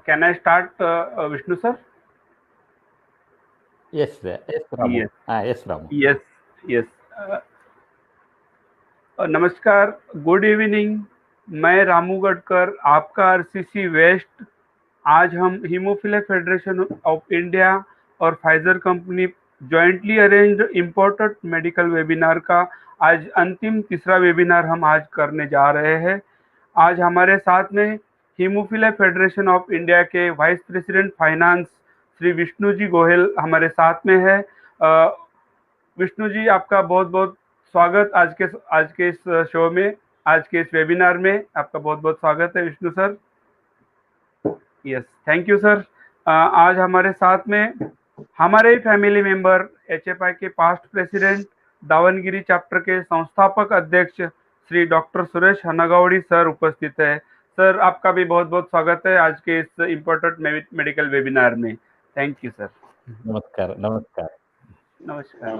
Can I start, Vishnu sir? Yes, yes, Ramu. Yes, Yes, Ramu. yes, yes. नमस्कार, good evening. मैं रामू गडकर, आपका RCC waste. आज हम haemophilia federation of India और Pfizer company jointly arranged important medical webinar का आज अंतिम तीसरा वेबिनार हम आज करने जा रहे हैं। आज हमारे साथ में हीमोफिलिया फेडरेशन ऑफ इंडिया के vice president finance Shri Vishnu G Goyal हमारे साथ में है। विष्णु जी, आपका बहुत बहुत स्वागत आज के इस शो में, आज के इस वेबिनार में आपका बहुत बहुत स्वागत है Vishnu sir. Yes, thank you sir. आज हमारे साथ में हमारे फैमिली मेंबर एचएफआई के पास्ट प्रेसिडेंट, दावनगिरी चैप्टर के संस्थापक अध्यक्ष श्री डॉक्टर सुरेश हनागावड़ी सर उपस्थित है। सर, आपका भी बहुत बहुत स्वागत है आज के इस इम्पोर्टेंट मेडिकल वेबिनार में। Thank you sir. नमस्कार, नमस्कार। नमस्कार।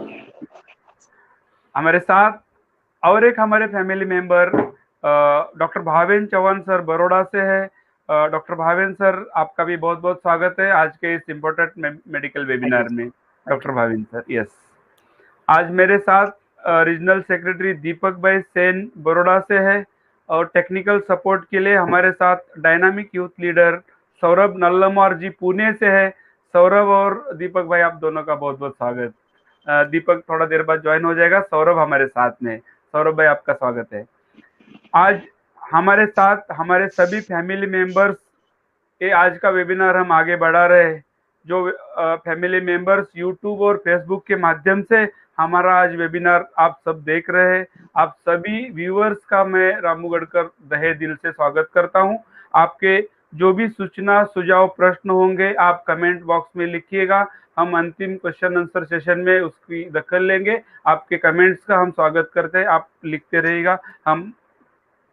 हमारे साथ और एक हमारे family member doctor Bhavin Chauhan sir Baroda से है। डॉक्टर भाविन सर, आपका भी बहुत बहुत स्वागत है आज के इस इम्पोर्टेंट मेडिकल वेबिनार में। Doctor Bhavin sir, yes. आज मेरे साथ रीजनल सेक्रेटरी दीपक भाई सेन बड़ौदा से है और टेक्निकल सपोर्ट के लिए हमारे साथ डायनामिक यूथ लीडर सौरभ नल्लमार जी पुणे से है। सौरभ और दीपक भाई, आप दोनों का बहुत बहुत स्वागत। दीपक थोड़ा देर बाद ज्वाइन हो जाएगा। सौरभ हमारे साथ में। सौरभ भाई, आपका स्वागत है। आज हमारे साथ हमारे सभी फैमिली मेंबर्स के आज का वेबिनार हम आगे बढ़ा रहे हैं। जो फैमिली मेंबर्स यूट्यूब और फेसबुक के माध्यम से हमारा आज वेबिनार आप सब देख रहे हैं, आप सभी व्यूअर्स का मैं रामू गडकर तहे दिल से स्वागत करता हूं। आपके जो भी सूचना सुझाव प्रश्न होंगे आप कमेंट बॉक्स में लिखिएगा। हम अंतिम क्वेश्चन आंसर सेशन में उसकी दखल लेंगे। आपके कमेंट्स का हम स्वागत करते हैं, आप लिखते रहिएगा। हम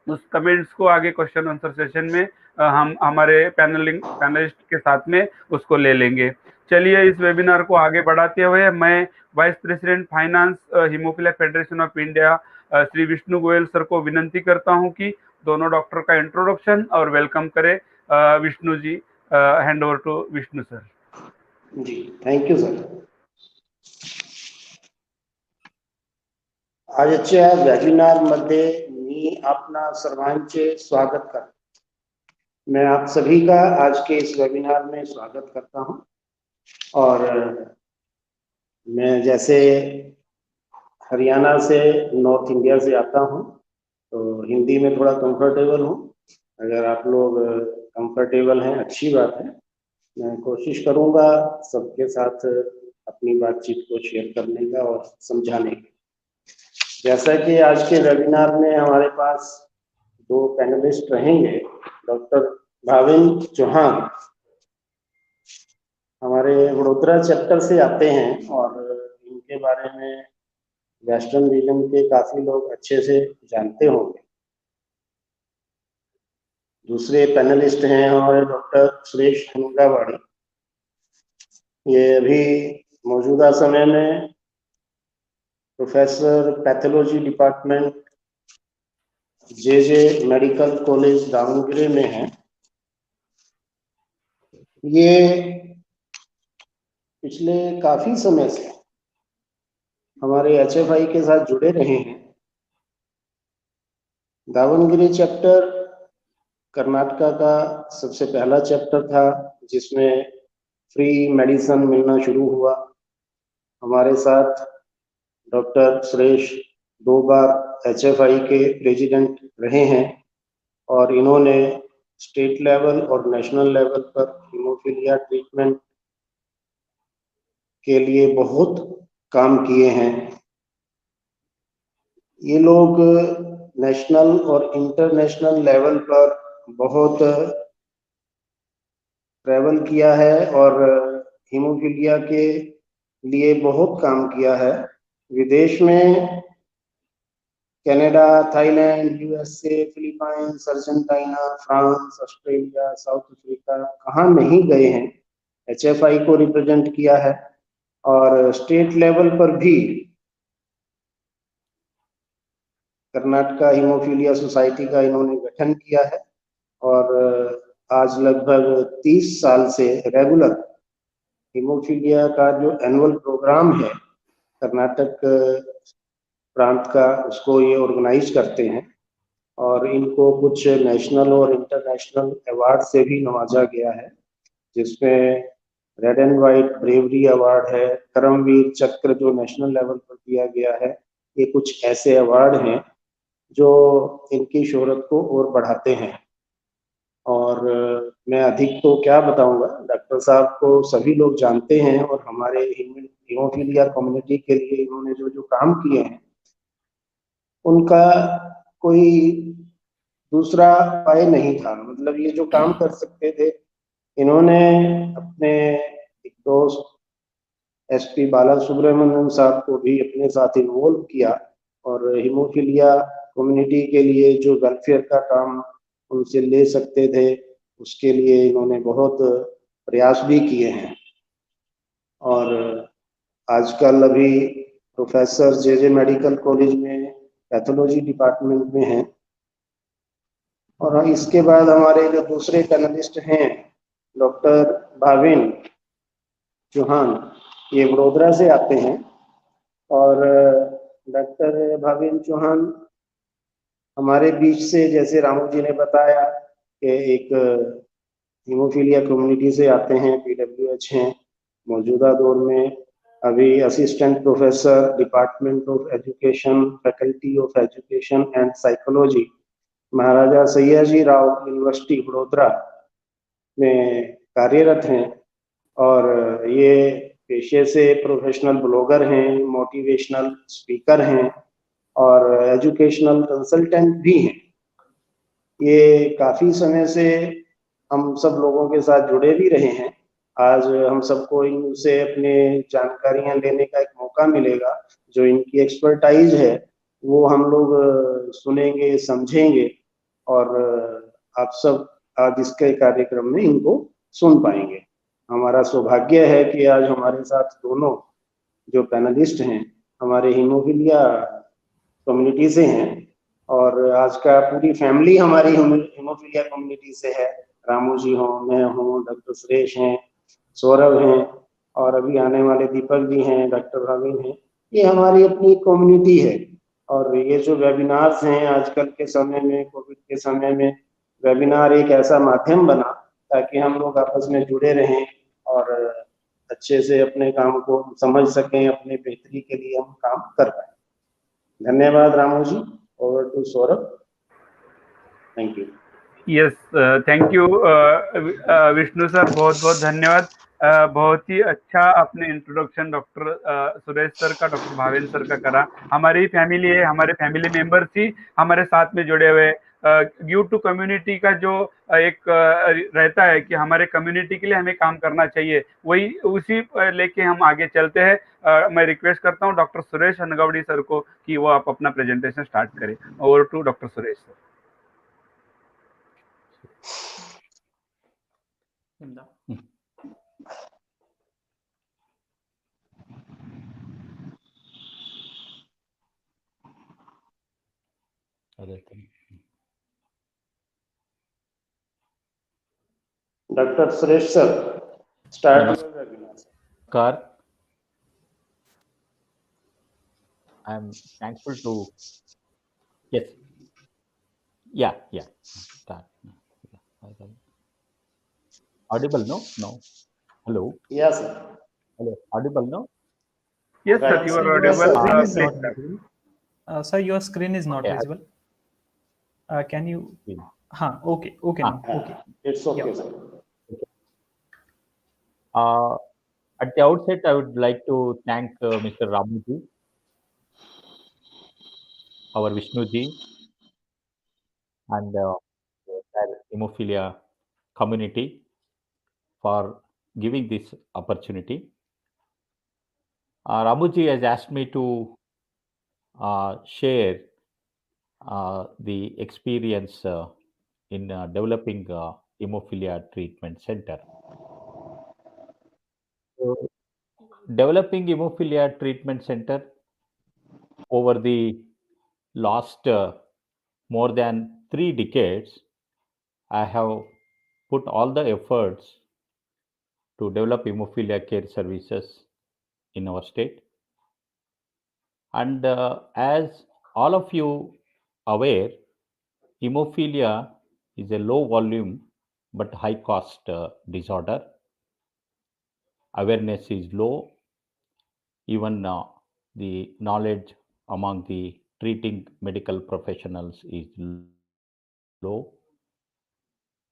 उस कमेंट्स को आगे क्वेश्चन आंसर सेशन में हम हमारे पैनलिस्ट के साथ में उसको ले लेंगे। चलिए, इस वेबिनार को आगे बढ़ाते हुए मैं vice president finance haemophilia federation of India Shri Vishnu Goyal sir को विनंती करता हूं कि दोनों डॉक्टर का इंट्रोडक्शन और वेलकम करें। Vishnu ji, hand over to Vishnu sir. जी, थँक यू सर। आजच्या वेबिनार मध्ये मी अपना सर्वांचे स्वागत करता हूं। मैं आप सभी का आज के इस वेबिनार में स्वागत करता हूं और मैं जैसे हरियाणा से नॉर्थ इंडिया से आता हूं तो हिंदी में थोड़ा कंफर्टेबल हूं। अगर आप लोग कंफर्टेबल हैं, अच्छी बात है। मैं कोशिश करूंगा सबके साथ अपनी बातचीत को शेयर करने का और समझाने का। जैसा कि आज के वेबिनार में हमारे पास दो पैनलिस्ट रहेंगे, डॉक्टर भाविन चौहान हमारे वडोदरा चैप्टर से आते हैं और इनके बारे में वेस्टर्न रीजन के काफी लोग अच्छे से जानते होंगे। दूसरे पैनलिस्ट हैं हमारे डॉक्टर सुरेश हंगावाड़ी। ये अभी मौजूदा समय में प्रोफेसर पैथोलॉजी डिपार्टमेंट जे मेडिकल कॉलेज दावनगिरी में है। ये पिछले काफी समय से हमारे एचएफआई के साथ जुड़े रहे हैं। दावनगिरी चैप्टर कर्नाटका का सबसे पहला चैप्टर था जिसमें फ्री मेडिसिन मिलना शुरू हुआ। हमारे साथ डॉक्टर सुरेश 2 बार एचएफआई के प्रेसिडेंट रहे हैं और इन्होंने स्टेट लेवल और नेशनल लेवल पर हीमोफीलिया ट्रीटमेंट के लिए बहुत काम किए हैं। ये लोग नेशनल और इंटरनेशनल लेवल पर बहुत ट्रैवल किया है और हीमोफीलिया के लिए बहुत काम किया है। विदेश में Canada, Thailand, USA, Philippines, Argentina, France, Australia, south Africa कहाँ नहीं गए हैं, एचएफआई को रिप्रेजेंट किया है। और स्टेट लेवल पर भी कर्नाटका हीमोफीलिया सोसाइटी का इन्होंने गठन किया है और आज लगभग 30 साल से रेगुलर हीमोफीलिया का जो एनुअल प्रोग्राम है कर्नाटक प्रांत का, उसको ये ऑर्गेनाइज करते हैं और इनको कुछ नेशनल और इंटरनेशनल अवार्ड से भी नवाजा गया है, जिसमें red and white bravery award है, कर्मवीर चक्र जो नेशनल लेवल पर दिया गया है। ये कुछ ऐसे अवार्ड हैं जो इनकी शोहरत को और बढ़ाते हैं। और मैं अधिक तो क्या बताऊंगा, डॉक्टर साहब को सभी लोग जानते हैं और हमारे हीमोफीलिया कम्युनिटी के लिए इन्होंने जो जो काम किए हैं उनका कोई दूसरा उपाय नहीं था। मतलब ये जो काम कर सकते थे, इन्होंने अपने एक दोस्त एसपी बाला सुब्रमण्यम साहब को भी अपने साथ इन्वॉल्व किया और हीमोफीलिया कम्युनिटी के लिए जो वेलफेयर का काम उनसे ले सकते थे उसके लिए इन्होंने बहुत प्रयास भी किए हैं। और आजकल अभी प्रोफेसर जे मेडिकल कॉलेज में पैथोलॉजी डिपार्टमेंट में हैं। और इसके बाद हमारे जो दूसरे पैनलिस्ट हैं डॉक्टर भाविन चौहान, ये वडोदरा से आते हैं। और डॉक्टर भाविन चौहान हमारे बीच से, जैसे रामू जी ने बताया, कि एक हीमोफीलिया कम्युनिटी से आते हैं, पीडब्ल्यूएच हैं मौजूदा दौर में, अभी assistant professor department of education, faculty of education and psychology, Maharaja Sayaji Rao university Vadodara में कार्यरत हैं। और ये पेशे से प्रोफेशनल ब्लॉगर हैं, मोटिवेशनल स्पीकर हैं और एजुकेशनल कंसल्टेंट भी हैं। ये काफी समय से हम सब लोगों के साथ जुड़े भी रहे हैं। आज हम सबको इनसे अपने जानकारियां लेने का एक मौका मिलेगा। जो इनकी एक्सपर्टाइज है वो हम लोग सुनेंगे, समझेंगे और आप सब आज इसके कार्यक्रम में इनको सुन पाएंगे। हमारा सौभाग्य है कि आज हमारे साथ दोनों जो पैनलिस्ट हैं हमारे हीमोफीलिया कम्युनिटी से हैं और आज का पूरी फैमिली हमारी हीमोफीलिया कम्युनिटी से है। रामू जी हों, मैं हूँ, डॉक्टर सुरेश हैं, सौरभ हैं और अभी आने वाले दीपक जी हैं, डॉक्टर भाविन हैं। ये हमारी अपनी कम्युनिटी है। और ये जो वेबिनार्स हैं आजकल के समय में, कोविड के समय में, वेबिनार एक ऐसा माध्यम बना ताकि हम लोग आपस में जुड़े रहें और अच्छे से अपने काम को समझ सकें, अपने बेहतरी के लिए हम काम कर पाए। धन्यवाद Ramu ji. Over to Saurabh. Thank you. Yes, thank you Vishnu sir, बहुत बहुत धन्यवाद। बहुत ही अच्छा आपने इंट्रोडक्शन डॉक्टर सुरेश सर का, डॉक्टर भावेन सर का करा। हमारी फैमिली है, हमारे फैमिली मेंबर्स ही हमारे साथ में जुड़े हुए। ड्यू टू कम्युनिटी का जो एक रहता है कि हमारे कम्युनिटी के लिए हमें काम करना चाहिए, वही उसी लेके हम आगे चलते हैं। मैं रिक्वेस्ट करता हूँ डॉक्टर सुरेश हनगवड़ी सर को कि वो आप अपना प्रेजेंटेशन स्टार्ट करें। Over to doctor Suresh sir. Doctor Suresh sir, start your webinar. Namaskar. I'm thankful to, yes, yeah. Start. Audible, no? Hello. Yes sir. Hello. Audible, no? Yes, sir, Right. you are Yes, audible. sir. Screen is Please not start. visible. Sir, your screen is not Okay, visible. Can you? will. Okay now. Okay. It's okay Yeah. Sir. At the outset, I would like to thank Mr. Ramuji, our Vishnuji, and the entire hemophilia community for giving this opportunity. Ramuji has asked me to share the experience in developing hemophilia treatment center. So, developing hemophilia treatment center over the last more than 3 decades, I have put all the efforts to develop hemophilia care services in our state. And as all of you aware, hemophilia is a low volume but high cost disorder. Awareness is low, even the knowledge among the treating medical professionals is low.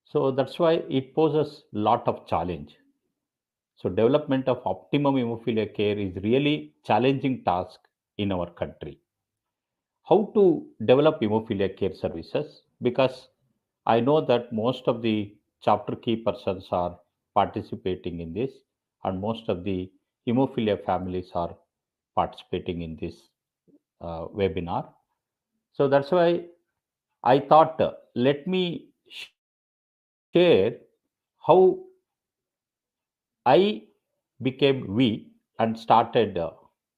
So that's why it poses lot of challenge. So development of optimum hemophilia care is really challenging task in our country. How to develop hemophilia care services? Because I know that most of the chapter key persons are participating in this, and most of the hemophilia families are participating in this webinar. So that's why I thought, let me share how I became we and started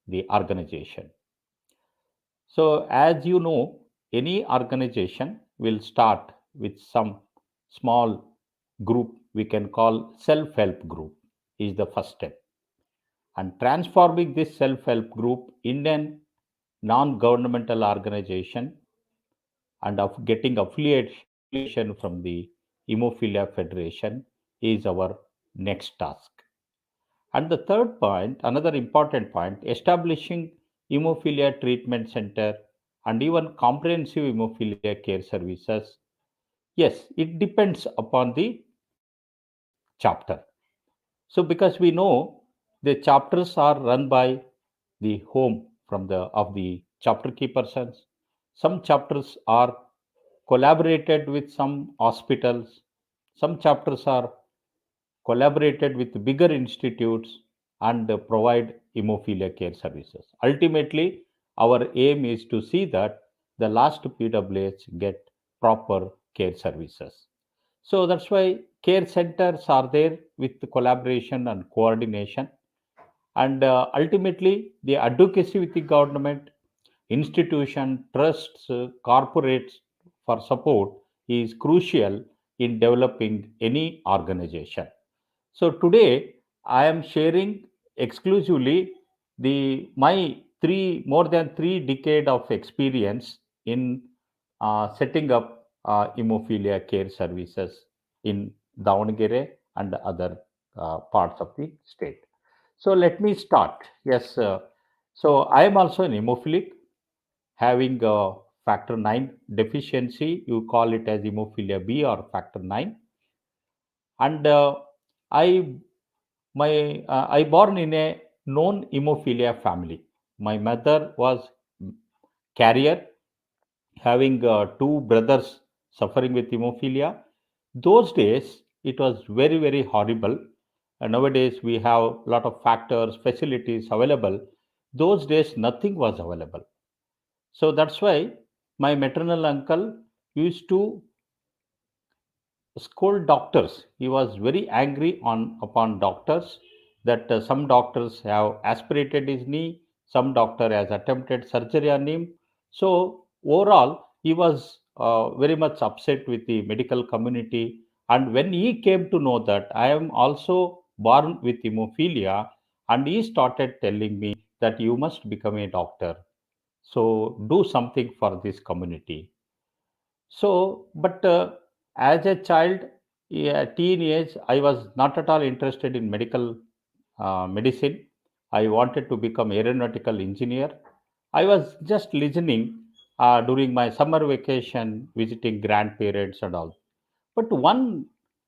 the organization. So, as you know, any organization will start with some small group we can call self help group, is the first step. And transforming this self help group in an non governmental organization and of getting affiliation from the Hemophilia Federation is our next task. And the third point, another important point, establishing hemophilia treatment center and even comprehensive hemophilia care services. Yes, it depends upon the chapter. So because we know the chapters are run by the home from the of the chapter key persons. Some chapters are collaborated with some hospitals. Some chapters are collaborated with bigger institutes and provide hemophilia care services. Ultimately, our aim is to see that the last PWH get proper care services. So that's why care centers are there with the collaboration and coordination. And ultimately, the advocacy with the government, institution, trusts, corporates for support is crucial in developing any organization. So today I am sharing exclusively the my three more than 3 decade of experience in setting up hemophilia care services in Davangere and other parts of the state. So let me start. Yes, so I am also an hemophilic having factor 9 deficiency. You call it as hemophilia B or factor 9. And I I born in a known hemophilia family. My mother was carrier, having two brothers suffering with hemophilia. Those days, it was very horrible. Nowadays, we have a lot of factors, facilities available. Those days, nothing was available. So that's why my maternal uncle used to scold doctors. He was very angry on upon doctors that some doctors have aspirated his knee, some doctor has attempted surgery on him. So overall, he was very much upset with the medical community. And when he came to know that I am also born with hemophilia, and he started telling me that you must become a doctor. So do something for this community. So, but as a child, yeah, teenage, I was not at all interested in medical medicine. I wanted to become aeronautical engineer. I was just listening during my summer vacation, visiting grandparents and all. But one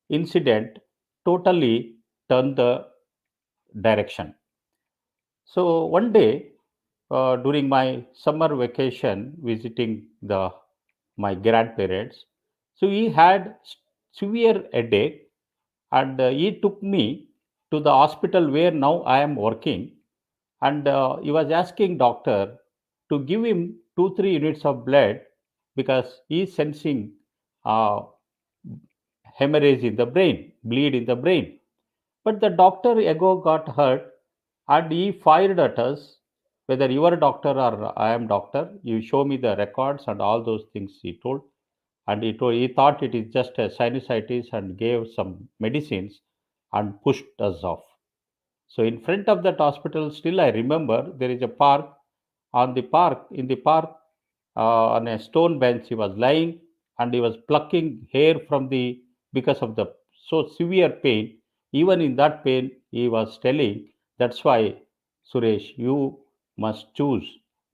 incident totally turned the direction. So one day, during my summer vacation, visiting the my grandparents, so he had severe headache, and he took me to the hospital where now I am working, and he was asking doctor to give him 2 3 units of blood because he is sensing uh, hemorrhage in the brain, bleed in the brain. But the doctor ego got hurt and he fired at us. Whether you are a doctor or I am doctor, you show me the records and all those things he told. and he thought it is just a sinusitis and gave some medicines and pushed us off. So in front of that hospital, still I remember there is a park. In the park, on a stone bench, he was lying and he was plucking hair from the because of the so severe pain. Even in that pain, he was telling, "That's why, Suresh, you must choose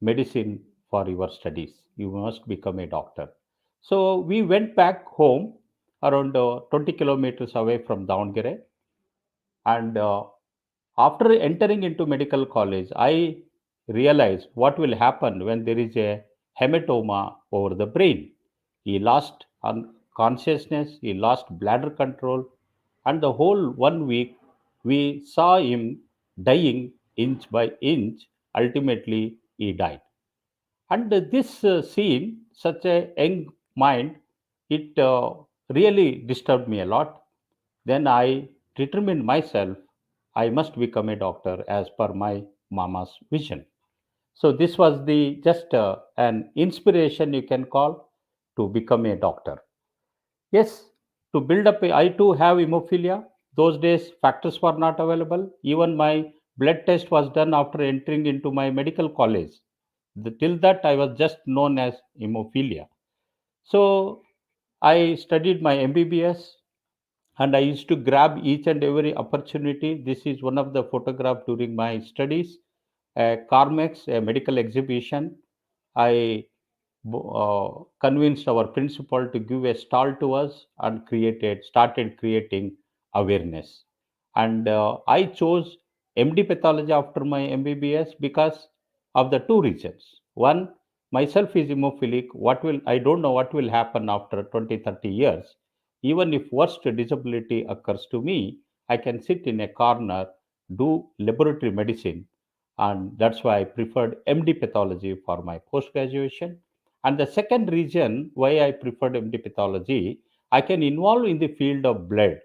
medicine for your studies. You must become a doctor." So we went back home around 20 kilometers away from Davangere, and after entering into medical college, I realized what will happen when there is a hematoma over the brain. He lost consciousness, he lost bladder control, and the whole 1 week we saw him dying inch by inch. Ultimately, he died. And this scene, such a young mind, it really disturbed me a lot. Then I determined myself I must become a doctor as per my mama's vision. So this was the just an inspiration you can call to become a doctor. Yes, to build up, I too have hemophilia. Those days factors were not available. Even my blood test was done after entering into my medical college. Till that I was just known as hemophilia. So I studied my MBBS and I used to grab each and every opportunity. This is one of the photograph during my studies. Carmex, a medical exhibition. I convinced our principal to give a stall to us and started creating awareness. And I chose MD pathology after my MBBS because of the two reasons. One, myself is hemophilic. I don't know what will happen after 20, 30 years. Even if worst disability occurs to me, I can sit in a corner, do laboratory medicine, and that's why I preferred MD pathology for my post graduation. And the second reason why I preferred MD pathology, I can involve in the field of blood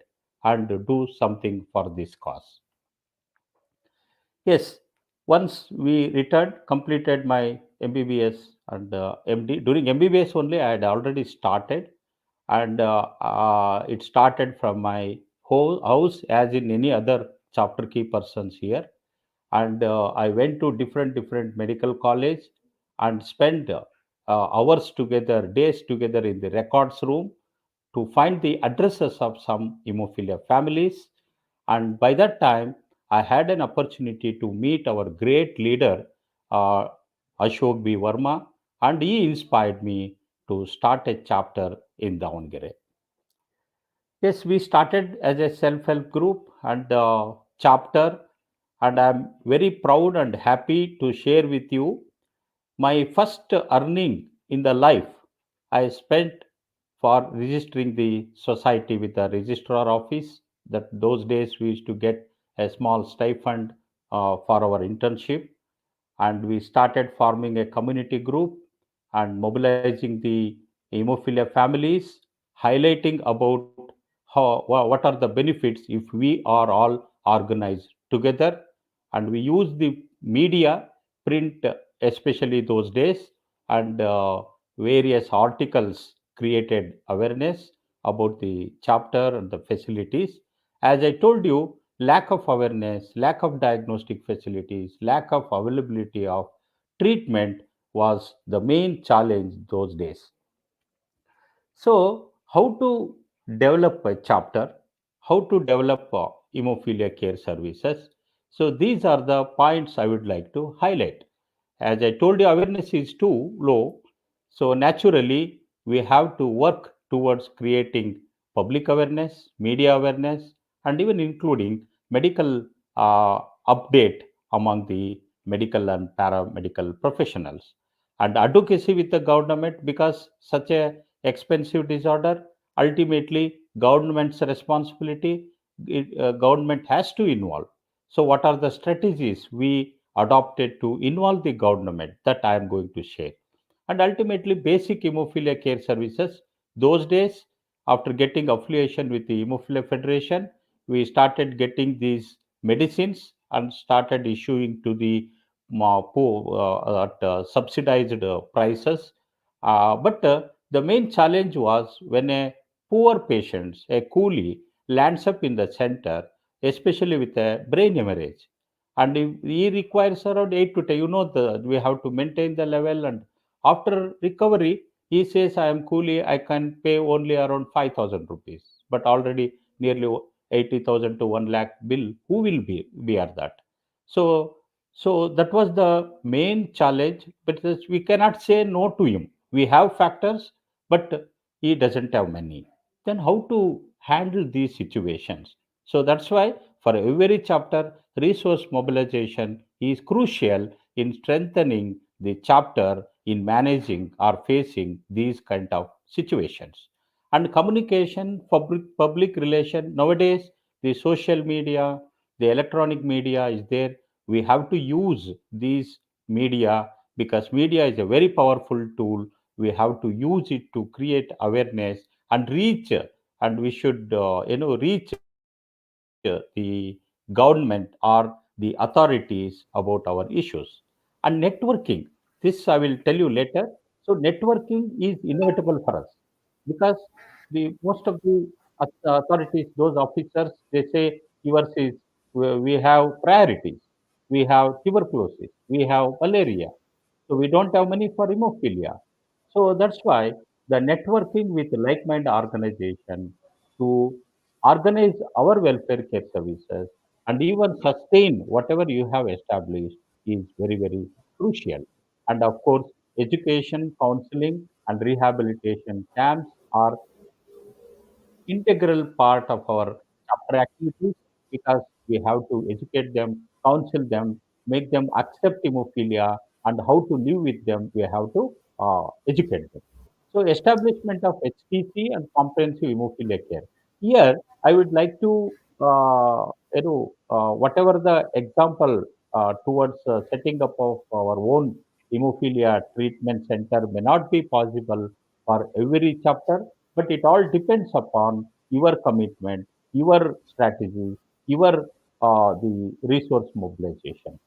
and do something for this cause. Yes, once we returned, completed my MBBS and MD. During MBBS only, I had already started, and it started from my whole house, as in any other chapter key persons here. And I went to different medical college and spent hours together, days together in the records room to find the addresses of some hemophilia families. And by that time, I had an opportunity to meet our great leader, uh, Ashok B. Verma, and he inspired me to start a chapter in Davangere. Yes, we started as a self-help group and chapter, and I'm very proud and happy to share with you my first earning in the life I spent for registering the society with the registrar office. That those days we used to get a small stipend for our internship, and we started forming a community group and mobilizing the hemophilia families, highlighting about what are the benefits if we are all organized together. And we use the media, print, especially those days, and various articles created awareness about the chapter and the facilities. As I told you, lack of awareness, lack of diagnostic facilities, lack of availability of treatment was the main challenge those days. So, how to develop a chapter, how to develop hemophilia care services. So, these are the points I would like to highlight. As I told you, awareness is too low. So, naturally, we have to work towards creating public awareness, media awareness, and even including medical update among the medical and paramedical professionals, and advocacy with the government, because such a expensive disorder, ultimately government's responsibility. Government has to involve. So what are the strategies we adopted to involve the government, that I am going to share. And ultimately basic hemophilia care services. Those days, after getting affiliation with the hemophilia federation, we started getting these medicines and started issuing to the at subsidized prices. But The main challenge was when a poor patient, a coolie, lands up in the center, especially with a brain hemorrhage. And if he requires around 8 to 10, we have to maintain the level. And after recovery, he says, I am coolie, I can pay only around 5,000 rupees. But already nearly 80,000 to 1 lakh bill, who will bear that? So, so that was the main challenge, but we cannot say no to him. We have factors, but he doesn't have money. Then how to handle these situations? So that's why for every chapter, resource mobilization is crucial in strengthening the chapter in managing or facing these kind of situations. And communication, public relation, nowadays the social media, the electronic media is there. We have to use these media because media is a very powerful tool. We have to use it to create awareness and reach, and we should reach the government or the authorities about our issues. And networking, this I will tell you later. So networking is inevitable for us because the most of the authorities, those officers, they say yours is, we have priorities, we have tuberculosis, we have malaria, so we don't have money for hemophilia. So that's why the networking with like-minded organization to organize our welfare care services and even sustain whatever you have established is very, very crucial. And of course, education, counseling, and rehabilitation camps are integral part of our chapter activities because we have to educate them, counsel them, make them accept hemophilia, and how to live with them. We have to educate them. So, establishment of HTC and comprehensive hemophilia care. Here, I would like to, whatever the example towards setting up of our own hemophilia treatment center may not be possible for every chapter, but it all depends upon your commitment, your strategy, your the resource mobilization.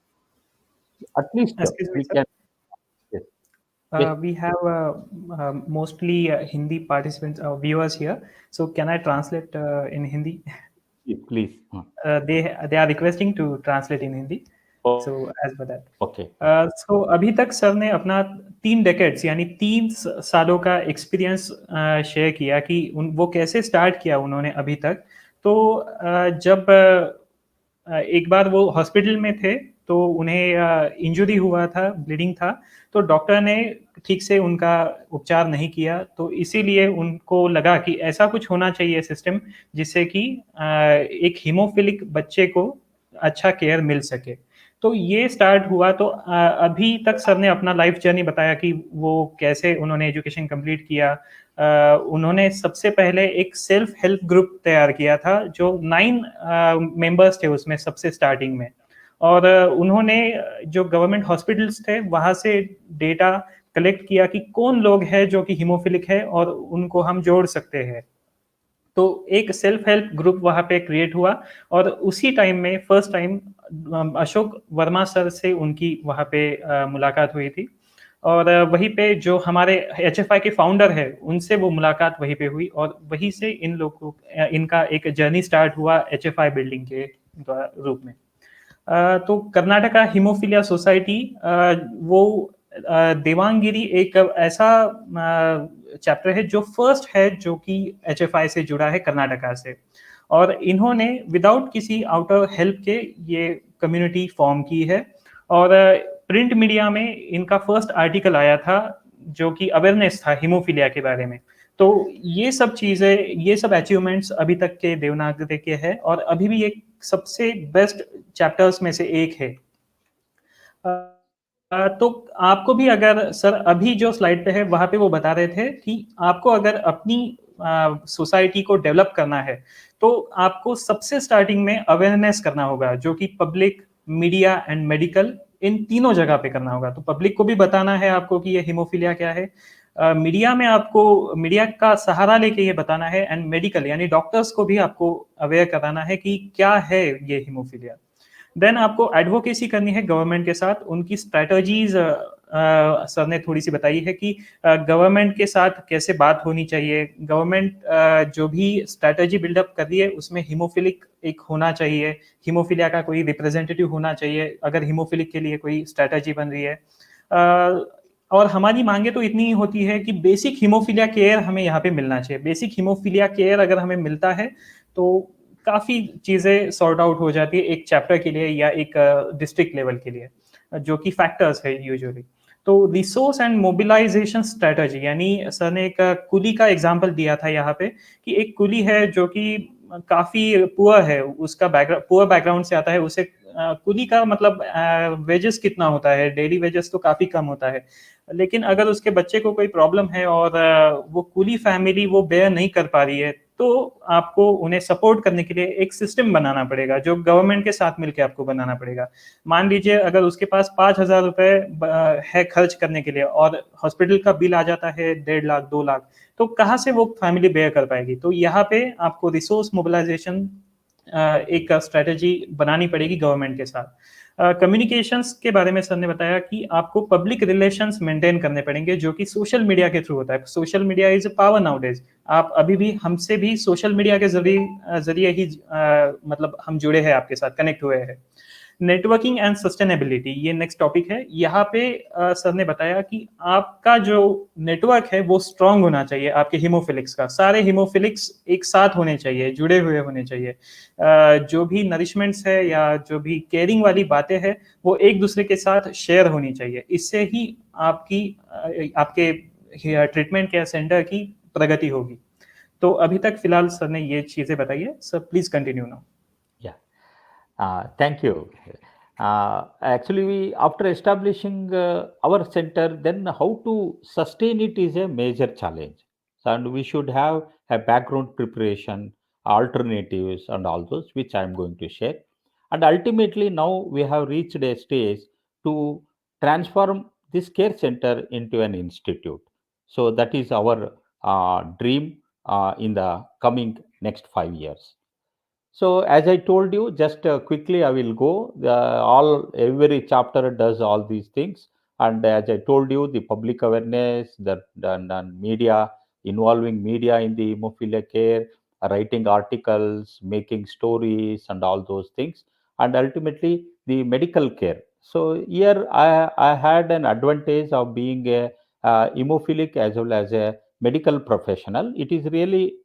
At least Excuse me, we sir. can. Yes, yes, We have mostly Hindi participants, viewers here. So can I translate in Hindi? yes, please. They are requesting to translate in Hindi. Oh, So as per that. okay. सो अभी तक sir ने अपना 3 decades यानी 3 सालों का experience share किया कि वो कैसे स्टार्ट किया उन्होंने अभी तक। तो जब एक बार वो हॉस्पिटल में थे तो उन्हें इंजरी हुआ था, ब्लीडिंग था, तो डॉक्टर ने ठीक से उनका उपचार नहीं किया, तो इसीलिए उनको लगा कि ऐसा कुछ होना चाहिए सिस्टम जिससे कि एक हीमोफिलिक बच्चे को अच्छा केयर मिल सके। तो ये स्टार्ट हुआ तो अभी तक सर ने अपना लाइफ जर्नी बताया कि वो कैसे उन्होंने एजुकेशन कंप्लीट किया। उन्होंने सबसे पहले एक सेल्फ हेल्प ग्रुप तैयार किया था जो 9 मेंबर्स थे उसमें सबसे स्टार्टिंग में, और उन्होंने जो गवर्नमेंट हॉस्पिटल्स थे वहाँ से डेटा कलेक्ट किया कि कौन लोग हैं जो कि हीमोफिलिक है और उनको हम जोड़ सकते हैं। तो एक सेल्फ हेल्प ग्रुप वहाँ पे क्रिएट हुआ और उसी टाइम में first time Ashok Verma sir से उनकी वहाँ पे मुलाकात हुई थी, और वहीं पे जो हमारे एचएफआई के फाउंडर है उनसे वो मुलाकात वहीं पे हुई, और वहीं से इन लोगों इनका एक जर्नी स्टार्ट हुआ एचएफआई बिल्डिंग के रूप में। तो कर्नाटका हीमोफिलिया सोसाइटी वो देवांगिरी एक ऐसा चैप्टर है जो फर्स्ट है जो कि एचएफआई से जुड़ा है कर्नाटका से, और इन्होंने विदाउट किसी आउटर हेल्प के ये कम्युनिटी फॉर्म की है। और प्रिंट मीडिया में इनका फर्स्ट आर्टिकल आया था जो कि अवेयरनेस था हीमोफिलिया के बारे में। तो ये सब चीज़ें, ये सब अचीवमेंट्स अभी तक के देवनागरी के हैं और अभी भी एक सबसे बेस्ट चैप्टर्स में से एक है। तो आपको भी अगर सर अभी जो स्लाइड पे है वहाँ पे वो बता रहे थे कि आपको अगर अपनी सोसाइटी को डेवलप करना है तो आपको सबसे स्टार्टिंग में अवेयरनेस करना होगा जो कि पब्लिक, मीडिया एंड मेडिकल, इन तीनों जगह पे करना होगा। तो पब्लिक को भी बताना है आपको कि ये हीमोफिलिया क्या है, मीडिया में आपको मीडिया का सहारा लेके ये बताना है, एंड मेडिकल यानी डॉक्टर्स को भी आपको अवेयर कराना है कि क्या है ये हीमोफिलिया। देन आपको एडवोकेसी करनी है गवर्नमेंट के साथ, उनकी स्ट्रेटजीज सर ने थोड़ी सी बताई है कि गवर्नमेंट के साथ कैसे बात होनी चाहिए। गवर्नमेंट जो भी स्ट्रैटेजी बिल्डअप कर रही है उसमें हीमोफिलिक एक होना चाहिए, हीमोफिलिया का कोई रिप्रेजेंटेटिव होना चाहिए अगर हीमोफिलिक के लिए कोई स्ट्रैटेजी बन रही है। और हमारी मांगे तो इतनी ही होती है कि बेसिक हीमोफिलिया केयर हमें यहाँ पे मिलना चाहिए। बेसिक हीमोफिलिया केयर अगर हमें मिलता है तो काफ़ी चीज़ें सॉर्ट आउट हो जाती है एक चैप्टर के लिए या एक डिस्ट्रिक्ट लेवल के लिए, जो कि फैक्टर्स है यूजुअली। तो रिसोर्स एंड मोबिलाइजेशन स्ट्रेटजी, यानी सर ने एक कुली का एग्जांपल दिया था यहाँ पे कि एक कुली है जो कि काफ़ी पुअर है, उसका बैकग्राउंड पुअर बैकग्राउंड से आता है, उसे कुली का मतलब वेजेस कितना होता है, डेली वेजेस तो काफ़ी कम होता है। लेकिन अगर उसके बच्चे को कोई प्रॉब्लम है और वो कुली फैमिली वो बेयर नहीं कर पा रही है, तो आपको उन्हें सपोर्ट करने के लिए एक सिस्टम बनाना पड़ेगा जो गवर्नमेंट के साथ मिलकर आपको बनाना पड़ेगा। मान लीजिए अगर उसके पास 5,000 रुपए है खर्च करने के लिए और हॉस्पिटल का बिल आ जाता है 1.5 लाख 2 लाख, तो कहाँ से वो फैमिली बेयर कर पाएगी। तो यहाँ पे आपको रिसोर्स मोबिलाइजेशन एक स्ट्रेटेजी बनानी पड़ेगी गवर्नमेंट के साथ। कम्युनिकेशंस के बारे में सर ने बताया कि आपको पब्लिक रिलेशंस मेंटेन करने पड़ेंगे जो कि सोशल मीडिया के थ्रू होता है। Social media is a power nowadays. आप अभी भी हमसे भी सोशल मीडिया के जरिए ही मतलब हम जुड़े हैं, आपके साथ कनेक्ट हुए हैं। नेटवर्किंग एंड सस्टेनेबिलिटी, ये नेक्स्ट टॉपिक है। यहाँ पे सर ने बताया कि आपका जो नेटवर्क है वो स्ट्रांग होना चाहिए। आपके हीमोफिलिक्स का, सारे हीमोफिलिक्स एक साथ होने चाहिए, जुड़े हुए होने चाहिए। जो भी नरिशमेंट्स है या जो भी केयरिंग वाली बातें हैं वो एक दूसरे के साथ शेयर होनी चाहिए। इससे ही आपकी आपके ट्रीटमेंट केयर सेंटर की प्रगति होगी। तो अभी तक फिलहाल सर ने ये चीजें बताई है। Sir please continue now. Yeah. Thank you. Actually, after establishing our center, then how to sustain it is a major challenge. So, and we should have a background preparation, alternatives, and all those, which I am going to share. And ultimately, now we have reached a stage to transform this care center into an institute. So, that is our dream in the coming next 5 years. So as I told you, just quickly I will go. All every chapter does all these things, and as I told you, the public awareness, and media, involving media in the hemophilia care, writing articles, making stories, and all those things, and ultimately the medical care. So here I had an advantage of being a hemophilic as well as a medical professional. It is really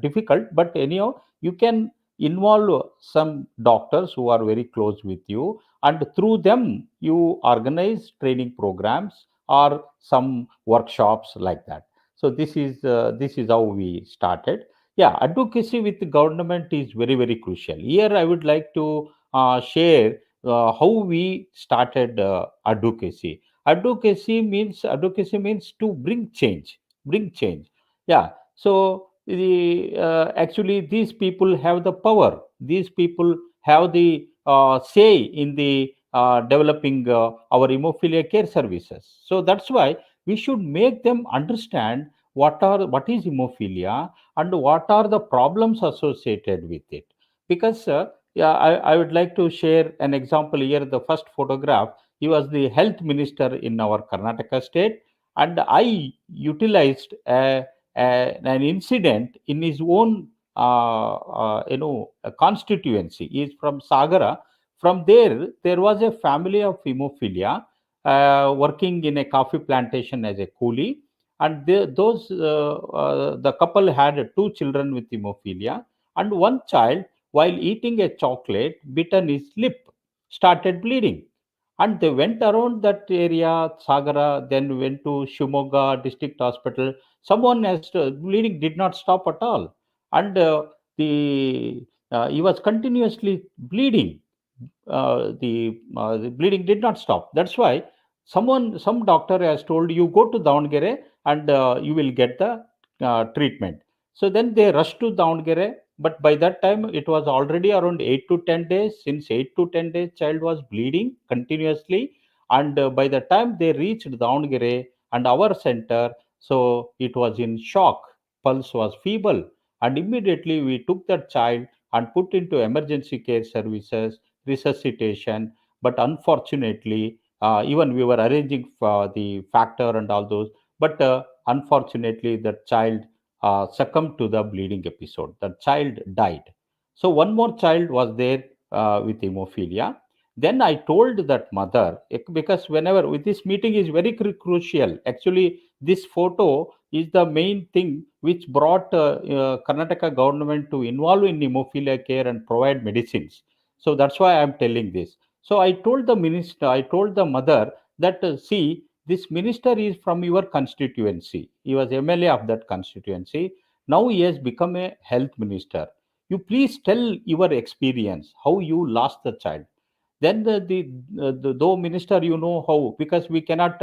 difficult, but anyhow you can involve some doctors who are very close with you, and through them you organize training programs or some workshops like that. So this is how we started. Yeah, advocacy with the government is very very crucial. Here I would like to share how we started advocacy means to bring change. Yeah, so actually these people have the power, these people have the say in the developing our hemophilia care services. So that's why we should make them understand what is hemophilia and what are the problems associated with it. Because yeah, I would like to share an example here. The first photograph, he was the health minister in our Karnataka state, and I utilized an incident in his own constituency. He is from Sagara. From there was a family of hemophilia working in a coffee plantation as a coolie, and the couple had two children with hemophilia, and one child, while eating a chocolate, bitten his lip, started bleeding, and they went around that area, Sagara, then went to Shimoga District Hospital. Someone has bleeding did not stop at all, and the he was continuously bleeding. The bleeding did not stop. That's why some doctor has told you go to Davangere and you will get the treatment. So then they rushed to Davangere, but by that time it was already around 8 to 10 days. Since 8 to 10 days, child was bleeding continuously, and by the time they reached Davangere and our center, so it was in shock. Pulse was feeble, and immediately we took that child and put into emergency care services, resuscitation. But unfortunately, even we were arranging for the factor and all those, but unfortunately that child succumbed to the bleeding episode. The child died. So one more child was there with hemophilia. Then I told that mother, because whenever with this meeting is very crucial. Actually, this photo is the main thing which brought Karnataka government to involve in hemophilia care and provide medicines. So that's why I'm telling this. So I told the minister, I told the mother that see, this minister is from your constituency. He was MLA of that constituency. Now he has become a health minister. You please tell your experience, how you lost the child. Then the though minister, you know how, because we cannot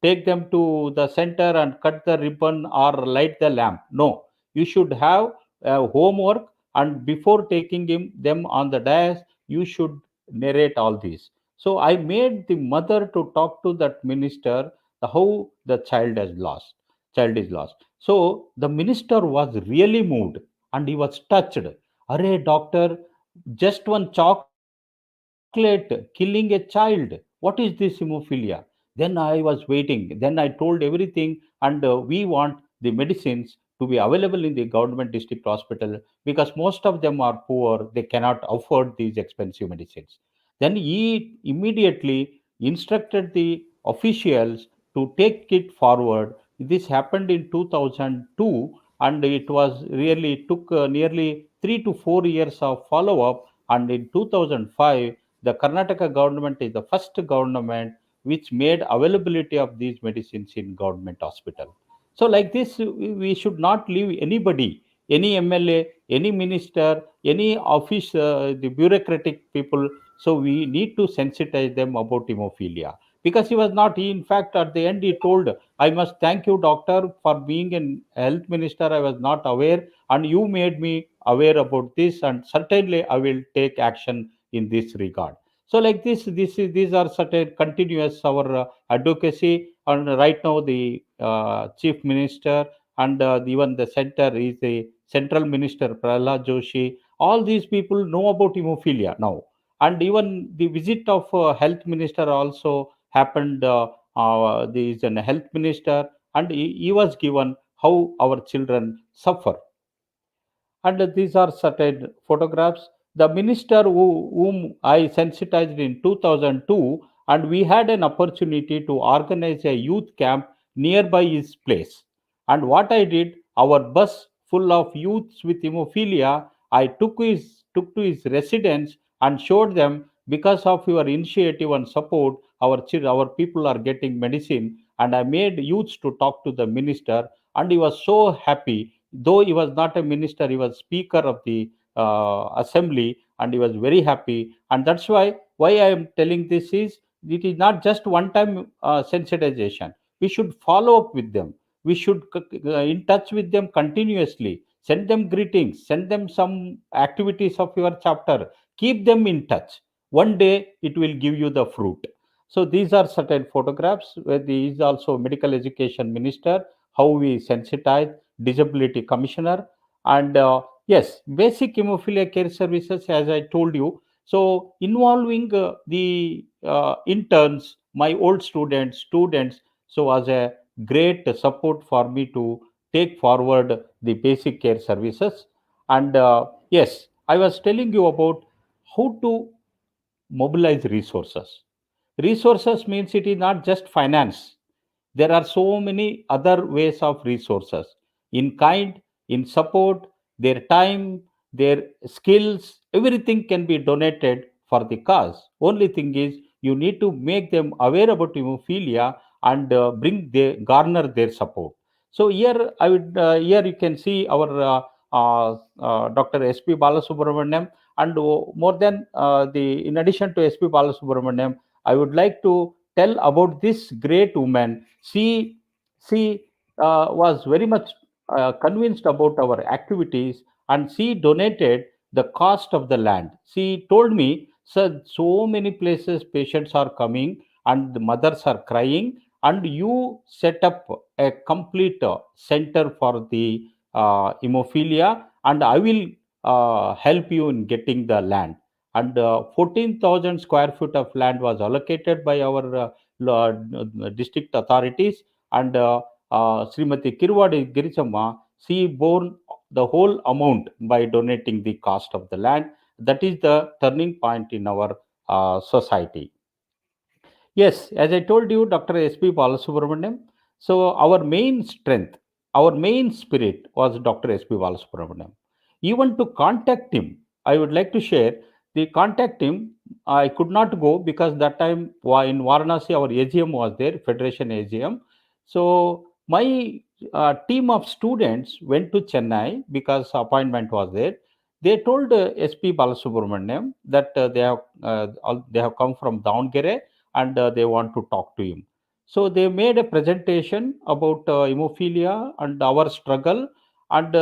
take them to the center and cut the ribbon or light the lamp. No, you should have homework, and before taking them on the dais, you should narrate all this. So I made the mother to talk to that minister how the child is lost. So the minister was really moved and he was touched. Array doctor, just one chocolate killing a child. What is this hemophilia? Then I was waiting. Then I told everything, and we want the medicines to be available in the government district hospital, because most of them are poor. They cannot afford these expensive medicines. Then he immediately instructed the officials to take it forward. This happened in 2002, and it was really took nearly 3 to 4 years of follow up. And in 2005, the Karnataka government is the first government which made availability of these medicines in government hospital. So like this, we should not leave anybody, any MLA, any minister, any office, the bureaucratic people. So we need to sensitize them about hemophilia, because he was not. He, in fact, at the end, he told, "I must thank you, doctor, for being a health minister. I was not aware, and you made me aware about this, and certainly I will take action in this regard." So like these are certain continuous our advocacy. And right now the chief minister and even the center is the central minister Prahlad Joshi. All these people know about hemophilia now, and even the visit of health minister also happened. There is a health minister, and he was given how our children suffer. And these are certain photographs. The minister whom I sensitized in 2002, and we had an opportunity to organize a youth camp nearby his place. And what I did, our bus full of youths with hemophilia, I took to his residence and showed them, because of your initiative and support, our people are getting medicine. And I made youths to talk to the minister, and he was so happy. Though he was not a minister, he was speaker of the assembly, and he was very happy. And that's why I am telling this is, it is not just one time sensitization. We should follow up with them. We should in touch with them continuously. Send them greetings. Send them some activities of your chapter. Keep them in touch. One day it will give you the fruit. So these are certain photographs where he is also medical education minister. How we sensitize, disability commissioner, and yes, basic hemophilia care services, as I told you. So involving the interns, my old students, so was a great support for me to take forward the basic care services. And yes, I was telling you about how to mobilize resources. Resources means it is not just finance. There are so many other ways of resources, in kind, in support, their time, their skills, everything can be donated for the cause. Only thing is, you need to make them aware about hemophilia and bring their garner their support. So here I would here you can see our Dr. SP Balasubramaniam. And more than the in addition to SP Balasubramaniam, I would like to tell about this great woman. She was very much convinced about our activities, and she donated the cost of the land. She told me, "Sir, so many places patients are coming and the mothers are crying, and you set up a complete center for the hemophilia, and I will help you in getting the land." and 14,000 square feet of land was allocated by our district authorities, and Srimati Kirwadi Girichamma, she bore the whole amount by donating the cost of the land. That is the turning point in our society. Yes, as I told you, Dr. S.P. Balasubramaniam. So our main strength, our main spirit was Dr. S.P. Balasubramaniam. Even to contact him, I would like to share the contact him. I could not go because that time in Varanasi our AGM was there, Federation AGM. So my team of students went to Chennai because appointment was there. They told SP Balasubramaniam that they have come from Davangere and they want to talk to him. So they made a presentation about hemophilia and our struggle, and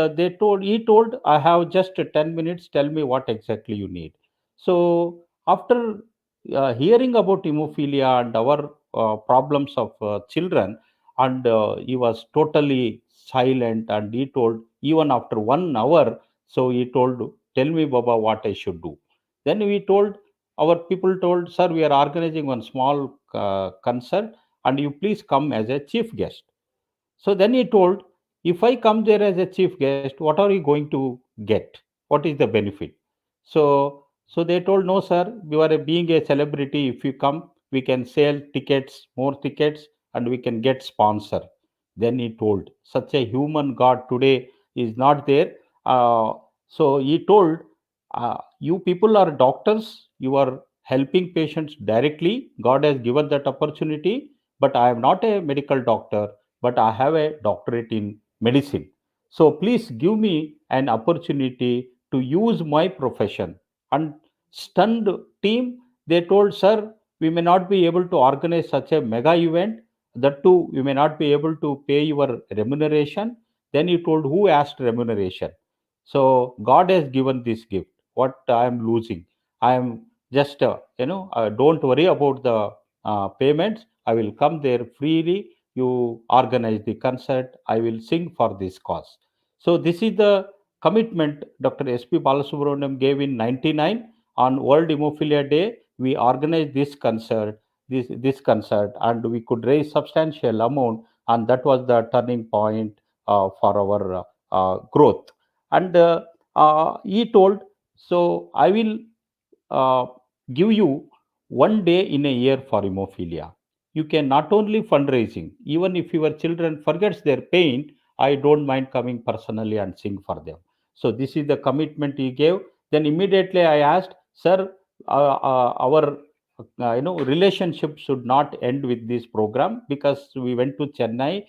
he told, I have just 10 minutes. Tell me what exactly you need. So after hearing about hemophilia and our problems of children, and he was totally silent, and he told even after 1 hour. So he told, tell me, Baba, what I should do. Then we told, our people told, sir, we are organizing one small concert, and you please come as a chief guest. So then he told, if I come there as a chief guest, what are you going to get? What is the benefit? So they told, no, sir, you are being a celebrity. If you come, we can sell tickets, more tickets, and we can get sponsor. Then he told, such a human God today is not there. So he told, you people are doctors, you are helping patients directly. God has given that opportunity, but I am not a medical doctor, but I have a doctorate in medicine. So please give me an opportunity to use my profession. And stunned team, they told, sir, we may not be able to organize such a mega event. That too, we may not be able to pay your remuneration. Then he told, who asked remuneration? So God has given this gift. What I am losing? I am just, don't worry about the payments. I will come there freely. You organize the concert. I will sing for this cause. So this is the commitment Dr. S.P. Balasubramaniam gave in 99 on World Hemophilia Day. We organized this concert, and we could raise substantial amount, and that was the turning point for our growth. And he told, so I will uh, give you 1 day in a year for hemophilia. You can not only fundraising, even if your children forgets their pain, I don't mind coming personally and sing for them. So this is the commitment he gave. Then immediately I asked, sir, our relationship should not end with this program, because we went to Chennai,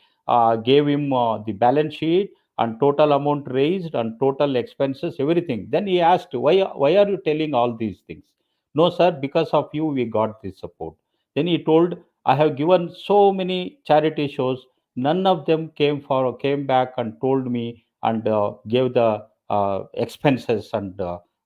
gave him the balance sheet and total amount raised and total expenses, everything. Then he asked, why are you telling all these things? No, sir, because of you we got this support. Then he told, I have given so many charity shows, none of them came back and told me and gave the expenses and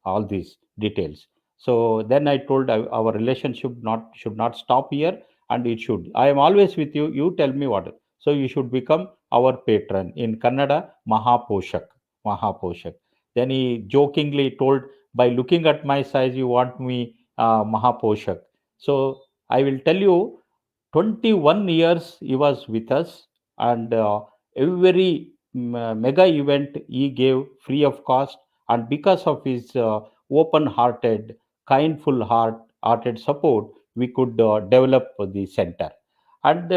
all these details. So then I told, our relationship not should not stop here, and it should, I am always with you, you tell me what. So you should become our patron. In Kannada, Mahaposhak. Mahaposhak. Then he jokingly told, by looking at my size, you want me Mahaposhak. So I will tell you, 21 years he was with us, and every mega event he gave free of cost. And because of his open hearted, kindful hearted support, we could develop the center. And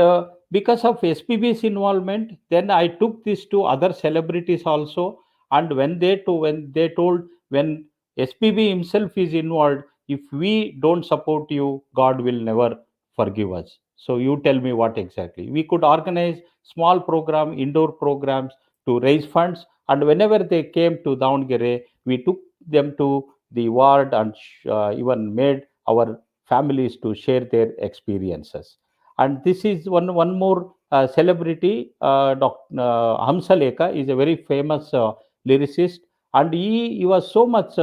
because of SPB's involvement, then I took this to other celebrities also. And when they told, when SPB himself is involved, if we don't support you, God will never forgive us. So you tell me what exactly. We could organize small program, indoor programs to raise funds. And whenever they came to Davangere, we took them to the ward and even made our families to share their experiences. And this is one more celebrity, Dr. Hamsaleka is a very famous lyricist, and he was so much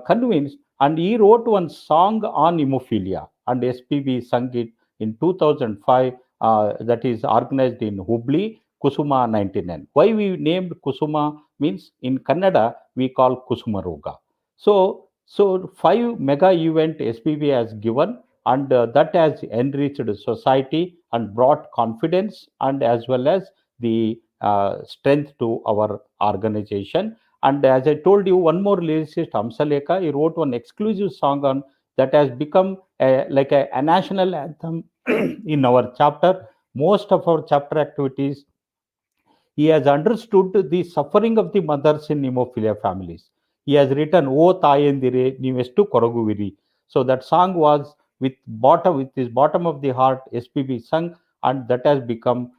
convinced, and he wrote one song on hemophilia, and SPB sung it in 2005, that is organized in Hubli, Kusuma 99. Why we named Kusuma means in Kannada we call Kusuma Roga. So So 5 mega event SPB has given, and that has enriched society and brought confidence and as well as the strength to our organization. And as I told you, one more lyricist, Hamsalekha, he wrote one exclusive song on that has become like a national anthem in our chapter. Most of our chapter activities, he has understood the suffering of the mothers in hemophilia families. He has written "O Tayendire Nivestu Koraguviri." So that song was with his bottom of the heart SPB sung, and that has become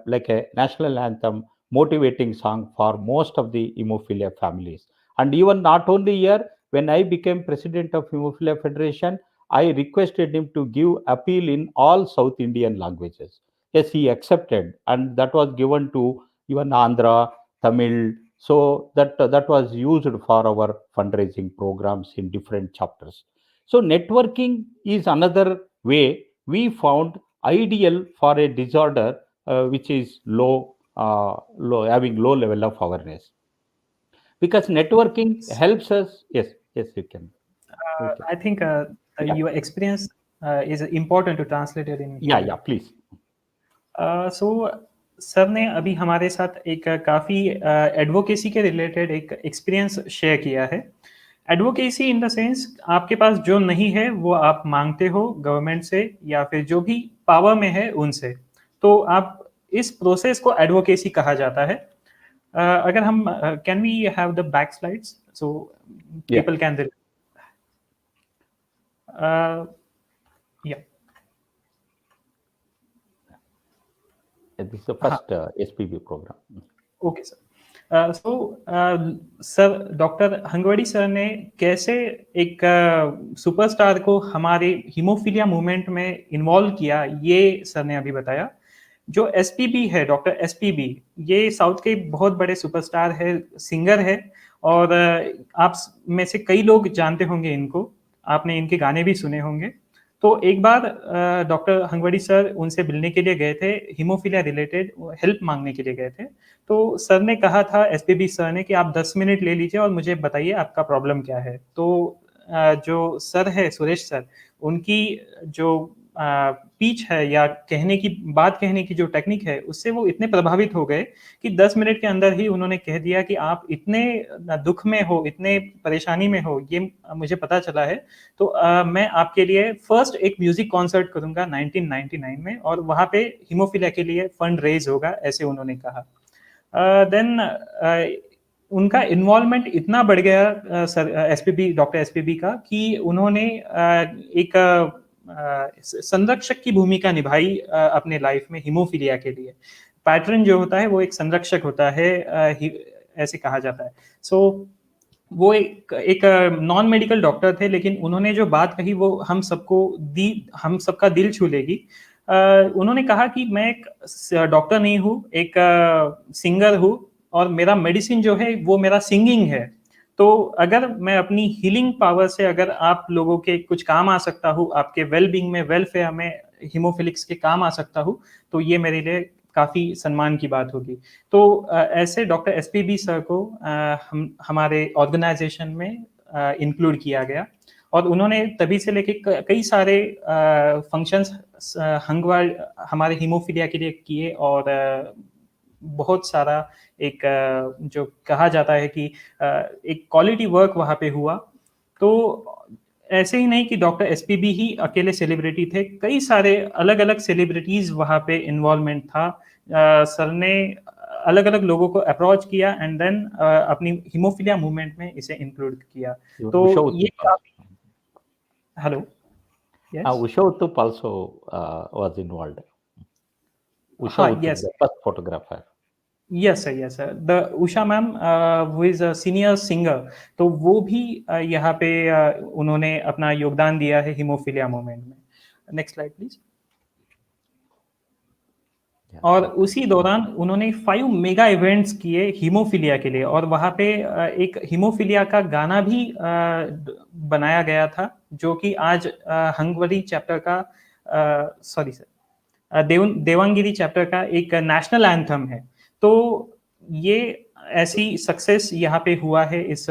like a national anthem, motivating song for most of the hemophilia families. And even not only here, when I became president of Hemophilia Federation, I requested him to give appeal in all South Indian languages. Yes, he accepted, and that was given to even Andhra, Tamil. So that was used for our fundraising programs in different chapters. So networking is another way we found ideal for a disorder which is having low level of awareness, because networking helps us. Yes, yes, you can. Okay. I think Yeah, your experience is important to translate it in yeah, Hindi. yeah. Please. So sir ने अभी हमारे साथ एक काफ़ी advocacy के related एक experience share किया है। एडवोकेसी इन द सेंस आपके पास जो नहीं है वो आप मांगते हो गवर्नमेंट से या फिर जो भी पावर में है उनसे, तो आप इस प्रोसेस को एडवोकेसी कहा जाता है। अगर हम can we have the back slides so Yeah, people can yeah this is the हाँ first SPB program. Okay sir. So sir doctor Hangwadi sir ने कैसे एक सुपरस्टार को हमारे हीमोफीलिया मूवमेंट में इन्वॉल्व किया, ये सर ने अभी बताया। जो एसपीबी है, डॉक्टर एसपीबी, ये साउथ के बहुत बड़े सुपरस्टार है, सिंगर है, और आप में से कई लोग जानते होंगे इनको, आपने इनके गाने भी सुने होंगे। तो एक बार डॉक्टर हंगवाड़ी सर उनसे मिलने के लिए गए थे, हीमोफीलिया रिलेटेड हेल्प मांगने के लिए गए थे। तो सर ने कहा था, एसपीबी सर ने, कि आप 10 मिनट ले लीजिए और मुझे बताइए आपका प्रॉब्लम क्या है। तो जो सर है सुरेश सर, उनकी जो पीच है या बात कहने की जो टेक्निक है, उससे वो इतने प्रभावित हो गए कि 10 मिनट के अंदर ही उन्होंने कह दिया कि आप इतने दुख में हो, इतने परेशानी में हो, ये मुझे पता चला है। तो मैं आपके लिए फर्स्ट एक म्यूजिक कॉन्सर्ट करूंगा 1999 में, और वहां पे हीमोफीलिया के लिए फंड रेज होगा, ऐसे उन्होंने कहा। देन उनका इन्वॉल्वमेंट इतना बढ़ गया सर एसपीबी, डॉक्टर एसपीबी का, कि उन्होंने एक संरक्षक की भूमिका निभाई अपने लाइफ में हीमोफीलिया के लिए। पैटर्न जो होता है वो एक संरक्षक होता है, ऐसे कहा जाता है। सो वो एक नॉन मेडिकल डॉक्टर थे, लेकिन उन्होंने जो बात कही वो हम सबका दिल छू लेगी। उन्होंने कहा कि मैं एक डॉक्टर नहीं हूँ, एक सिंगर हूँ, और मेरा मेडिसिन जो है वो मेरा सिंगिंग है। तो अगर मैं अपनी हीलिंग पावर से अगर आप लोगों के कुछ काम आ सकता हूँ, आपके वेलबींग में, वेलफेयर में, हीमोफिलिक्स के काम आ सकता हूँ, तो ये मेरे लिए काफ़ी सम्मान की बात होगी। तो ऐसे डॉक्टर एसपीबी सर को हमारे ऑर्गेनाइजेशन में इंक्लूड किया गया, और उन्होंने तभी से लेके कई सारे फंक्शंस हमारे हीमोफीलिया के लिए किए, और बहुत सारा एक जो कहा जाता है कि एक क्वालिटी वर्क वहाँ पे हुआ। तो ऐसे ही नहीं कि डॉक्टर एसपीबी ही अकेले सेलिब्रिटी थे, कई सारे अलग अलग सेलिब्रिटीज वहाँ पे इन्वॉल्वमेंट था। सर ने अलग अलग लोगों को अप्रोच किया, एंड देन अपनी हीमोफीलिया मूवमेंट में इसे इंक्लूड किया। तो ये hello, Usha Uttup also was involved. Usha हाँ, Uttup, yes the first photographer. Yes sir, the Usha ma'am who is a senior singer, तो वो भी यहाँ पे उन्होंने अपना योगदान दिया है हीमोफीलिया मूवमेंट में। Next slide please. और उसी दौरान उन्होंने 5 मेगा इवेंट्स किए हीमोफीलिया के लिए, और वहाँ पे एक हीमोफीलिया का गाना भी बनाया गया था, जो कि आज हंगवडी चैप्टर का सॉरी सर देवांगिरी चैप्टर का एक नेशनल एंथम है। तो ये ऐसी सक्सेस यहाँ पे हुआ है इस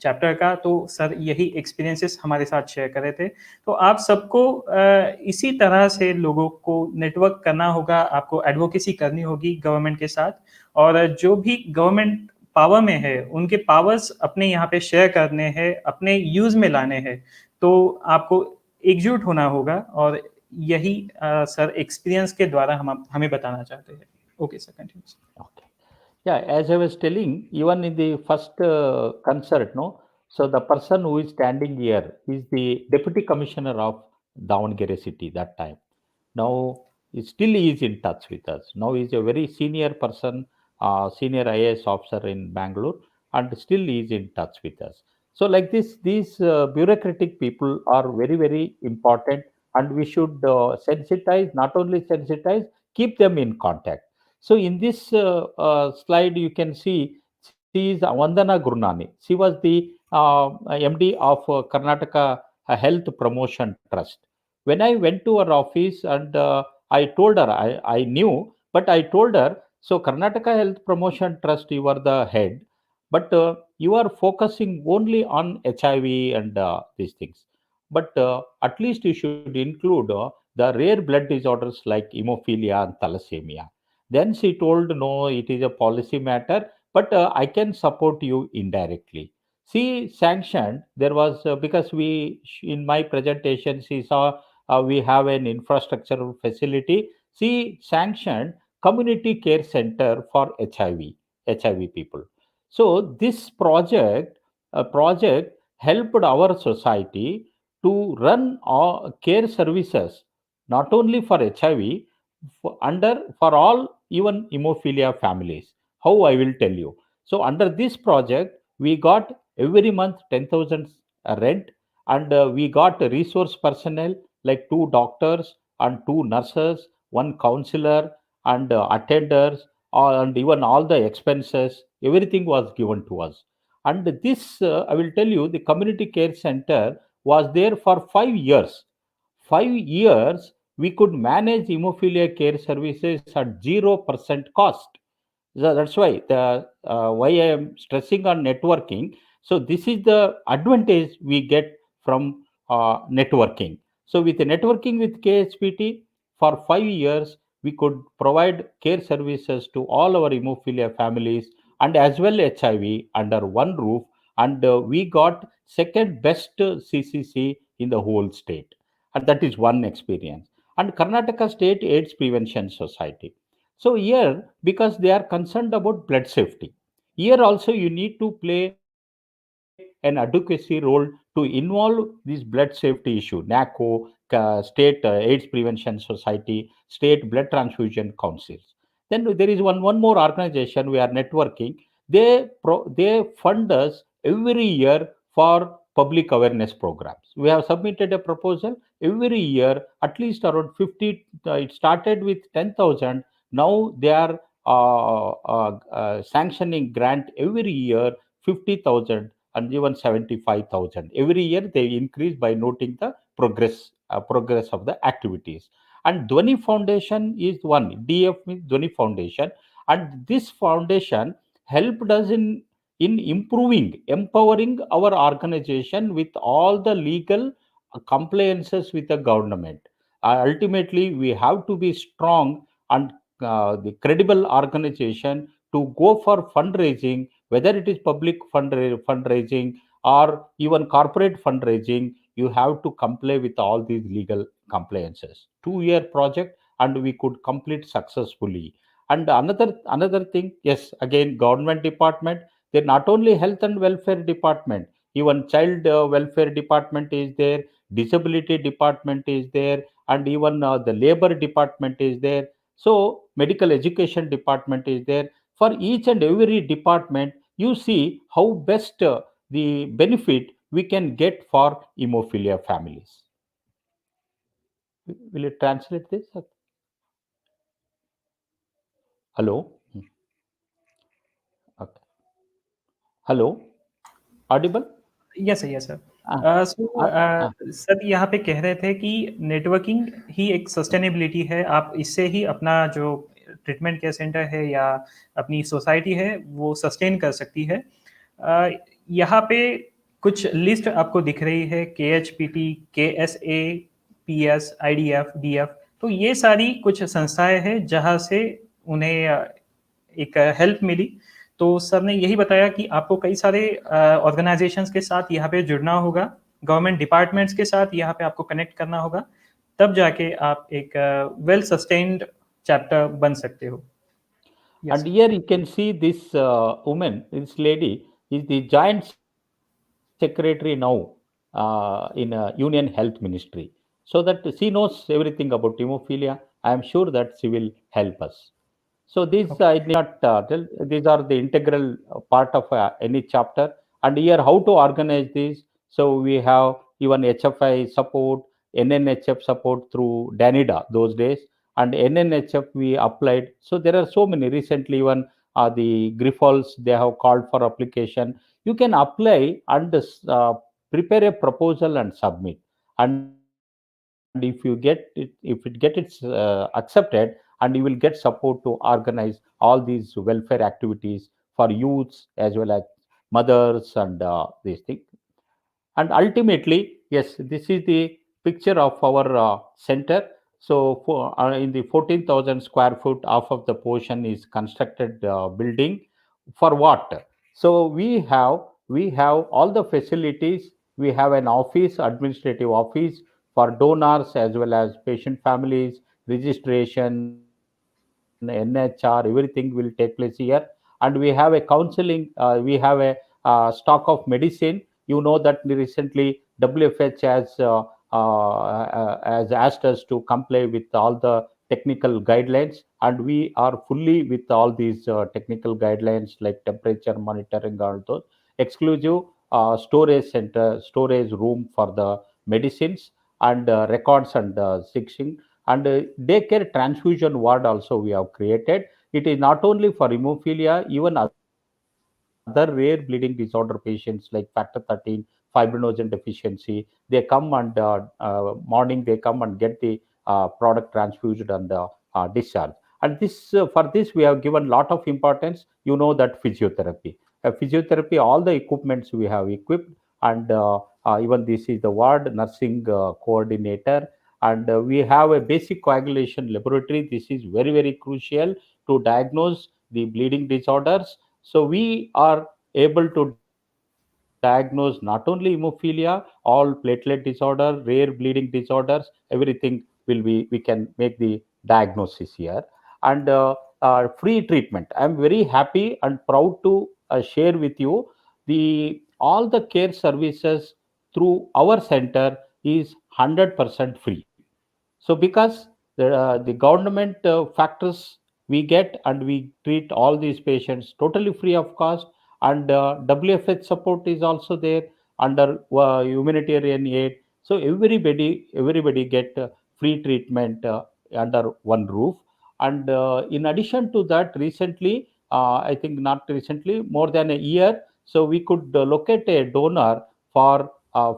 चैप्टर का, तो सर यही एक्सपीरियंसेस हमारे साथ शेयर कर रहे थे। तो आप सबको इसी तरह से लोगों को नेटवर्क करना होगा, आपको एडवोकेसी करनी होगी गवर्नमेंट के साथ, और जो भी गवर्नमेंट पावर में है उनके पावर्स अपने यहाँ पे शेयर करने हैं, अपने यूज में लाने हैं, तो आपको एकजुट होना होगा, और यही सर एक्सपीरियंस के द्वारा हम हमें बताना चाहते हैं। Okay sir, continue. Okay. Yeah, as I was telling, even in the first concert, no, so the person who is standing here is the deputy commissioner of Davangere city that time. Now he still is in touch with us. Now he is a very senior person, senior IAS officer in Bangalore, and still he is in touch with us. So like this, these bureaucratic people are very, very important, and we should sensitize, not only sensitize, keep them in contact. So in this slide, you can see she is Vandana Gurnani. She was the MD of Karnataka Health Promotion Trust. When I went to her office and I told her, I knew, but I told her, so Karnataka Health Promotion Trust, you are the head, but you are focusing only on HIV and these things. But at least you should include the rare blood disorders like hemophilia and thalassemia. Then she told, no, it is a policy matter, but I can support you indirectly. She sanctioned, there was, because in my presentation, she saw we have an infrastructural facility. She sanctioned community care center for HIV people. So this project helped our society to run care services, not only for HIV, for all, even hemophilia families. How, I will tell you. So under this project, we got every month 10,000 rent, and we got a resource personnel like 2 doctors and 2 nurses, 1 counselor, and attenders, and even all the expenses, everything was given to us. And this, I will tell you, the community care center was there for 5 years. 5 years we could manage hemophilia care services at 0% cost. So that's why why I am stressing on networking. So this is the advantage we get from networking. So with the networking with KHPT, for 5 years we could provide care services to all our hemophilia families and as well HIV under one roof, and we got second best CCC in the whole state, and that is one experience. And Karnataka State AIDS Prevention Society. So here, because they are concerned about blood safety, here also you need to play an advocacy role to involve this blood safety issue. NACO, State AIDS Prevention Society, State Blood Transfusion Councils. Then there is one more organization we are networking. They fund us every year for public awareness programs. We have submitted a proposal every year, at least around 50. It started with 10,000. Now they are sanctioning grant every year 50,000 and even 75,000. Every year they increase by noting the progress of the activities. And Dhwani Foundation is one. DF means Dhwani Foundation, and this foundation helped us in improving, empowering our organization with all the legal compliances with the government. Ultimately, we have to be strong and the credible organization to go for fundraising, whether it is public fundraising or even corporate fundraising. You have to comply with all these legal compliances. 2-year project, and we could complete successfully. And another thing, yes, again, government department. They not only health and welfare department, even child welfare department is there, disability department is there, and even the labor department is there. So medical education department is there. For each and every department, you see how best the benefit we can get for hemophilia families. Will you translate this? Hello? Okay. Hello? Audible? Yes sir, yes sir. Ah, so ah, sir यहाँ पे कह रहे थे कि networking ही एक sustainability है, आप इससे ही अपना जो ट्रीटमेंट केयर सेंटर है या अपनी सोसाइटी है वो सस्टेन कर सकती है। यहाँ पे कुछ लिस्ट आपको दिख रही है, KHPT, KSA, PS, IDF, DF, तो ये सारी कुछ संस्थाएं हैं जहाँ से उन्हें एक हेल्प मिली। तो सर ने यही बताया कि आपको कई सारे ऑर्गेनाइजेशंस के साथ यहाँ पे जुड़ना होगा, गवर्नमेंट डिपार्टमेंट्स के साथ यहाँ पे आपको कनेक्ट करना होगा, तब जाके आप एक वेल सस्टेन्ड चैप्टर बन सकते हो। And here you can see this woman, this lady is the joint secretary now in Union Health Ministry. So that she knows everything about hemophilia. I am sure that she will help us. So these Okay. I need not tell. These are the integral part of any chapter. And here how to organize this. So we have even HFI support, NNHF support through Danida those days, and NNHF we applied. So there are so many. Recently even the Grifols they have called for application. You can apply and prepare a proposal and submit. And if you get it, if it gets accepted, and you will get support to organize all these welfare activities for youths as well as mothers and these things. And ultimately, yes, this is the picture of our center. So in the 14,000 square foot, half of the portion is constructed building. For what? So we have all the facilities. We have an office, administrative office for donors as well as patient families, registration, NHR, everything will take place here. And we have a counseling. We have a stock of medicine. You know that recently WFH has asked us to comply with all the technical guidelines, and we are fully with all these technical guidelines like temperature monitoring, all those exclusive storage center, storage room for the medicines and records and section, and daycare transfusion ward also we have created. It is not only for hemophilia, even other rare bleeding disorder patients like factor 13, fibrinogen deficiency. They come and morning they come and get the product transfused and discharged. And this for this we have given lot of importance. You know that physiotherapy, physiotherapy, all the equipments we have equipped, and even this is the ward nursing coordinator, and we have a basic coagulation laboratory. This is very very crucial to diagnose the bleeding disorders. So we are able to diagnose not only hemophilia, all platelet disorder, rare bleeding disorders, everything will be, we can make the diagnosis here. And free treatment. I am very happy and proud to share with you the all the care services through our center is 100% free. So because the government factors we get, and we treat all these patients totally free of cost, and WFH support is also there under humanitarian aid. So everybody get free treatment under one roof. And in addition to that, recently, I think not recently, more than a year, so we could locate a donor for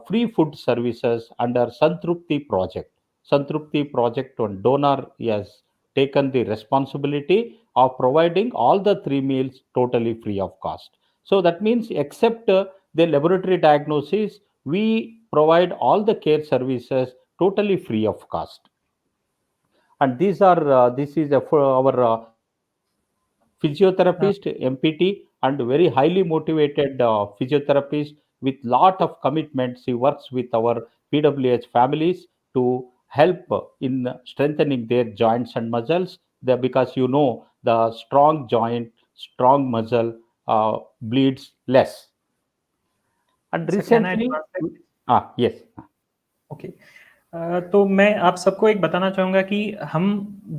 free food services under Santrupti project. Santrupti project and donor has taken the responsibility of providing all the three meals totally free of cost. So that means, except the laboratory diagnosis, we provide all the care services totally free of cost. And these are this is for our physiotherapist, MPT, and very highly motivated physiotherapist with lot of commitments. He works with our PWH families to help in strengthening their joints and muscles. Because you know the strong joint, strong muscle bleeds less. And sir can I recently, translate? yes. Okay. तो मैं आप सबको एक बताना चाहूँगा कि हम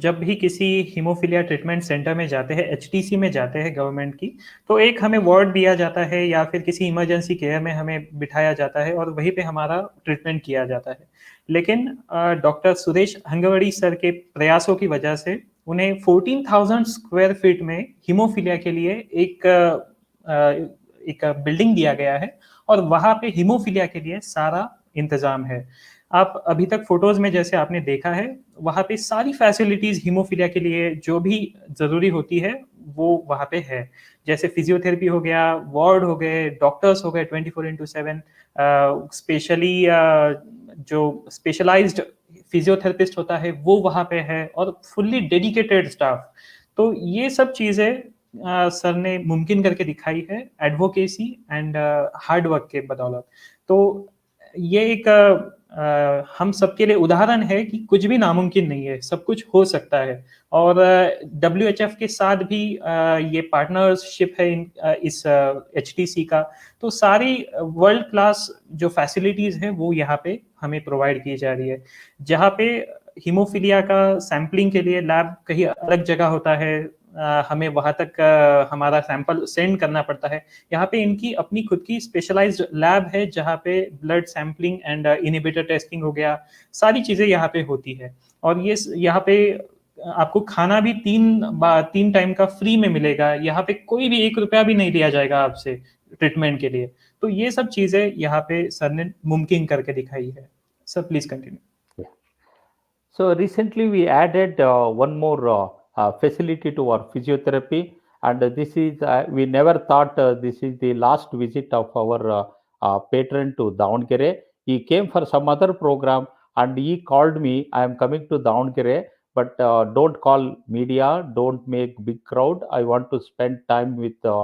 जब भी किसी हीमोफीलिया ट्रीटमेंट सेंटर में जाते हैं, एचटीसी में जाते हैं गवर्नमेंट की, तो एक हमें वार्ड दिया जाता है या फिर किसी इमरजेंसी केयर में हमें बिठाया जाता है और वहीं पे हमारा ट्रीटमेंट किया जाता है। लेकिन डॉक्टर सुरेश हंगवड़ी सर के प्रयासों की वजह से उन्हें 14,000 स्क्वायर फीट में हीमोफीलिया के लिए एक बिल्डिंग दिया गया है और वहाँ पे हीमोफीलिया के लिए सारा इंतजाम है। आप अभी तक फोटोज में जैसे आपने देखा है, वहाँ पे सारी फैसिलिटीज हीमोफीलिया के लिए जो भी जरूरी होती है वो वहाँ पे है। जैसे फिजियोथेरेपी हो गया, वार्ड हो गए, डॉक्टर्स हो गए 24/7, स्पेशली जो स्पेशलाइज्ड फिजियोथेरेपिस्ट होता है वो वहाँ पे है, और फुल्ली डेडिकेटेड स्टाफ। तो ये सब चीज़ें सर ने मुमकिन करके दिखाई है एडवोकेसी एंड हार्ड वर्क के बदौलत। तो ये एक हम सबके लिए उदाहरण है कि कुछ भी नामुमकिन नहीं है, सब कुछ हो सकता है। और WHF के साथ भी ये पार्टनरशिप है इस HTC का। तो सारी वर्ल्ड क्लास जो फैसिलिटीज़ है वो यहाँ पे हमें प्रोवाइड की जा रही है। जहाँ पे हीमोफीलिया का सैंपलिंग के लिए लैब कहीं अलग जगह होता है, हमें वहाँ तक हमारा सैंपल सेंड करना पड़ता है। यहाँ पे इनकी अपनी खुद की स्पेशलाइज्ड लैब है जहाँ पे blood sampling and inhibitor testing हो गया, सारी चीज़ें यहाँ पे होती है। और ये यहाँ पे आपको खाना भी 3 टाइम का फ्री में मिलेगा। यहाँ पे कोई भी 1 रुपया भी नहीं लिया जाएगा आपसे ट्रीटमेंट के लिए। तो ये सब चीज़ें यहाँ पे सर ने मुमकिन करके दिखाई है। Sir please continue. So recently we added one more facility to our physiotherapy, and this is we never thought this is the last visit of our patron to Davangere. He came for some other program and he called me. I am coming to Davangere, but don't call media, don't make big crowd. I want to spend time with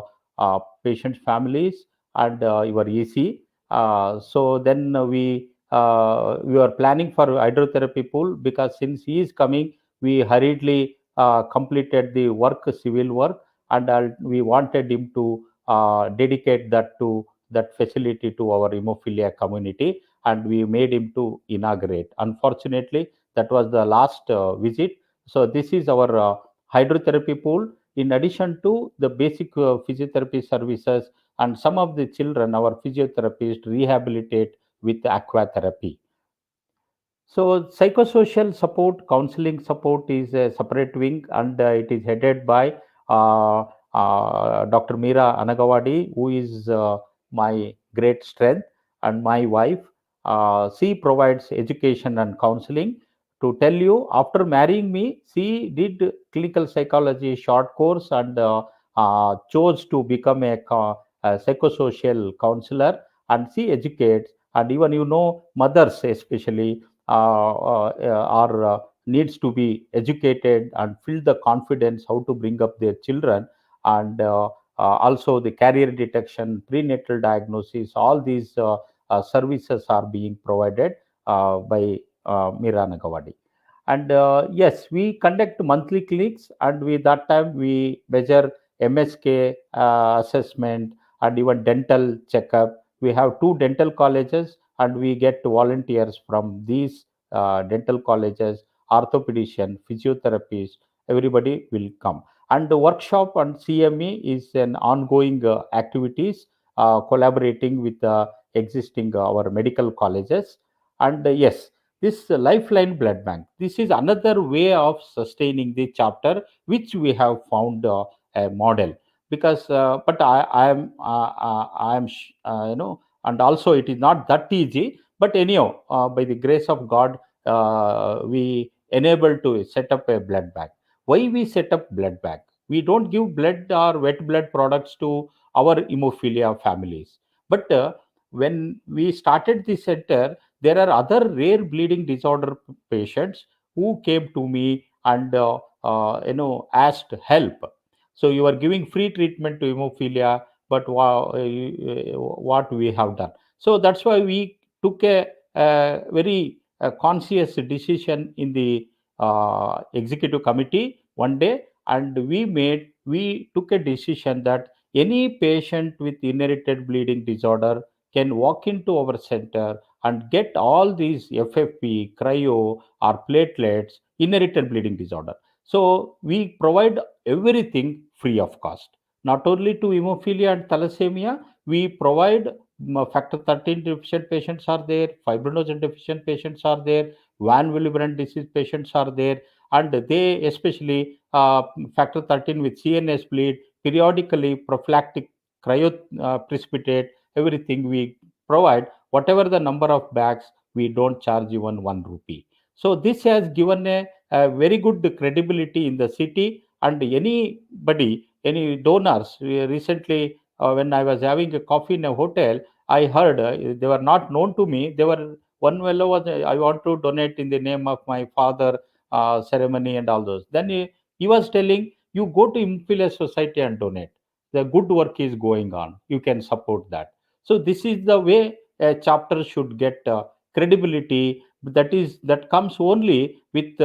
patients' families and your EC. So then we were planning for hydrotherapy pool, because since he is coming, we hurriedly completed the work, civil work, and we wanted him to dedicate that facility to our hemophilia community, and we made him to inaugurate. Unfortunately, that was the last visit. So this is our hydrotherapy pool. In addition to the basic physiotherapy services, and some of the children, our physiotherapists rehabilitate with aquatherapy. So, psychosocial support, counseling support is a separate wing, and it is headed by Dr. Meera Hanagavadi, who is my great strength, and my wife. She provides education and counseling. To tell you, after marrying me, she did clinical psychology short course and chose to become a psychosocial counselor, and she educates. And even mothers especially are needs to be educated and feel the confidence how to bring up their children, and also the career detection, prenatal diagnosis, all these services are being provided by Meera Nagawadi. And yes, we conduct monthly clinics, and we that time we measure MSK assessment and even dental checkup. We have two dental colleges, and we get volunteers from these dental colleges, orthopedician, physiotherapist, everybody will come. And the workshop and CME is an ongoing activities, collaborating with existing our medical colleges. And yes, this lifeline blood bank, this is another way of sustaining the chapter, which we have found a model. Because but I am and also it is not that easy, but anyhow, by the grace of God, we enable to set up a blood bank. Why we set up blood bank? We don't give blood or wet blood products to our hemophilia families, but when we started the center, there are other rare bleeding disorder patients who came to me and asked help. So you are giving free treatment to hemophilia, but what we have done? So that's why we took a very conscious decision in the executive committee one day, and we took a decision that any patient with inherited bleeding disorder can walk into our center and get all these FFP, cryo, or platelets, inherited bleeding disorder. So we provide everything free of cost. Not only to hemophilia and thalassemia, we provide factor 13 deficient patients are there, fibrinogen deficient patients are there, van Willebrand disease patients are there, and they especially factor 13 with CNS bleed, periodically prophylactic cryo precipitate, everything we provide. Whatever the number of bags, we don't charge even 1 rupee. So this has given a very good credibility in the city, and anybody any donors. Recently, when I was having a coffee in a hotel, I heard they were not known to me. They were one fellow was I want to donate in the name of my father ceremony and all those. Then he was telling you go to Hemophilia Society and donate. The good work is going on. You can support that. So this is the way a chapter should get credibility. That comes only with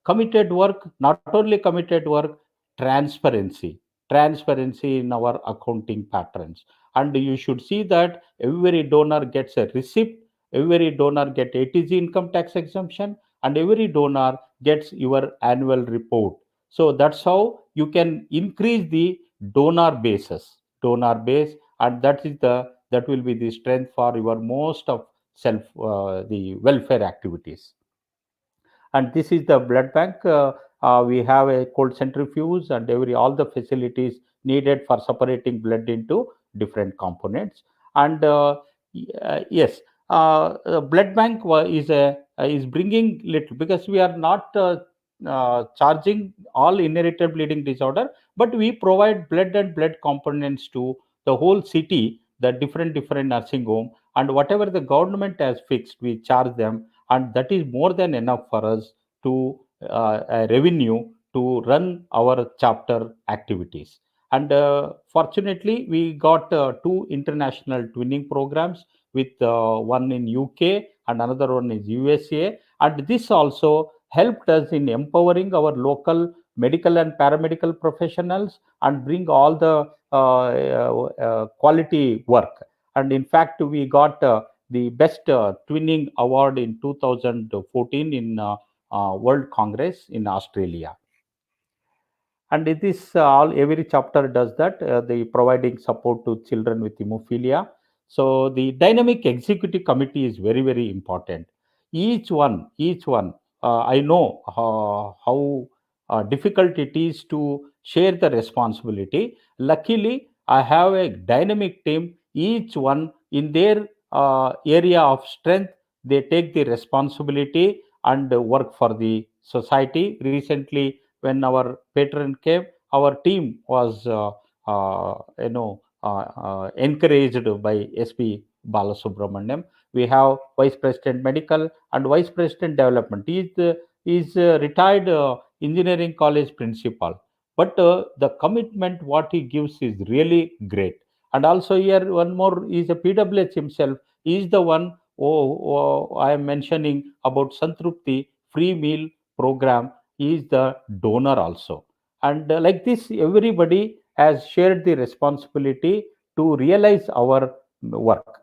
committed work. Not only committed work, transparency, transparency in our accounting patterns. And you should see that every donor gets a receipt, every donor get ATG income tax exemption, and every donor gets your annual report. So that's how you can increase the donor base, and that will be the strength for your most of self the welfare activities. And this is the blood bank. We have a cold centrifuge and every all the facilities needed for separating blood into different components. And yes, blood bank is bringing little, because we are not charging all inherited bleeding disorder, but we provide blood and blood components to the whole city, the different nursing home, and whatever the government has fixed, we charge them, and that is more than enough for us to a revenue to run our chapter activities. And fortunately, we got two international twinning programs, with one in UK and another one is USA. And this also helped us in empowering our local medical and paramedical professionals and bring all the quality work. And in fact, we got the best twinning award in 2014 in World Congress in Australia. And it is all every chapter does that, the providing support to children with hemophilia. So the dynamic executive committee is very important. Each one I know how difficult it is to share the responsibility. Luckily, I have a dynamic team, each one in their area of strength. They take the responsibility and work for the society. Recently, when our patron came, our team was encouraged by SP Balasubramaniam. We have Vice President Medical and Vice President Development. He is retired engineering college principal, but the commitment what he gives is really great. And also here one more is a PWH himself. He is the one. I am mentioning about Santrupti free meal program. He is the donor also. And like this, everybody has shared the responsibility to realize our work.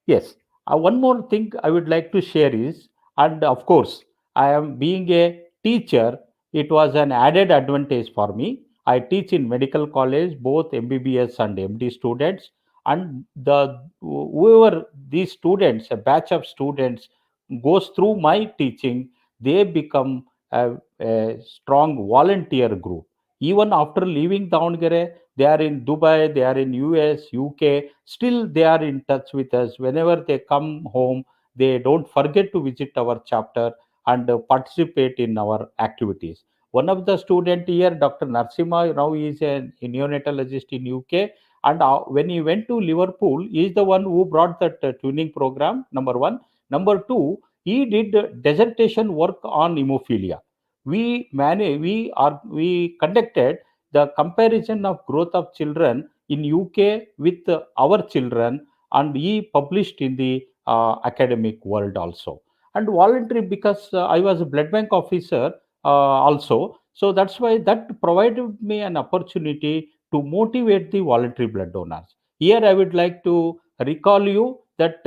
Yes. One more thing I would like to share is, and of course, I am being a teacher, it was an added advantage for me. I teach in medical college, both MBBS and MD students, and whoever these students, a batch of students, goes through my teaching, they become a strong volunteer group. Even after leaving Davangere, they are in Dubai, they are in US, UK. Still, they are in touch with us. Whenever they come home, they don't forget to visit our chapter and participate in our activities. One of the student here, Dr. Narsimha, now he is a neonatologist in UK. And when he went to Liverpool, he is the one who brought that tuning program, number one. Number two, he did dissertation work on hemophilia. We conducted the comparison of growth of children in UK with our children, and he published in the academic world also. And voluntary, because I was a blood bank officer also, so that's why that provided me an opportunity to motivate the voluntary blood donors. Here I would like to recall you that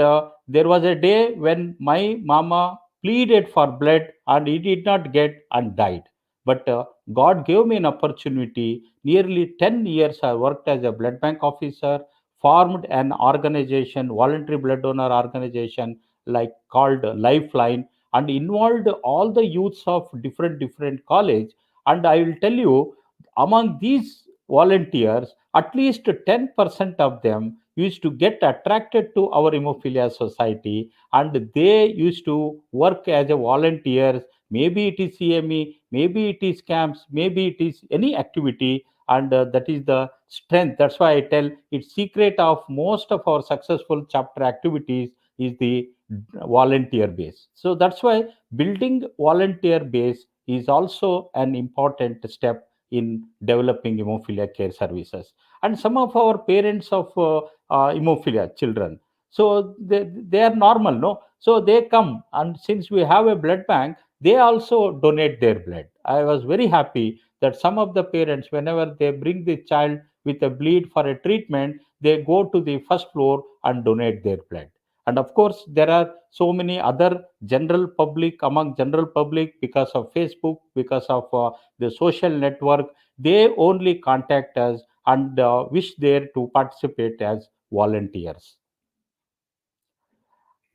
there was a day when my mama pleaded for blood and he did not get and died. But God gave me an opportunity. Nearly 10 years I worked as a blood bank officer, formed an organization, voluntary blood donor organization, like called Lifeline, and involved all the youths of different college. And I will tell you, among these volunteers, at least 10% of them used to get attracted to our hemophilia society, and they used to work as a volunteers. Maybe it is CME, maybe it is camps, maybe it is any activity. and that is the strength. That's why I tell it's secret of most of our successful chapter activities is the volunteer base. So that's why building volunteer base is also an important step in developing hemophilia care services. And some of our parents of hemophilia children, so they are normal, no, so they come, and since we have a blood bank, they also donate their blood. I was very happy that some of the parents, whenever they bring the child with a bleed for a treatment, they go to the first floor and donate their blood. And of course there are so many other general public, among general public, because of Facebook, because of the social network, they only contact us and wish there to participate as volunteers.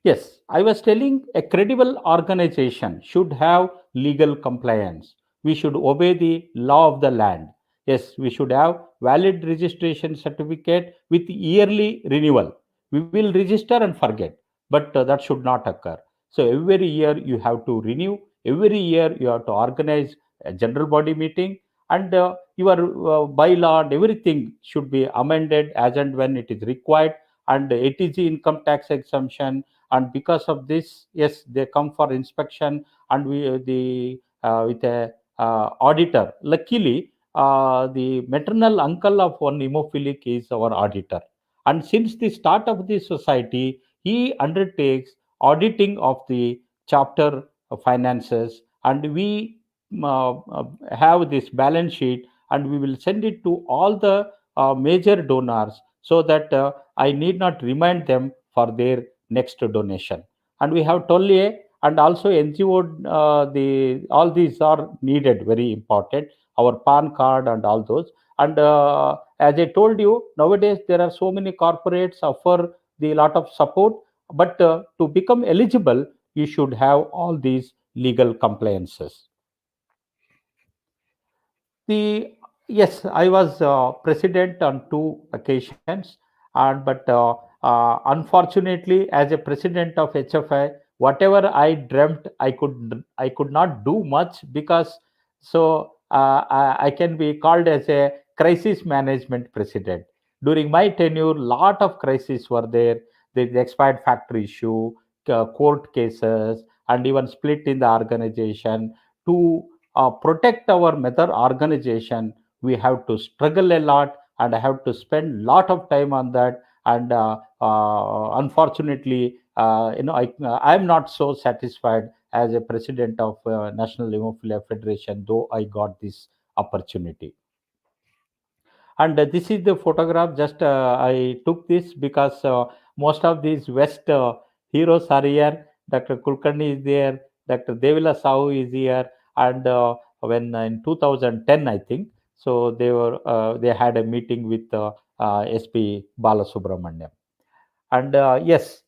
Yes, I was telling a credible organization should have legal compliance. We should obey the law of the land. Yes, we should have valid registration certificate with yearly renewal. We will register and forget, but that should not occur. So every year you have to renew. Every year you have to organize a general body meeting, and your bylaw and everything should be amended as and when it is required. And ATG income tax exemption, and because of this, yes, they come for inspection, and we the with a auditor. Luckily the maternal uncle of one hemophilic is our auditor, and since the start of the society he undertakes auditing of the chapter finances, and we have this balance sheet, and we will send it to all the major donors, so that I need not remind them for their next donation. And we have TOLA and also NGO. The all these are needed, very important. Our PAN card and all those. And as I told you, nowadays there are so many corporates offer the lot of support, but to become eligible, you should have all these legal compliances. The Yes, I was president on two occasions, and but unfortunately, as a president of HFI, whatever I dreamt, I could not do much, because I can be called as a crisis management president. During my tenure, lot of crises were there. The expired factory issue, court cases, and even split in the organization. To protect our mother organization, we have to struggle a lot, and I have to spend lot of time on that. And unfortunately, I'm not so satisfied as a president of National Hemophilia Federation, though I got this opportunity. And this is the photograph. Just I took this because most of these West heroes are here. Dr. Kulkarni is there, Dr. Devila Sahu is here. And when in 2010, I think, so they had a meeting with SP Balasubramanyam. And yes,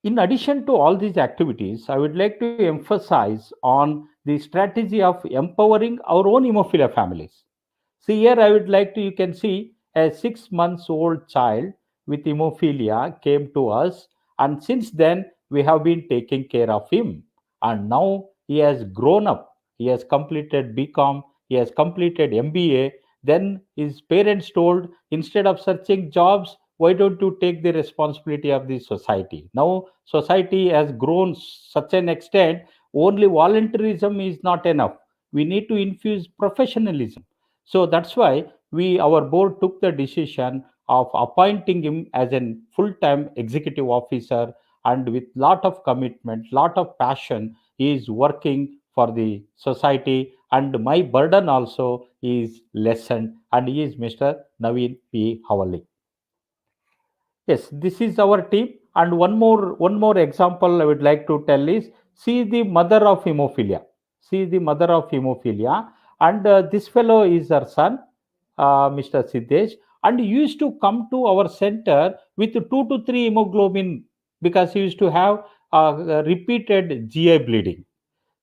in addition to all these activities, I would like to emphasize on the strategy of empowering our own hemophilia families. See here, I would like to, you can see a 6 months old child with hemophilia came to us, and since then we have been taking care of him. And now he has grown up, he has completed BCom, he has completed MBA. Then his parents told, instead of searching jobs, why don't you take the responsibility of the society? Now, society has grown such an extent, only volunteerism is not enough. We need to infuse professionalism. So that's why our board took the decision of appointing him as a full-time executive officer, and with lot of commitment, lot of passion, he is working for the society, and my burden also is lessened. And he is Mr. Naveen P. Havali. Yes, this is our team. And one more example I would like to tell is, see the mother of hemophilia. See the mother of hemophilia, and this fellow is her son, Mr. Siddesh, and he used to come to our center with 2 to 3 hemoglobin, because he used to have repeated GI bleeding.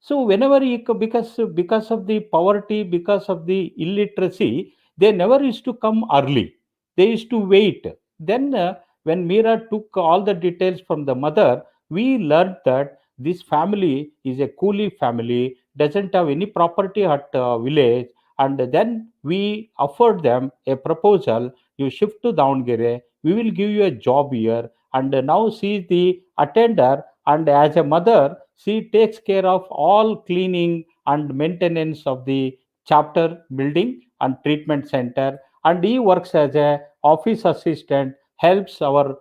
So whenever because of the poverty, because of the illiteracy, they never used to come early. They used to wait. Then when Mira took all the details from the mother, we learned that this family is a coolie family, doesn't have any property at village, and then we offered them a proposal. You shift to Davangere, we will give you a job here. And now she is the attender, and as a mother, she takes care of all cleaning and maintenance of the chapter building and treatment center. And he works as a office assistant, helps our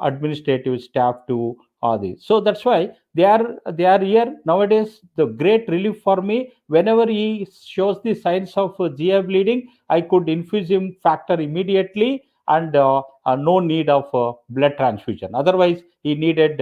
administrative staff to this. So that's why they are here nowadays. The great relief for me, whenever he shows the signs of GI bleeding, I could infuse him factor immediately, and no need of blood transfusion. Otherwise, he needed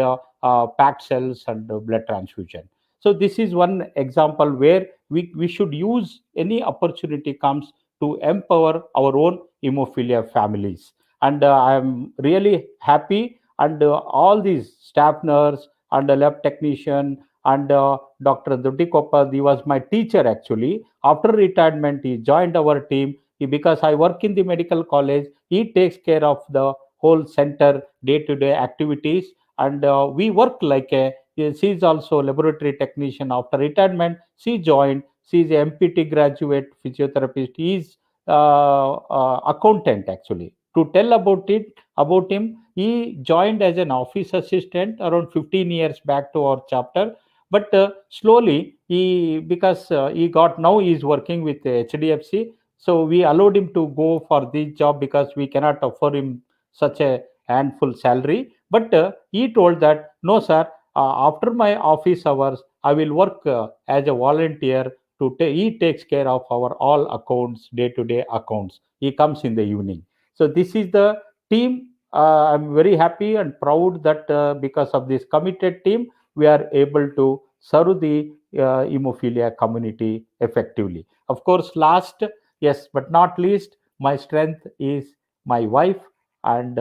packed cells and blood transfusion. So this is one example where we should use any opportunity comes to empower our own hemophilia families. And I am really happy, and all these staff nurse and the lab technician and Dr. Duttikoppa, he was my teacher actually. After retirement, he joined our team. Because I work in the medical college, he takes care of the whole center day-to-day activities, and we work like a. She is also laboratory technician. After retirement, she joined. She is a MPT graduate physiotherapist. He is accountant actually. To tell about him, he joined as an office assistant around 15 years back to our chapter. But slowly, because he got, now he is working with HDFC, so we allowed him to go for this job because we cannot offer him such a handful salary. But he told that no, sir. After my office hours, I will work as a volunteer to he takes care of our all accounts, day-to-day accounts. He comes in the evening. So this is the team. I'm very happy and proud that because of this committed team, we are able to serve the hemophilia community effectively. Of course, last, yes, but not least, my strength is my wife, and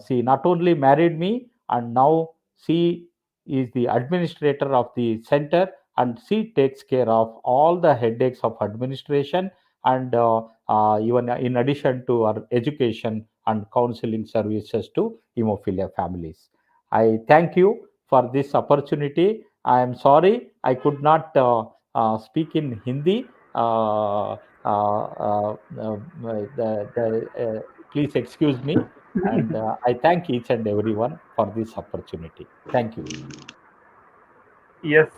she not only married me, and now she is the administrator of the center, and she takes care of all the headaches of administration, and even in addition to our education and counseling services to hemophilia families. I thank you for this opportunity. I am sorry I could not speak in Hindi. Please excuse me, and I thank each and everyone for this opportunity. Thank you. Yes,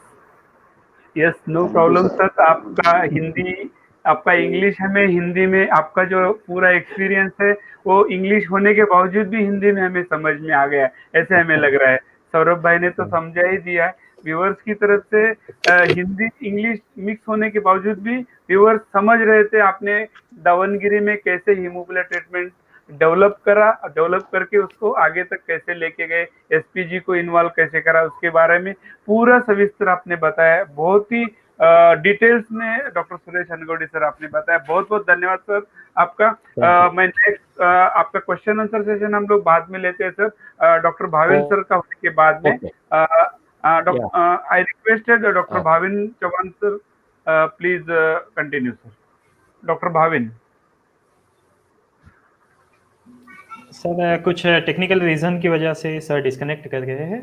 yes, no thank you problem sir. Sir. आपका हिंदी, आपका English हमें हिंदी में, आपका जो पूरा experience है वो English होने के बावजूद भी हिंदी में हमें समझ में आ गया, ऐसे हमें लग रहा है। सौरभ भाई ने तो समझा ही दिया है। व्यूअर्स की तरफ से हिंदी इंग्लिश मिक्स होने के बावजूद भी व्यूअर्स समझ रहे थे आपने दावनगिरी में कैसे हीमोफिलिया ट्रीटमेंट डेवलप करा, डेवलप करके उसको आगे तक कैसे लेके गए, एसपीजी को इन्वॉल्व कैसे करा, उसके बारे में पूरा सविस्तर आपने बताया। बहुत ही डिटेल्स में डॉक्टर सुरेश हनगवडी सर आपने बताया। बहुत बहुत धन्यवाद सर आपका। मैं नेक्स्ट आपका क्वेश्चन आंसर सेशन हम लोग बाद में लेते हैं सर, डॉक्टर भाविन सर का होने के बाद में। I requested doctor Bhavin Chauhan sir, please continue sir. Doctor Bhavin sir, कुछ टेक्निकल रीजन की वजह से सर डिस्कनेक्ट कर गए हैं।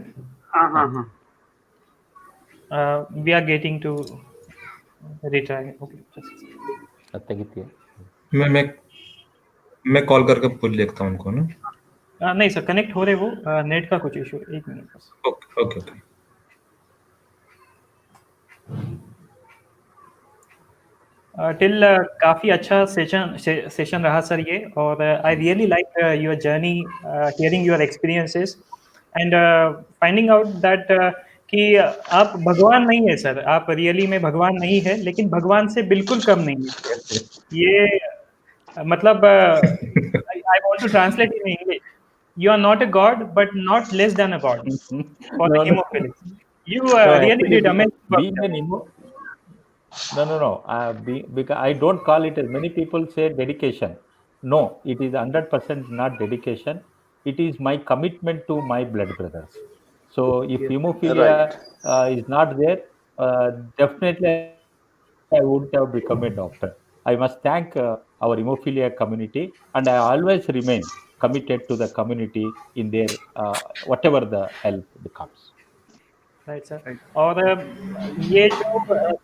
हाँ, we are getting to retry. Okay, मैं कॉल करके पूछ लेता हूँ उनको ना। नहीं सर, कनेक्ट हो रहे वो, नेट का कुछ इशू। 1 मिनट बस। Okay okay okay. टिल काफ़ी अच्छा सेशन रहा सर ये, और I really like your journey, hearing your experiences and finding out that कि आप भगवान नहीं है सर, आप रियली में भगवान नहीं है, लेकिन भगवान से बिल्कुल कम नहीं है। ये मतलब I want to translate in English, you are not a god but not less than a god for the haemophilics. You really did amazing work. No. Because I don't call it as many people say dedication. No, it is 100% not dedication. It is my commitment to my blood brothers. So if hemophilia is not there, definitely I wouldn't have become a doctor. I must thank our hemophilia community, and I always remain committed to the community in their whatever the help comes. Right sir. और ये जो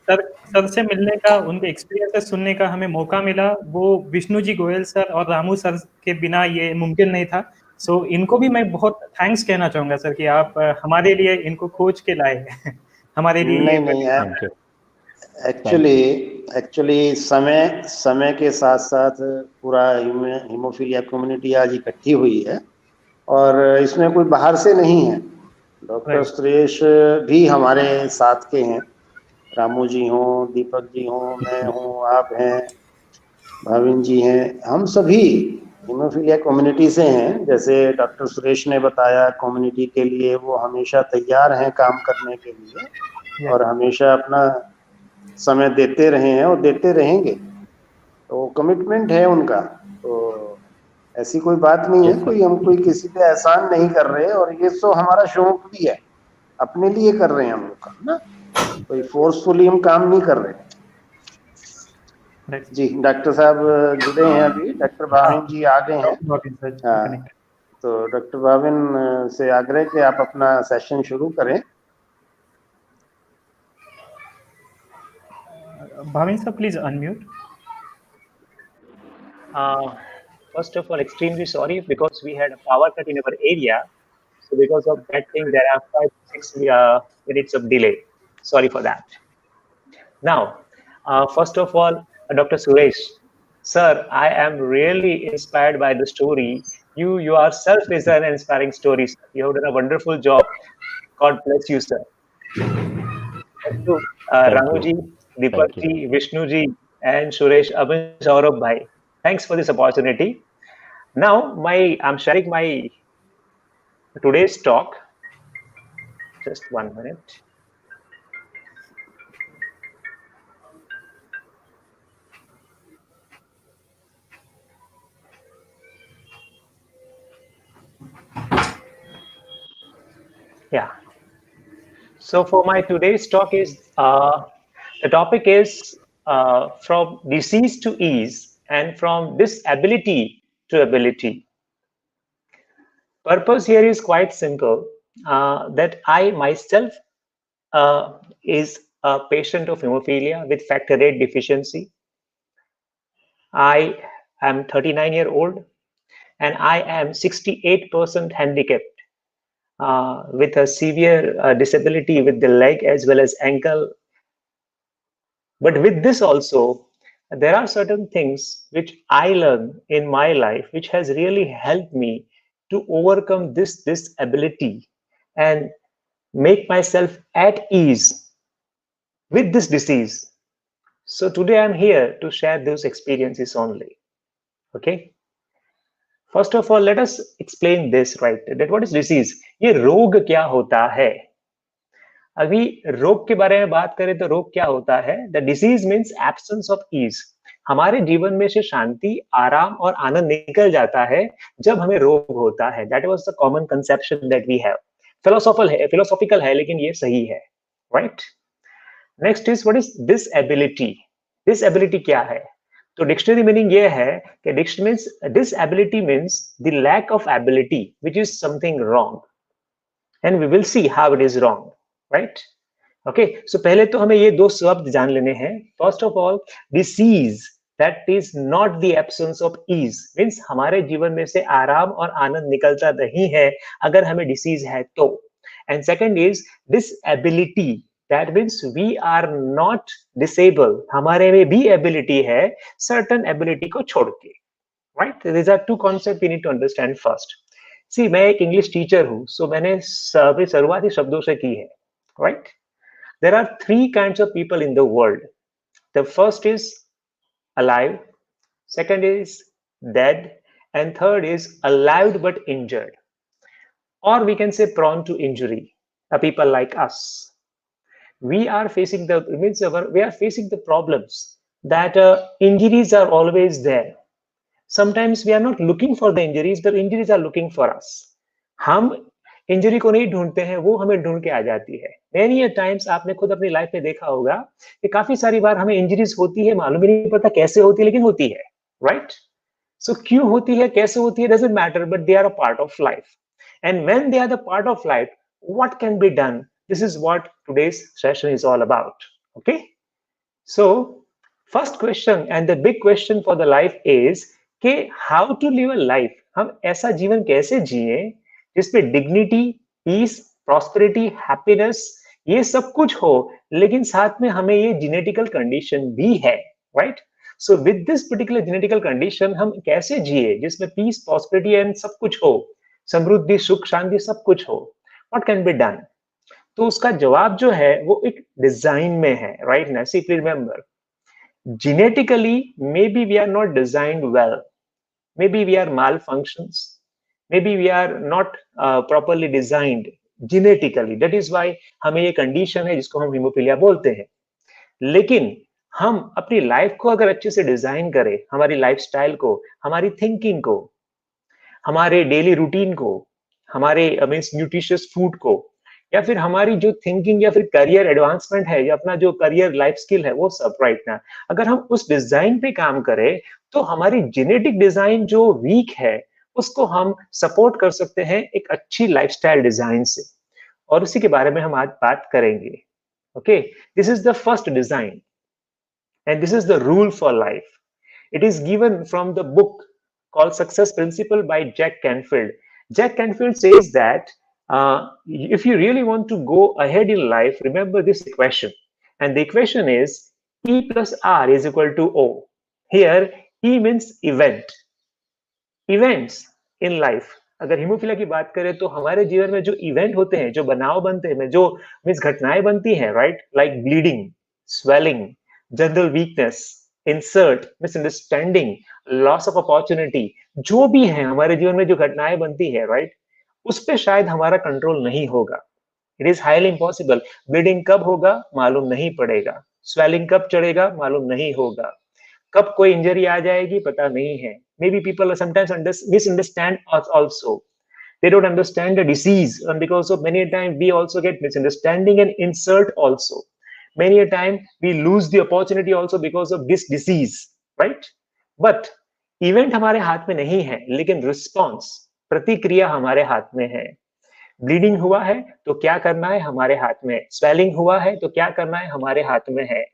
sir से मिलने का, उनके experiences सुनने का हमें मौका मिला, वो विष्णु जी गोयल सर और रामू सर के बिना ये मुमकिन नहीं था। सो इनको भी मैं बहुत थैंक्स कहना चाहूँगा सर कि आप हमारे लिए इनको खोज के लाए हमारे लिए ये नहीं, थैंक यू। एक्चुअली समय के साथ साथ पूरा हीमोफीलिया कम्युनिटी आज इकट्ठी हुई है और इसमें कोई बाहर से नहीं है। डॉक्टर सुरेश भी हमारे साथ के हैं, रामू जी हों, दीपक जी हों, मैं हूँ, आप हैं, भाविन जी हैं, हम सभी हीमोफीलिया कम्युनिटी से हैं। जैसे डॉक्टर सुरेश ने बताया, कम्युनिटी के लिए वो हमेशा तैयार हैं काम करने के लिए और हमेशा अपना समय देते रहे हैं और देते रहेंगे, तो कमिटमेंट है उनका। तो ऐसी कोई बात नहीं है, हम कोई किसी पे एहसान नहीं कर रहे, और ये तो हमारा शौक भी है, अपने लिए कर रहे हैं हम लोग काम ना, कोई फोर्सफुली हम काम नहीं कर रहे। जी, डॉक्टर साहब जुड़े हैं अभी, डॉक्टर भाविन जी आ गए हैं। हाँ, तो डॉक्टर भाविन से आग्रह कि आप अपना सेशन शुरू करें। Bhavin sir, please unmute. First of all, extremely sorry because we had a power cut in our area. So because of that thing, there are 5-6 minutes of delay. Sorry for that. Now, first of all, Dr. Suresh, sir, I am really inspired by the story. You yourself is an inspiring story, sir. You have done a wonderful job. God bless you, sir. Thank you, Ranu ji, Deepak ji, Vishnu ji, and Suresh, Abhin, Saurabh bhai. Thanks for this opportunity. Now, I'm sharing my today's talk. Just 1 minute. Yeah. So for my today's talk is the topic is from disease to ease and from disability to ability. Purpose here is quite simple, that I myself is a patient of hemophilia with factor VIII deficiency. I am 39-year-old and I am 68% handicapped with a severe disability with the leg as well as ankle. But with this also, there are certain things which I learned in my life which has really helped me to overcome this disability and make myself at ease with this disease. So today I'm here to share those experiences only. Okay. First of all, let us explain this, right? That what is disease? ये रोग क्या होता है? अभी रोग के बारे में बात करें तो रोग क्या होता है? The disease means absence of ease. हमारे जीवन में से शांति, आराम और आनंद निकल जाता है जब हमें रोग होता है. That was the common conception that we have. Philosophical है, लेकिन ये सही है, right? Next is what is disability? Disability क्या है? तो डिक्शनरी मीनिंग ये है कि disability means the lack of ability, which is something wrong, and we will see how it is wrong, right? Okay, so पहले तो हमें ये दो शब्द जान लेने हैं. First of all, disease, that is not the absence of ease, means हमारे जीवन में से आराम और आनंद निकलता नहीं है अगर हमें disease है तो. And second is disability, that means we are not disabled, हमारे में भी ability है certain ability को छोड़ के, right? These are two concepts we need to understand first. See, मैं एक English teacher हूँ, so मैंने शुरुआती शब्दों से की है, right? There are three kinds of people in the world. The first is alive, second is dead, and third is alive but injured, or we can say prone to injury. People like us, we are facing the problems that injuries are always there. Sometimes we are not looking for the injuries, but injuries are looking for us. हम injury को नहीं ढूंढते हैं, वो हमें ढूंढ के आ जाती है. Many a times आपने खुद अपनी लाइफ में देखा होगा कि काफी सारी बार हमें इंजरीज होती है, मालूम ही नहीं पड़ता कैसे होती है, लेकिन होती है, right? So क्यों होती है, कैसे होती है, doesn't matter, but they are a part of life. And when they are the part of life, what can be done This is what today's session is all about. Okay, so first question and the big question for the life is कि how to live a life, हम ऐसा जीवन कैसे जिए जिसमें dignity, piece, prosperity, happiness ये सब कुछ हो, लेकिन साथ में हमें ये जेनेटिकल कंडीशन भी है, right? So with this particular genetical condition हम कैसे जिए जिसमें पीस, प्रॉस्पेरिटी एंड सब कुछ हो, समृद्धि, सुख, शांति सब कुछ हो, व्हाट कैन बी डन? तो उसका जवाब जो है वो एक डिजाइन में है, राइट ना? See please remember, genetically maybe we are not designed well, maybe we are malfunctions, maybe we are not properly designed genetically, that is why हमें ये कंडीशन है जिसको हम हीमोफीलिया बोलते हैं। लेकिन हम अपनी लाइफ को अगर अच्छे से डिजाइन करें, हमारी लाइफस्टाइल को, हमारी थिंकिंग को, हमारे डेली रूटीन को, हमारे मीन्स न्यूट्रिशियस फूड को, या फिर हमारी जो थिंकिंग या फिर करियर एडवांसमेंट है, या अपना जो करियर लाइफ स्किल है, वो सब राइट ना, अगर हम उस डिजाइन पे काम करें तो हमारी जेनेटिक डिजाइन जो वीक है उसको हम सपोर्ट कर सकते हैं एक अच्छी लाइफस्टाइल डिजाइन से, और उसी के बारे में हम आज बात करेंगे। Okay, this is the first design and this is the rule for life. It is given from the book called Success Principle by Jack Canfield. Jack Canfield says that if you really want to go ahead in life, remember this equation. And the equation is E plus R is equal to O. Here, E means event. Events in life. अगर haemophilia की बात करें तो हमारे जीवन में जो event होते हैं, जो बनाव बनते हैं, जो मीन्स घटनाएं बनती हैं, right, like bleeding, swelling, general weakness, insert, misunderstanding, loss of opportunity, जो भी है हमारे जीवन में जो घटनाएं बनती है, राइट, उस पर शायद हमारा कंट्रोल नहीं होगा। It is highly impossible. Bleeding कब होगा मालूम नहीं पड़ेगा, स्वेलिंग कब चढ़ेगा मालूम नहीं होगा, कब कोई इंजरी आ जाएगी पता नहीं है। Maybe people sometimes misunderstand us also. They don't understand the disease, and because of many a time we also get misunderstanding and insult also. Many a time we lose the opportunity also because of this disease, right? But event हमारे हाथ में नहीं है, लेकिन response, प्रतिक्रिया हमारे हाथ में है। ब्लीडिंग हुआ है तो क्या करना है हमारे हाथ में, स्वेलिंग हुआ है तो क्या करना है हमारे हाथ में है,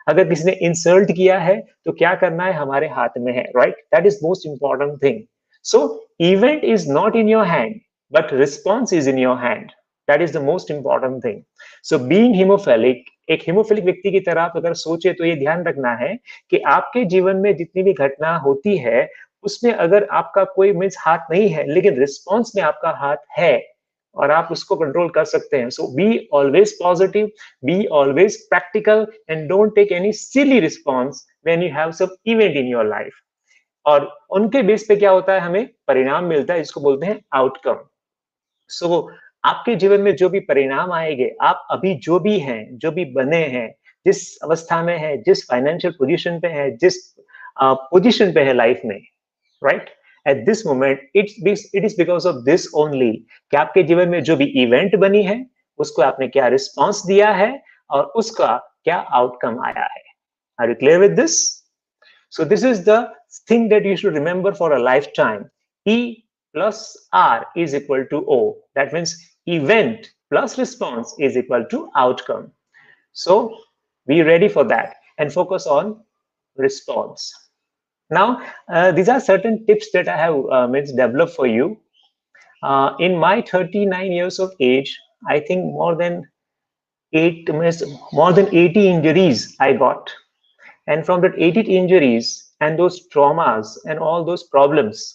अगर किसी ने इंसल्ट किया है तो क्या करना है हमारे हाथ में है, right? That is most important thing. So event is not in your hand but response is in your hand, that is the most important thing. So being hemophilic, एक हीमोफिलिक व्यक्ति की तरह आप अगर सोचे तो ये ध्यान रखना है कि आपके जीवन में जितनी भी घटना होती है उसमें अगर आपका कोई मीन्स हाथ नहीं है, लेकिन रिस्पॉन्स में आपका हाथ है और आप उसको कंट्रोल कर सकते हैं। So be always positive, be always practical and don't take any silly response when you have some event in your life. और उनके बेस पे क्या होता है, हमें परिणाम मिलता है, इसको बोलते हैं आउटकम। सो आपके जीवन में जो भी परिणाम आएंगे, आप अभी जो भी हैं, जो भी बने हैं, जिस अवस्था में है, जिस फाइनेंशियल पोजीशन पे है, जिस पोजीशन पे है लाइफ में, right, at this moment it is because of this only कि आपके जीवन में जो भी इवेंट बनी है उसको आपने क्या रिस्पॉन्स दिया है और उसका क्या आउटकम आया है। Are you clear with this? So this is the thing that you should remember for a lifetime. E plus R is equal to O. That means event plus response is equal to outcome. So be ready for that and focus on response. Now, these are certain tips that I have developed for you. In my 39 years of age, I think more than 80 injuries I got. And from that 80 injuries and those traumas and all those problems,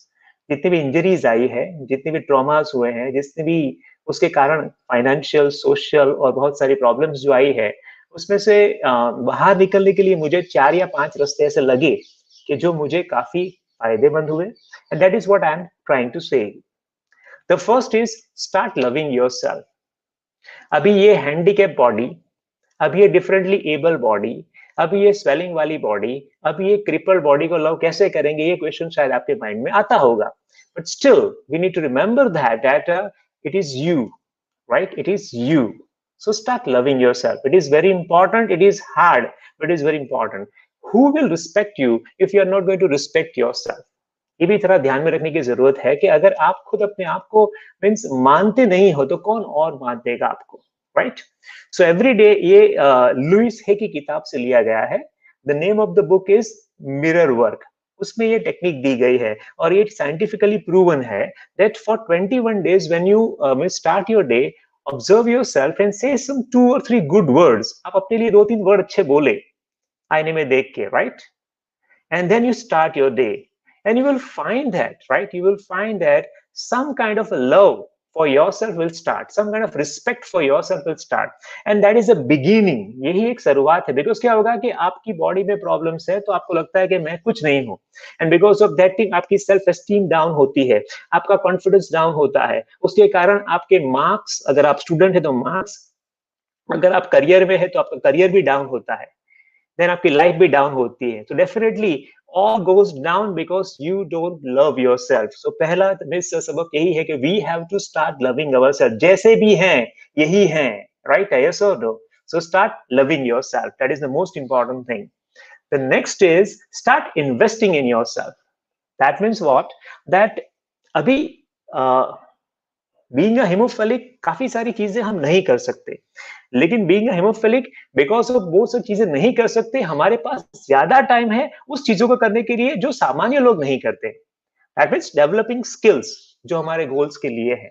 जितनी भी injuries आई है, जितने भी traumas हुए हैं, जितने भी उसके कारण financial, social और बहुत सारी problems जो आई है, उसमें से बाहर निकलने के लिए मुझे 4 या 5 रास्ते ऐसे लगे कि जो मुझे काफी फायदेमंद हुए, and that is what I am trying to say. The first is start loving yourself. अभी ये हैंडीकैप बॉडी, अभी ये डिफरेंटली एबल बॉडी, अभी ये स्वेलिंग वाली बॉडी, अभी ये क्रिपल बॉडी को लव कैसे करेंगे, ये क्वेश्चन शायद आपके माइंड में आता होगा, but still we need to remember that it is you, right? It is you. So start loving yourself. It is very important. It is hard, but it is very important. Who will respect you if you are not going to respect yourself? ये भी थोड़ा ध्यान में रखने की जरूरत है कि अगर आप खुद अपने आप को मीन्स मानते नहीं हो तो कौन और मान देगा आपको, राइट? सो एवरी डे, ये लुइस हे की किताब से लिया गया है. The name of the book is mirror work. उसमें ये टेक्निक दी गई है और ये साइंटिफिकली प्रूवन है that for 21 days when you start your day, observe yourself and से सम 2 or 3 गुड वर्ड्स. आप अपने लिए 2-3 वर्ड अच्छे बोले आईने में देख के, right? And then you start your day, and you will find that, right, you will find that some kind of a love for yourself will start, some kind of respect for yourself will start, and that is a beginning. यही एक शुरुआत है. Because क्या होगा कि आपकी body में problems है तो आपको लगता है कि मैं कुछ नहीं हूँ, and because of that thing आपकी सेल्फ एस्टीम डाउन होती है, आपका कॉन्फिडेंस डाउन होता है. उसके कारण आपके मार्क्स, अगर आप स्टूडेंट है तो मार्क्स, अगर आप करियर में है तो आपका करियर भी डाउन होता है, देन आपकी लाइफ भी डाउन होती है. तो definitely all goes down because you don't love yourself. So पहला सबक यही है कि we have to start loving ourselves. जैसे भी हैं यही हैं, right? Yes or no? So start loving yourself. That is the most important thing. The next is start investing in yourself. That means what? That अभी being a haemophilic काफी सारी चीजें हम नहीं कर सकते, लेकिन being a haemophilic because of वो सब चीजें नहीं कर सकते, हमारे पास ज्यादा टाइम है उस चीजों को करने के लिए जो सामान्य लोग नहीं करते. दैट मीन्स डेवलपिंग स्किल्स जो हमारे गोल्स के लिए है.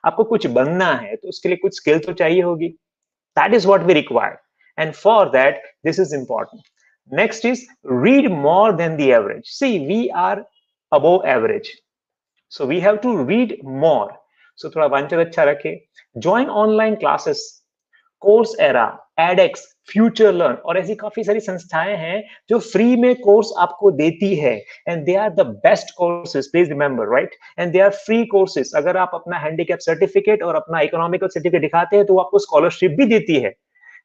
आपको कुछ बनना है तो उसके लिए कुछ स्किल तो चाहिए होगी. That is what we require, and for that this is important. Next is read more than the average. See we are above average, so we have to read more. So थोड़ा वांचन अच्छा रखे. Join online classes, Coursera, edX, FutureLearn और ऐसी काफी सारी संस्थाएं हैं जो फ्री में कोर्स आपको देती है, and they are the best courses. Please remember, right? And they are free courses. अगर आप अपना हैंडीकैप सर्टिफिकेट और अपना इकोनॉमिकल सर्टिफिकेट दिखाते हैं तो वो आपको स्कॉलरशिप भी देती है,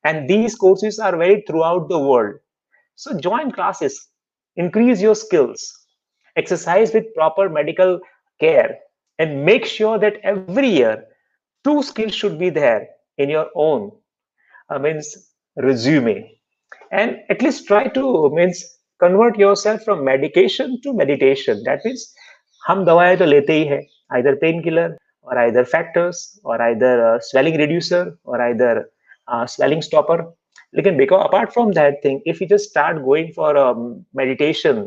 and these courses are very throughout the world. So join classes, increase your skills, exercise with proper medical care, and make sure that every year 2 skills should be there in your own means resume, and at least try to means convert yourself from medication to meditation. That means हम दवाएं तो लेते ही है, either painkiller or either factors or either swelling reducer or either swelling stopper. लेकिन because apart from that thing, if you just start going for meditation,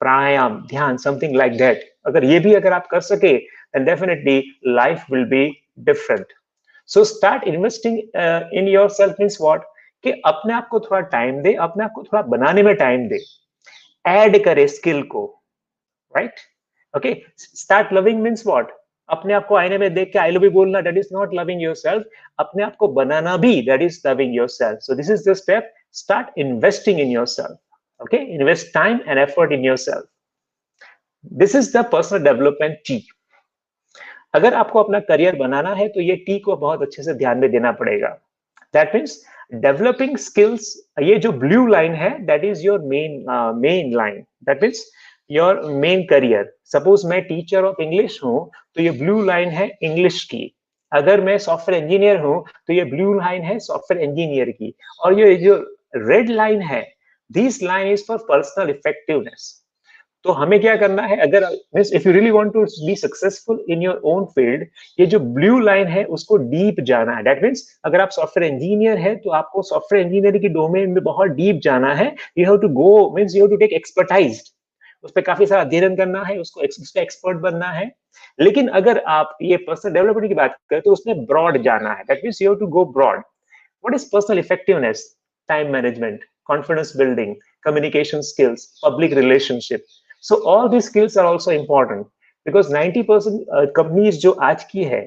pranayam, ध्यान, something like that, अगर ये भी अगर आप कर सके, then definitely life will be different. So start investing in yourself means what? कि अपने आप को थोड़ा टाइम दे, अपने आप को थोड़ा बनाने में टाइम दे, ऐड करे स्किल को, right? Okay. Start loving means what? अपने आप को आईने में देख के आई लव यू बोलना, that is not loving yourself. अपने आप को बनाना भी, that is loving yourself. So this is the step. Start investing in yourself. Okay, invest time and effort in yourself. This is the personal development T. अगर आपको अपना career बनाना है तो ये टी को बहुत अच्छे से ध्यान में देना पड़ेगा. दैट मीन्स डेवलपिंग स्किल्स, ये जो ब्लू लाइन है that is your main line. That means your main career. Suppose मैं टीचर ऑफ इंग्लिश हूं तो ये ब्लू लाइन है इंग्लिश की. अगर मैं सॉफ्टवेयर इंजीनियर हूं तो ये ब्लू लाइन है सॉफ्टवेयर इंजीनियर की. और ये जो रेड लाइन है, this line is for personal effectiveness. तो हमें क्या करना है, अगर if you really want to be successful in your own field, ये जो ब्लू लाइन है उसको डीप जाना है. दैट मीन्स अगर आप सॉफ्टवेयर इंजीनियर है तो आपको सॉफ्टवेयर इंजीनियरिंग की डोमेन में बहुत डीप जाना है. You have to go means you have to take expertised, उस पर काफी सारा अध्ययन करना है, उसको उस पर एक्सपर्ट बनना है. लेकिन अगर आप ये पर्सनल डेवलपमेंट की बात करें तो उसमें ब्रॉड जाना है. That means you have to go broad. What is personal effectiveness? Time management, confidence building, communication skills, public relationship. So all these skills are also important because 90% companies जो आज की है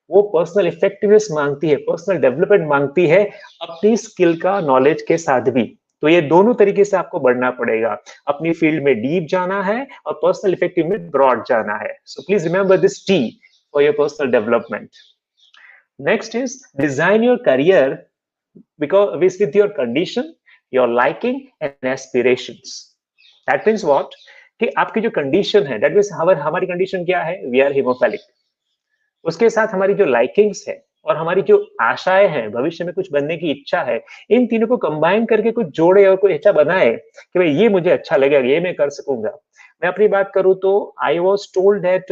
वो पर्सनल इफेक्टिवनेस मांगती है, personal development मांगती है अपनी स्किल का नॉलेज के साथ भी. तो ये दोनों तरीके से आपको बढ़ना पड़ेगा. अपनी फील्ड में डीप जाना है और पर्सनल इफेक्टिव में ब्रॉड जाना है. So please remember this T for your personal development. Next is design your career because with your condition, your liking and aspirations. That means what? कि आपकी जो कंडीशन है, that means हमारी condition क्या है? We are hemophilic. उसके साथ हमारी जो लाइकिंग्स है और हमारी जो आशाएं हैं, भविष्य में कुछ बनने की इच्छा है, इन तीनों को कंबाइन करके कुछ जोड़े और कोई अच्छा बनाए कि भाई ये मुझे अच्छा लगेगा, ये मैं कर सकूंगा. मैं अपनी बात करूं तो I was told that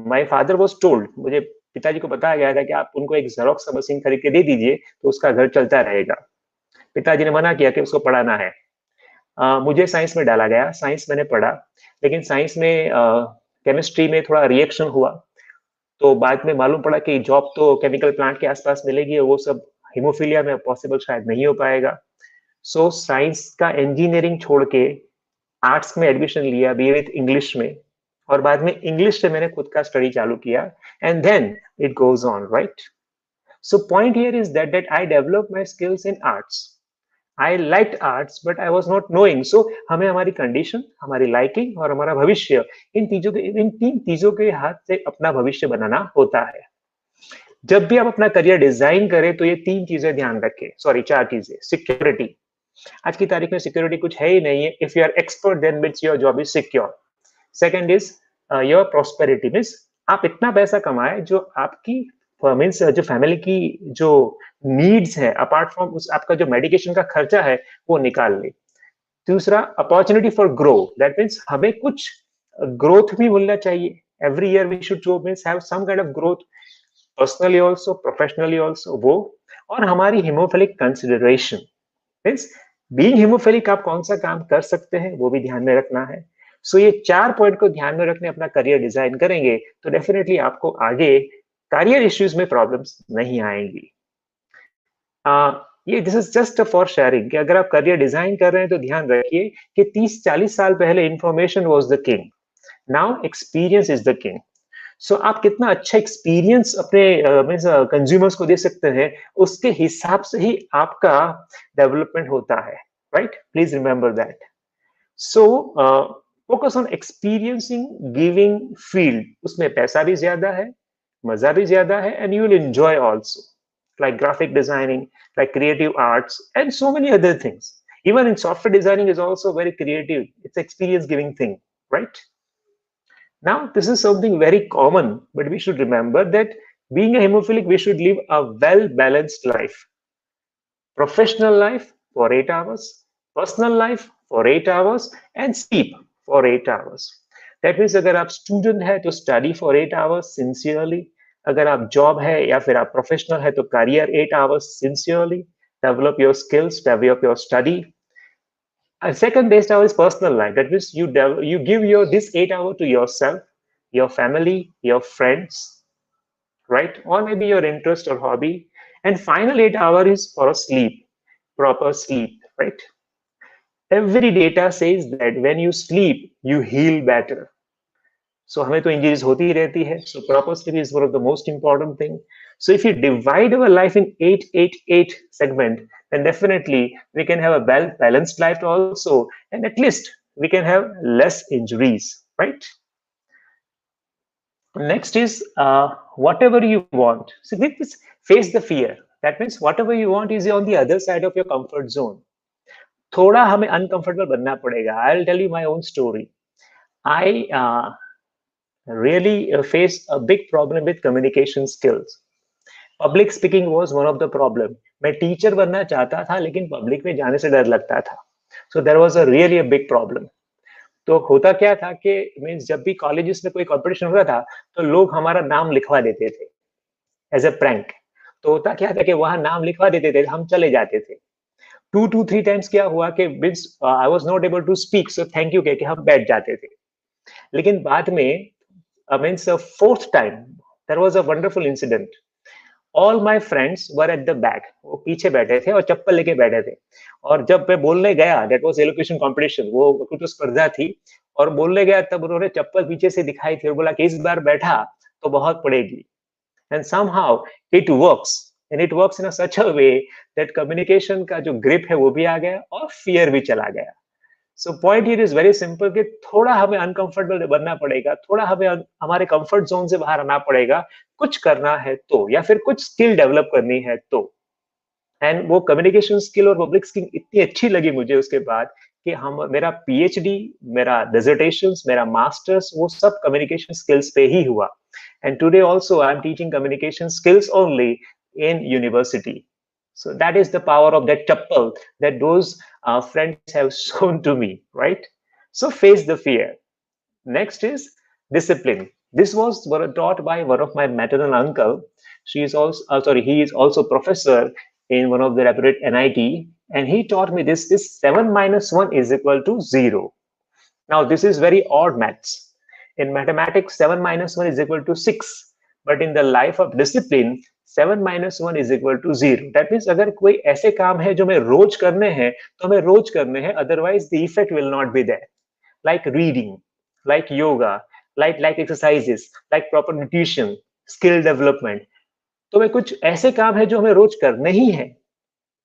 my father was told, मुझे पिताजी को बताया गया था कि आप उनको एक जेरोक्स का मशीन खरीद के दे दीजिए तो उसका घर चलता रहेगा। पिताजी ने मना किया कि उसको पढ़ाना है। मुझे साइंस में डाला गया, साइंस मैंने पढ़ा, लेकिन साइंस में केमिस्ट्री में थोड़ा रिएक्शन हुआ, तो बाद में मालूम पड़ा कि जॉब तो केमिकल प्लांट के आसपास मिलेगी और वो सब हीमोफीलिया में पॉसिबल शायद नहीं हो पाएगा। सो साइंस का इंजीनियरिंग छोड़ के आर्ट्स में एडमिशन लिया, बी विथ इंग्लिश में, और बाद में इंग्लिश से मैंने खुद का स्टडी चालू किया, and then it goes on, right? So point here is that I develop my skills in arts. I liked arts but I was not knowing. So हमें हमारी कंडीशन, हमारी लाइकिंग और हमारा भविष्य, इन तीन चीजों के हाथ से अपना भविष्य बनाना होता है। जब भी आप अपना करियर डिजाइन करें तो ये तीन चीजें ध्यान रखें, सॉरी 4 चीजें। सिक्योरिटी, आज की तारीख में सिक्योरिटी कुछ है ही नहीं है। If you are expert then means your job is secure. Second is your prosperity, means आप इतना पैसा कमाए जो आपकी मीन्स जो फैमिली की जो नीड्स है, अपार्ट फ्रॉम उस आपका जो मेडिकेशन का खर्चा है वो निकाल ले। दूसरा, opportunity for grow, that means हमें कुछ ग्रोथ भी मिलना चाहिए। एवरी ईयर वी शुड जो means have some kind of growth, personally also, professionally also, वो। और हमारी hemophilic consideration, means being hemophilic आप कौन सा काम कर सकते हैं वो भी ध्यान में रखना है। सो ये 4 पॉइंट को ध्यान में रखने अपना करियर डिजाइन करेंगे तो डेफिनेटली आपको आगे करियर इश्यूज में प्रॉब्लम्स नहीं आएंगी। ये this is just for sharing कि अगर आप करियर डिजाइन कर रहे हैं तो ध्यान रखिए कि 30-40 साल पहले information was the king, now experience is the king. So आप कितना अच्छा एक्सपीरियंस अपने मीन्स कंज्यूमर्स को दे सकते हैं, उसके हिसाब से ही आपका डेवलपमेंट होता है, right? Please remember that. So focus on experiencing giving field, उसमें पैसा भी ज्यादा है, मजा भी ज्यादा है, and you will enjoy also, like graphic designing, like creative arts, and so many other things. Even in software designing is also very creative. It's experience giving thing, right? Now, this is something very common, but we should remember that being a hemophilic, we should live a well-balanced life. Professional life for 8 hours, personal life for 8 hours, and sleep for 8 hours. That means अगर आप student है तो study for 8 hours sincerely. अगर आप job है या फिर आप प्रोफेशनल है तो career 8 hours sincerely, develop your skills, develop your study. And second best hour is personal life. That means you give this 8 hour to yourself, your family, your friends, right? Or maybe your interest or hobby. And final 8 hour is for sleep, proper sleep, right? Every data says that when you sleep, you heal better. So हमें तो injuries होती ही रहती है. So proper sleep is one of the most important thing. So if you divide our life in 8-8-8 segment, then definitely we can have a well-balanced life also, and at least we can have less injuries, right? Next is whatever you want. So this face the fear. That means whatever you want is on the other side of your comfort zone. थोड़ा हमें uncomfortable बनना पड़ेगा. I'll tell you my own story. I really face a big problem with communication skills. Public speaking was one of the problem. मैं teacher बनना चाहता था लेकिन public में जाने से डर लगता था. So there was a really a big problem. तो होता क्या था कि मीन्स जब भी कॉलेजेस में कोई कंपटीशन होता था तो लोग हमारा नाम लिखवा देते थे एज अ प्रैंक. तो होता क्या था कि वहां नाम लिखवा देते थे, हम चले जाते थे. 2-3 टाइम्स क्या हुआ कि means I was not able to speak, so thank you कह के हम बैठ जाते थे. लेकिन बाद में means the fourth time there was a wonderful incident. All my friends were at the back. वो पीछे बैठे थे और चप्पल लेके बैठे थे. और जब मैं बोलने गया, that was elocution competition, वो कुछ स्पर्धा थी, और बोलने गया तब उन्होंने चप्पल पीछे से दिखाई थी और बोला कि इस बार बैठा तो बहुत पड़ेगी. And somehow it works, and it works in a such a way that communication का जो grip है वो भी आ गया और fear भी चला गया. So point here is very simple कि थोड़ा हमें uncomfortable बनना पड़ेगा, थोड़ा हमें हमारे comfort zone से बाहर आना पड़ेगा, कुछ करना है तो, या फिर कुछ skill develop करनी है तो. And वो communication skill और public skill इतनी अच्छी लगी मुझे उसके बाद कि मेरा PhD, मेरा dissertations, मेरा masters, वो सब communication skills पे ही हुआ. And today also I am teaching communication skills only in university. So that is the power of that chappal that those friends have shown to me, right? So face the fear. Next is discipline. This was taught by one of my maternal uncle. She is also, he is also professor in one of the reputed NIT, and he taught me this 7 minus 1 is equal to 0. Now this is very odd maths. In mathematics, 7 minus 1 is equal to 6. But in the life of discipline, 7 minus 1 is equal to 0. That means अगर कोई ऐसे काम है जो हमें रोज करने हैं, तो हमें रोज करने हैं, otherwise the effect will not be there. Like reading, like yoga, like exercises, like proper nutrition, skill development. तो वे कुछ ऐसे काम है जो हमें रोज करने ही है.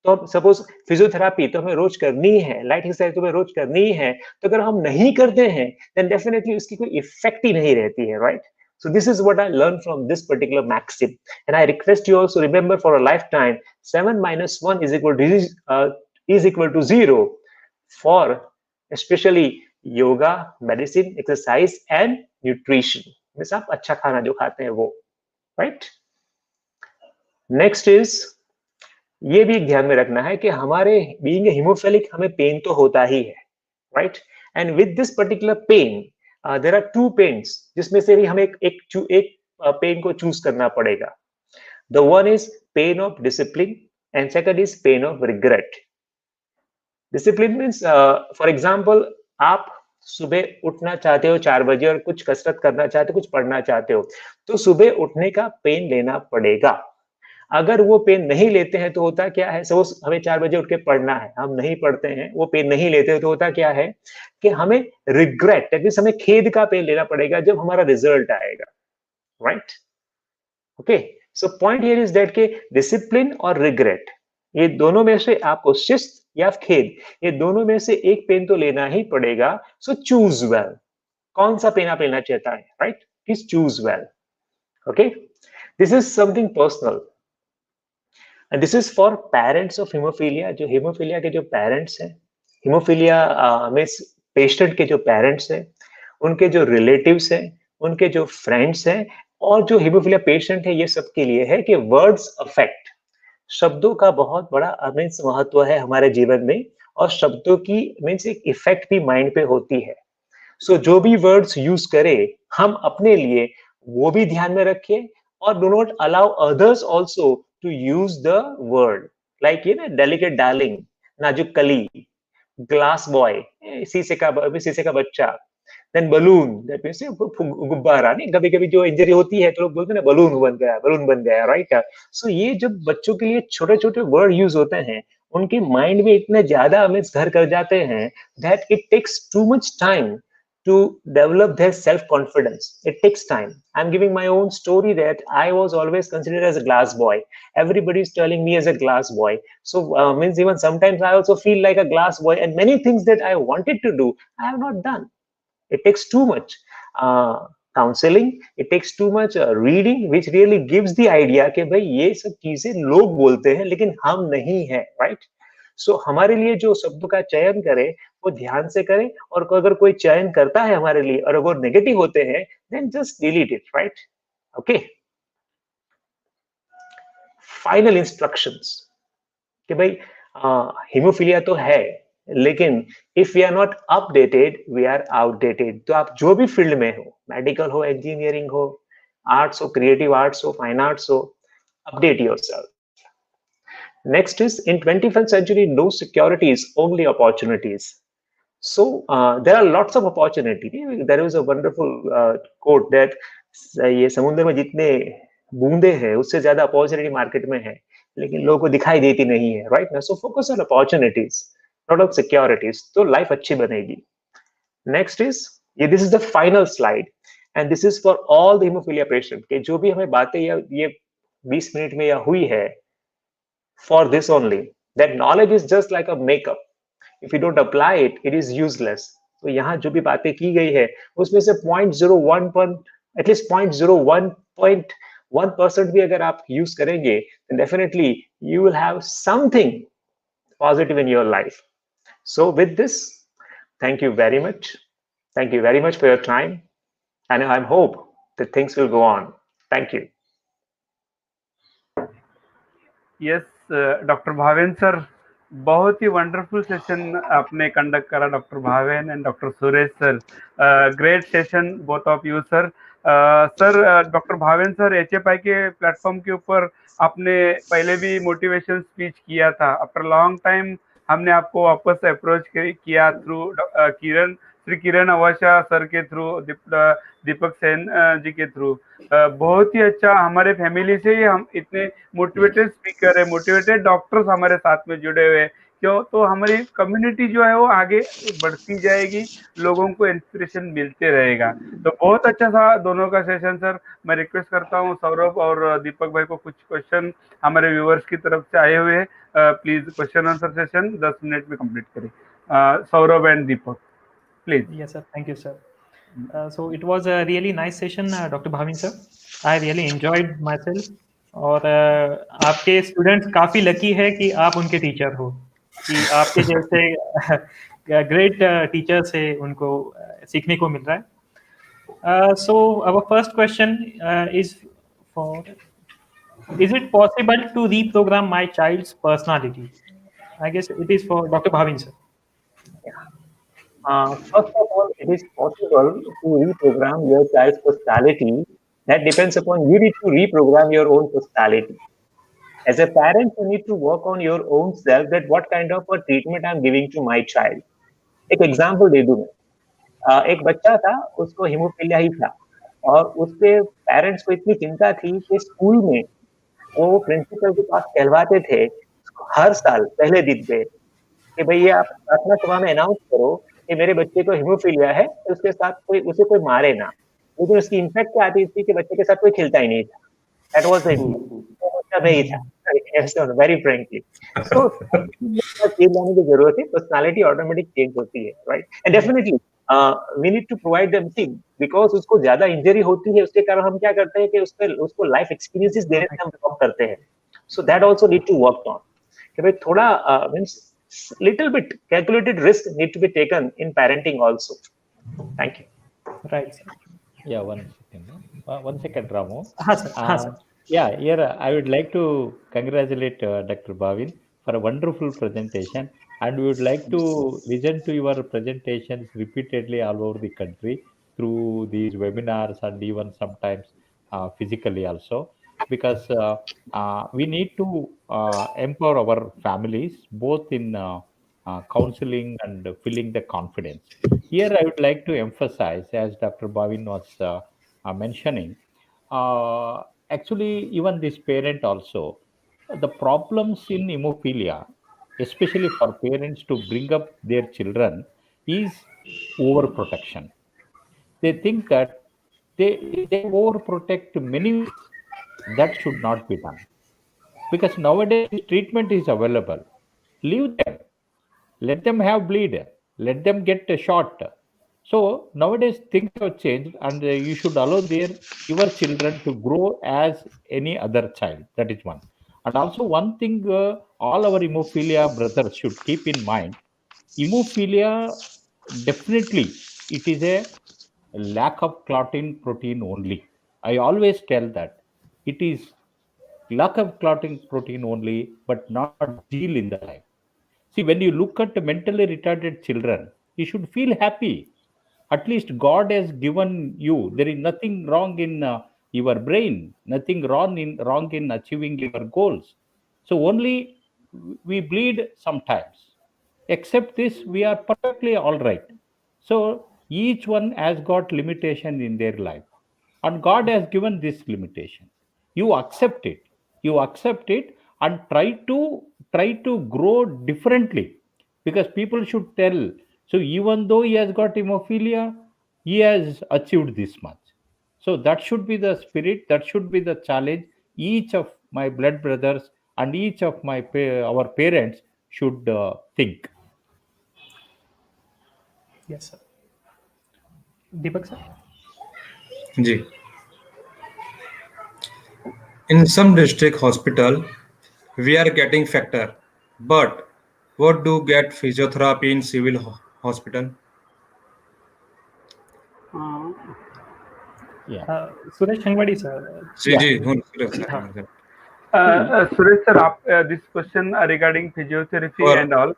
तो सपोज फिजियोथेरापी तो हमें रोज करनी है, लाइट एक्सरसाइज तो हमें रोज करनी है, तो अगर हम नहीं करते हैं देन डेफिनेटली उसकी कोई इफेक्ट ही नहीं रहती है, right? So this is what I learned from this particular maxim, and I request you also remember for a lifetime 7 minus 1 is equal to 0 for especially yoga, medicine, exercise and nutrition. Means आप अच्छा खाना जो खाते हैं वो, right? Next is ये भी ध्यान में रखना है कि हमारे बीइंग हीमोफिलिक हमें पेन तो होता ही है, right? And with this particular pain there are two pains जिसमें से भी हमें एक पेन को चूज करना पड़ेगा. The one is pain of discipline and second is pain of regret. Discipline means for example आप सुबह उठना चाहते हो 4 बजे और कुछ कसरत करना चाहते हो, कुछ पढ़ना चाहते हो, तो सुबह उठने का पेन लेना पड़ेगा. अगर वो पेन नहीं लेते हैं तो होता क्या है, सपोज हमें 4 बजे उठ के पढ़ना है, हम नहीं पढ़ते हैं, वो पेन नहीं लेते तो होता क्या है कि हमें रिग्रेट, दैट मींस हमें खेद का पेन लेना पड़ेगा जब हमारा रिजल्ट आएगा, right? Okay, so point here is that के डिसिप्लिन और रिग्रेट, ये दोनों में से आपको शिस्त या खेद, ये दोनों में से एक पेन तो लेना ही पड़ेगा. सो चूज वेल, कौन सा पेन आप लेना चाहता है, right? Please choose well. Okay, this is something personal. And this is for parents of hemophilia. जो हेमोफीलिया के जो पेरेंट्स हैं, हेमोफीलिया मींस पेशेंट के जो पेरेंट्स हैं, उनके जो रिलेटिव्स हैं, उनके जो फ्रेंड्स हैं, और जो हेमोफीलिया पेशेंट है, ये सबके लिए है कि वर्ड्स अफेक्ट. शब्दों का बहुत बड़ा मींस महत्व है हमारे जीवन में, और शब्दों की मींस एक इफेक्ट भी माइंड पे होती है. सो जो भी वर्ड्स यूज करें हम अपने लिए वो भी ध्यान में रखें, और do not allow others also to use the word like delicate darling, नाजुक कली, glass boy, शीशे का बच्चा, then balloon, that means गुब्बारा. नहीं, कभी कभी जो इंजरी होती है तो लोग बोलते हैं ना बलून बन गया, राइट? सो ये जब बच्चों के लिए छोटे छोटे वर्ड यूज होते हैं, उनके माइंड में इतने ज्यादा घर कर जाते हैं that it takes too much time to develop their self-confidence. It takes time. I'm giving my own story that I was always considered as a glass boy. Everybody is telling me as a glass boy. So means even sometimes I also feel like a glass boy, and many things that I wanted to do, I have not done. It takes too much counseling. It takes too much reading, which really gives the idea कि भाई ये सब चीजें लोग बोलते हैं लेकिन हम नहीं है, right? सो हमारे लिए जो शब्दों का चयन करे वो ध्यान से करें, और अगर कोई चयन करता है हमारे लिए और अगर नेगेटिव होते हैं then just delete it, right? Okay, final instructions कि भाई हीमोफीलिया तो है, लेकिन if we are not updated we are outdated. तो आप जो भी फील्ड में हो, मेडिकल हो, इंजीनियरिंग हो, आर्ट्स हो, क्रिएटिव आर्ट्स हो, फाइन आर्ट्स हो, update yourself. Next is, in 21st century, no securities, only opportunities. So there are lots of opportunity. There is a wonderful quote that ये समुद्र में जितने बूंदे हैं उससे ज्यादा अपॉर्चुनिटी मार्केट में है, लेकिन लोगों को दिखाई देती नहीं है, right? So focus on opportunities, not on securities, तो लाइफ अच्छी बनेगी. नेक्स्ट इज, ये this is the final slide, and this is for all the haemophilia patient के जो भी हमें बातें ये 20 मिनट में या हुई है, for this only, that knowledge is just like a makeup. If you don't apply it, it is useless. तो यहाँ जो भी बातें की गई है उसमें से 0.01 at least 0.01% भी अगर आप यूज करेंगे then definitely you will have something positive in your life. So with this, thank you very much. Thank you very much for your time, and I hope that things will go on. Thank you. Yes doctor Bhaven sir, बहुत ही wonderful session आपने conduct करा, doctor Bhaven and doctor Suresh sir. Great session both of you sir. Sir, doctor Bhaven sir HFI के platform के ऊपर आपने पहले भी motivation speech किया था। आफ्टर लॉन्ग टाइम हमने आपको वापस अप्रोच किया थ्रू श्री किरण अवाशा सर के थ्रू, दीपक सेन जी के थ्रू। बहुत ही अच्छा, हमारे फैमिली से ही हम इतने मोटिवेटेड स्पीकर है, मोटिवेटेड डॉक्टर्स हमारे साथ में जुड़े हुए हैं। क्यों? तो हमारी कम्युनिटी जो है वो आगे बढ़ती जाएगी, लोगों को इंस्पिरेशन मिलते रहेगा। तो बहुत अच्छा था दोनों का सेशन सर। मैं रिक्वेस्ट करता हूँ सौरभ और दीपक भाई को, कुछ क्वेश्चन हमारे व्यूअर्स की तरफ से आए हुए हैं, please question answer session 10 minute में कंप्लीट करें। Saurabh and Deepak please. Yes, sir. Thank you, sir. So it was a really nice session, Dr. Bhavin sir. I really enjoyed myself. और आपके स्टूडेंट्स काफ़ी लकी है कि आप उनके टीचर हो, कि आपके जैसे ग्रेट टीचर से उनको सीखने को मिल रहा है. So our first question is for, is it possible to reprogram my child's personality? I guess it is for Dr. Bhavin sir. First of all, it is possible to reprogram your child's personality. That depends upon you need to reprogram your own personality. As a parent, you need to work on your own self, that what kind of a treatment I'm giving to my child. एक example दे दूं मैं, एक बच्चा था, उसको haemophilia ही था, और उसके पेरेंट्स को इतनी चिंता थी कि स्कूल में वो प्रिंसिपल के पास कहलवाते थे हर साल पहले दिन पे कि भैया आप प्रार्थना सभा में अनाउंस करो कि मेरे बच्चे को हिमोफीलिया है, तो उसके साथ उसे कोई मारे ना। लेकिन उसकी इम्पैक्ट क्या आती थी कि बच्चे के साथ कोई खेलता ही नहीं था। दैट वाज द इम्पैक्ट, वो बच्चा नहीं था, वेरी फ्रैंकली। सो चेंज लाने की जरूरत है, पर्सनालिटी ऑटोमेटिक चेंज होती है, right? And definitely we need to provide them thing, because उसको ज्यादा इंजरी होती है, उसके कारण हम क्या करते हैं कि उसको लाइफ एक्सपीरियंसेस देने से हम ड्रॉप करते हैं। So that also need to work on कि भाई थोड़ा means little bit calculated risk need to be taken in parenting also. Thank you. Right, sir. Yeah, one second, Ramu. Sir. Yeah, here I would like to congratulate Dr. Bhavin for a wonderful presentation, and we would like to listen to your presentations repeatedly all over the country through these webinars and even sometimes physically also, because we need to empower our families both in counseling and filling the confidence. Here I would like to emphasize, as Dr. Bhavin was mentioning, actually even this parent also, the problems in hemophilia, especially for parents to bring up their children, is overprotection. They think that they overprotect many ways. That should not be done, because nowadays this treatment is available. Leave them, let them have bleed, let them get a shot. So nowadays things have changed, and you should allow your children to grow as any other child. That is one. And also one thing, all our hemophilia brothers should keep in mind: hemophilia, definitely it is a lack of clotting protein only. I always tell that it is lack of clotting protein only, but not zeal in the life. See, when you look at mentally retarded children, you should feel happy. At least God has given you. There is nothing wrong in your brain, nothing wrong in achieving your goals. So only we bleed sometimes. Except this, we are perfectly all right. So each one has got limitation in their life, and God has given this limitation. You accept it. You accept it and try to grow differently, because people should tell. So even though he has got hemophilia, he has achieved this much. So that should be the spirit. That should be the challenge. Each of my blood brothers and each of our parents should think. Yes, sir. Deepak sir. जी. In some district hospital, we are getting factor, but what do get physiotherapy in civil hospital? Yeah. Suresh Hangwadi sir. जी, Suresh sir, this question regarding physiotherapy and all,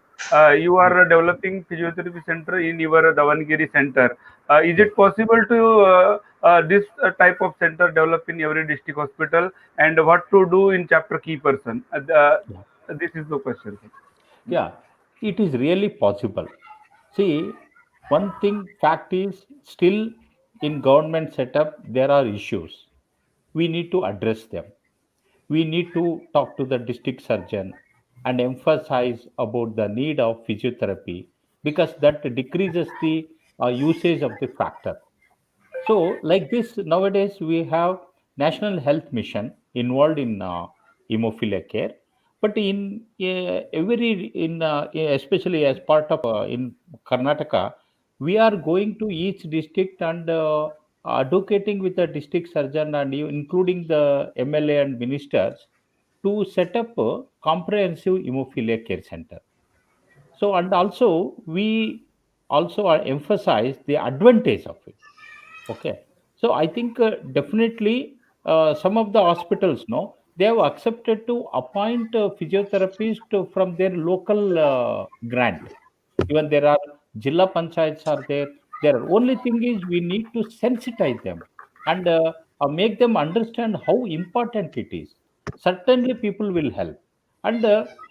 you are developing physiotherapy center in your Davangere center. Is it possible to this type of center develop in every district hospital, and what to do in chapter key person? This is the question. Yeah, it is really possible. See, one thing fact is still in government setup there are issues. We need to address them. We need to talk to the district surgeon and emphasize about the need of physiotherapy because that decreases the usage of the factor. So, like this, nowadays we have National Health Mission involved in hemophilia care, but in every in especially as part of in Karnataka, we are going to each district and advocating with the district surgeon and including the MLA and ministers to set up a comprehensive hemophilia care center. So, and also we also are emphasize the advantage of it. Okay. So I think definitely some of the hospitals, no, they have accepted to appoint physiotherapists from their local grant. Even there are Jilla Panchayats are there. Their only thing is we need to sensitize them and make them understand how important it is. Certainly, people will help. And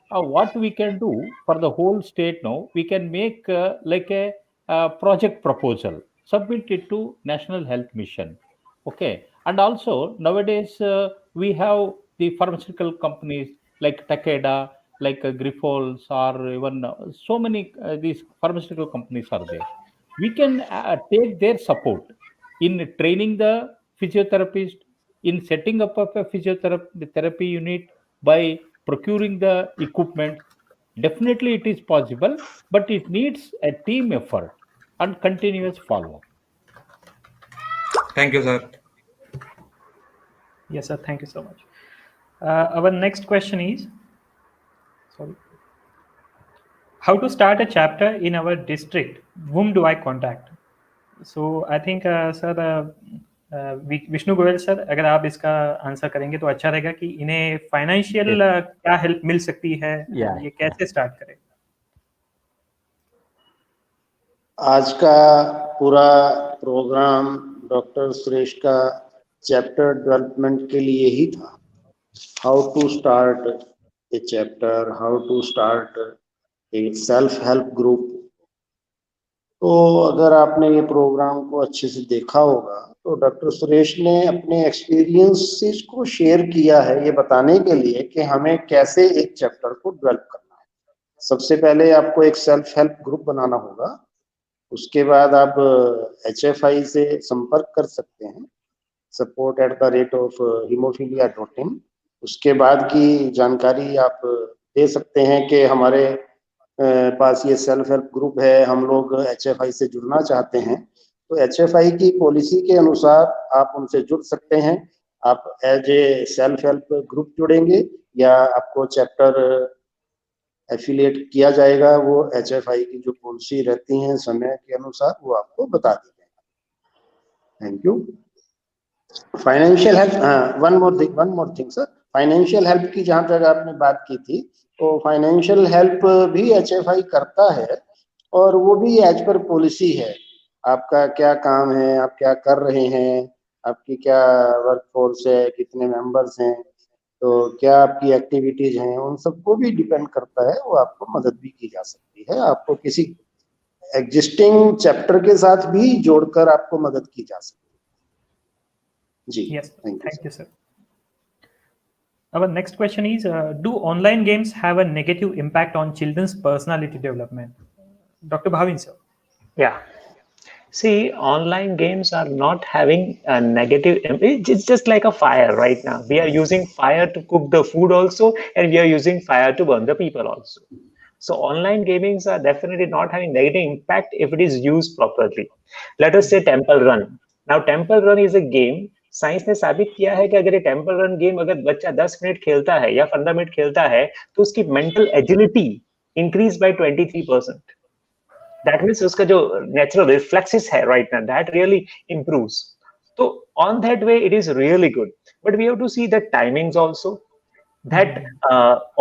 what we can do for the whole state now, we can make like a, project proposal, submit it to National Health Mission. Okay, and also nowadays we have the pharmaceutical companies like Takeda, like Grifols, or even so many these pharmaceutical companies are there. We can take their support in training the physiotherapist, in setting up of a physiotherapy therapy unit, by procuring the equipment. Definitely, it is possible, but it needs a team effort and continuous follow up. Thank you, sir. Yes, sir. Thank you so much. Our next question is, sorry, how to start a chapter in our district? Whom do I contact? So I think, sir, Vishnu Goyal sir, अगर आप इसका answer करेंगे तो अच्छा रहेगा कि इन्हें financial क्या हेल्प मिल सकती है, ये कैसे स्टार्ट करें? आज का पूरा प्रोग्राम डॉक्टर सुरेश का चैप्टर डेवलपमेंट के लिए ही था. How to start a chapter, how to start a self help group. तो अगर आपने ये प्रोग्राम को अच्छे से देखा होगा तो डॉक्टर सुरेश ने अपने एक्सपीरियंसेस को शेयर किया है ये बताने के लिए कि हमें कैसे एक चैप्टर को डेवलप करना है. सबसे पहले आपको एक सेल्फ हेल्प ग्रुप बनाना होगा. उसके बाद आप HFI से संपर्क कर सकते हैं, support@hemofilia.in. उसके बाद की जानकारी आप दे सकते हैं कि हमारे पास ये सेल्फ हेल्प ग्रुप है, हम लोग HFI से जुड़ना चाहते हैं. तो HFI की पॉलिसी के अनुसार आप उनसे जुड़ सकते हैं. आप as a self help group जुड़ेंगे या आपको चैप्टर एफिलिएट किया जाएगा, वो HFI की जो पॉलिसी रहती हैं समय के अनुसार वो आपको बता दी जाएगी. Thank you. Financial help, one more thing sir, financial help की जहाँ तक आपने बात की थी, तो फाइनेंशियल हेल्प भी HFI करता है और वो भी एज पर पॉलिसी है. आपका क्या काम है, आप क्या कर रहे हैं, आपकी क्या वर्क फोर्स है, कितने मेंबर्स हैं, तो क्या आपकी एक्टिविटीज हैं, उन सबको भी डिपेंड करता है. वो आपको मदद भी की जा सकती है. आपको किसी एग्जिस्टिंग चैप्टर के साथ भी जोड़कर आपको मदद की जा सकती है. जी, yes, thank you, sir. Our next question is, do online games have a negative impact on children's personality development? Dr. Bhavin, sir. Yeah. See, online games are not having a negative. It's just like a fire right now. We are using fire to cook the food also, and we are using fire to burn the people also. So online gamings are definitely not having negative impact if it is used properly. Let us say Temple Run. Now Temple Run is a game. Science ने साबित किया है कि अगर ये temple run game अगर बच्चा 10 minute खेलता है या 15 मिनट खेलता है तो उसकी mental agility increase by 23%. That means उसका जो नेचुरल रिफ्लेक्सेस है right now that really improves. तो on that way it is really good, but we have to see the timings also. That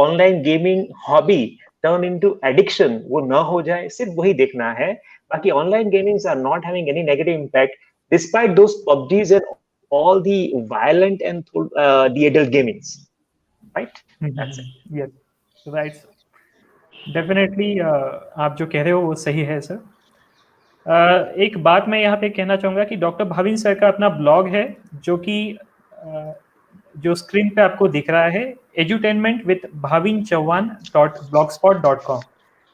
online gaming hobby turn into addiction वो ना हो जाए, सिर्फ वही देखना है. बाकी online gamings are not having any negative impact. despite those PUBGs and all the violent and the adult gamings, right? That's it. Yes, right. Definitely आप जो कह रहे हो वो सही है सर. एक बात मैं यहाँ पे कहना चाहूँगा कि डॉक्टर भाविन सर का अपना ब्लॉग है जो कि जो स्क्रीन पे आपको दिख रहा है, edutainment with bhavinchauhan.blogspot.com.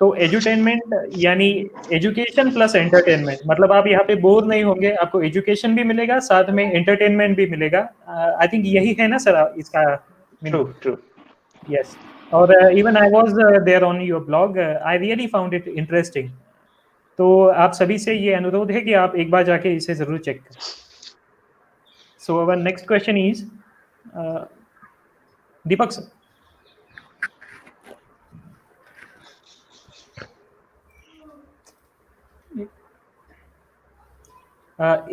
तो एजुटेनमेंट यानी एजुकेशन प्लस एंटरटेनमेंट, मतलब आप यहाँ पे बोर नहीं होंगे, आपको एजुकेशन भी मिलेगा, साथ में एंटरटेनमेंट भी मिलेगा. आई थिंक यही है ना सर इसका मीनिंग? True. यस. और even I was there on your blog, I really found it interesting. तो आप सभी से ये अनुरोध है कि आप एक बार जाके इसे जरूर चेक करें. So our next question is Deepak sir.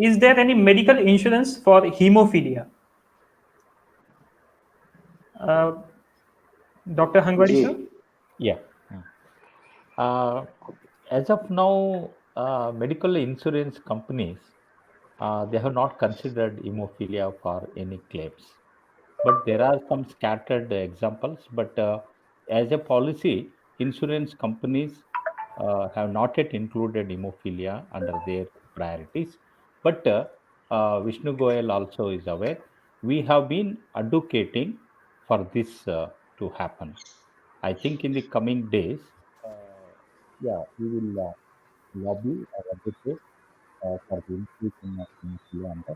Is there any medical insurance for hemophilia? Dr. Hangwadi sir? Yeah. As of now, medical insurance companies, they have not considered hemophilia for any claims. But there are some scattered examples. But as a policy, insurance companies have not yet included hemophilia under their priorities. But Vishnu Goyal also is aware. We have been advocating for this to happen. I think in the coming days, we will lobby or advocate for the inclusion of hemophilia under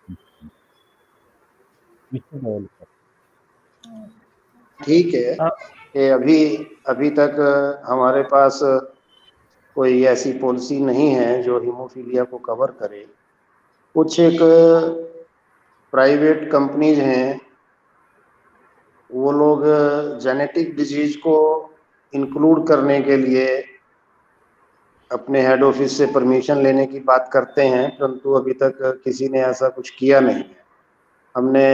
insurance. Vishnu Goyal, sir. ठीक है कि अभी तक हमारे पास कोई ऐसी policy नहीं है जो हीमोफीलिया को कवर करे. कुछ एक प्राइवेट कंपनीज हैं, वो लोग जेनेटिक डिजीज को इंक्लूड करने के लिए अपने हेड ऑफिस से परमिशन लेने की बात करते हैं, परंतु अभी तक किसी ने ऐसा कुछ किया नहीं है. हमने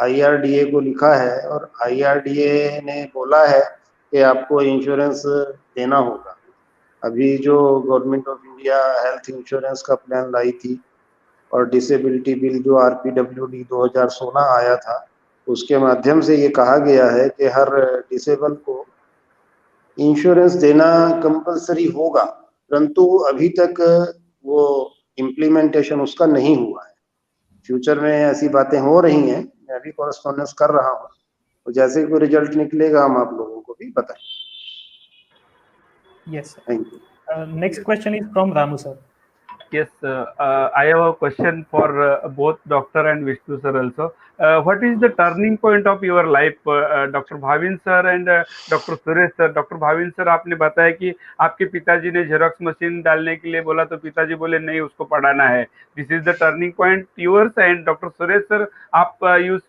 IRDA को लिखा है और IRDA ने बोला है कि आपको इंश्योरेंस देना होगा. अभी जो government of India health insurance का प्लान लाई थी और डिसेबिलिटी बिल जो RPWD 2016 आया था, उसके माध्यम से ये कहा गया है कि हर डिसेबल को इंश्योरेंस देना कंपलसरी होगा, परंतु अभी तक वो इम्प्लीमेंटेशन उसका नहीं हुआ है. फ्यूचर में ऐसी बातें हो रही हैं, मैं भी कॉरेस्पॉन्डेंस कर रहा हूँ, और जैसे कोई रिजल्ट निकलेगा हम आप लोगों को भी बताएंगे. Yes sir. Thank you. Next question is from Ramu sir. Yes, I have a question for both Doctor and Vishnu sir also. What is the turning point of your life, Dr. Bhavin sir and Dr. Suresh sir? Dr. Bhavin sir, आपने बताया कि आपके पिताजी ने xerox machine डालने के लिए बोला तो पिताजी बोले नहीं, उसको पढ़ाना है. This is the turning point yours. And Dr. Suresh sir, आप you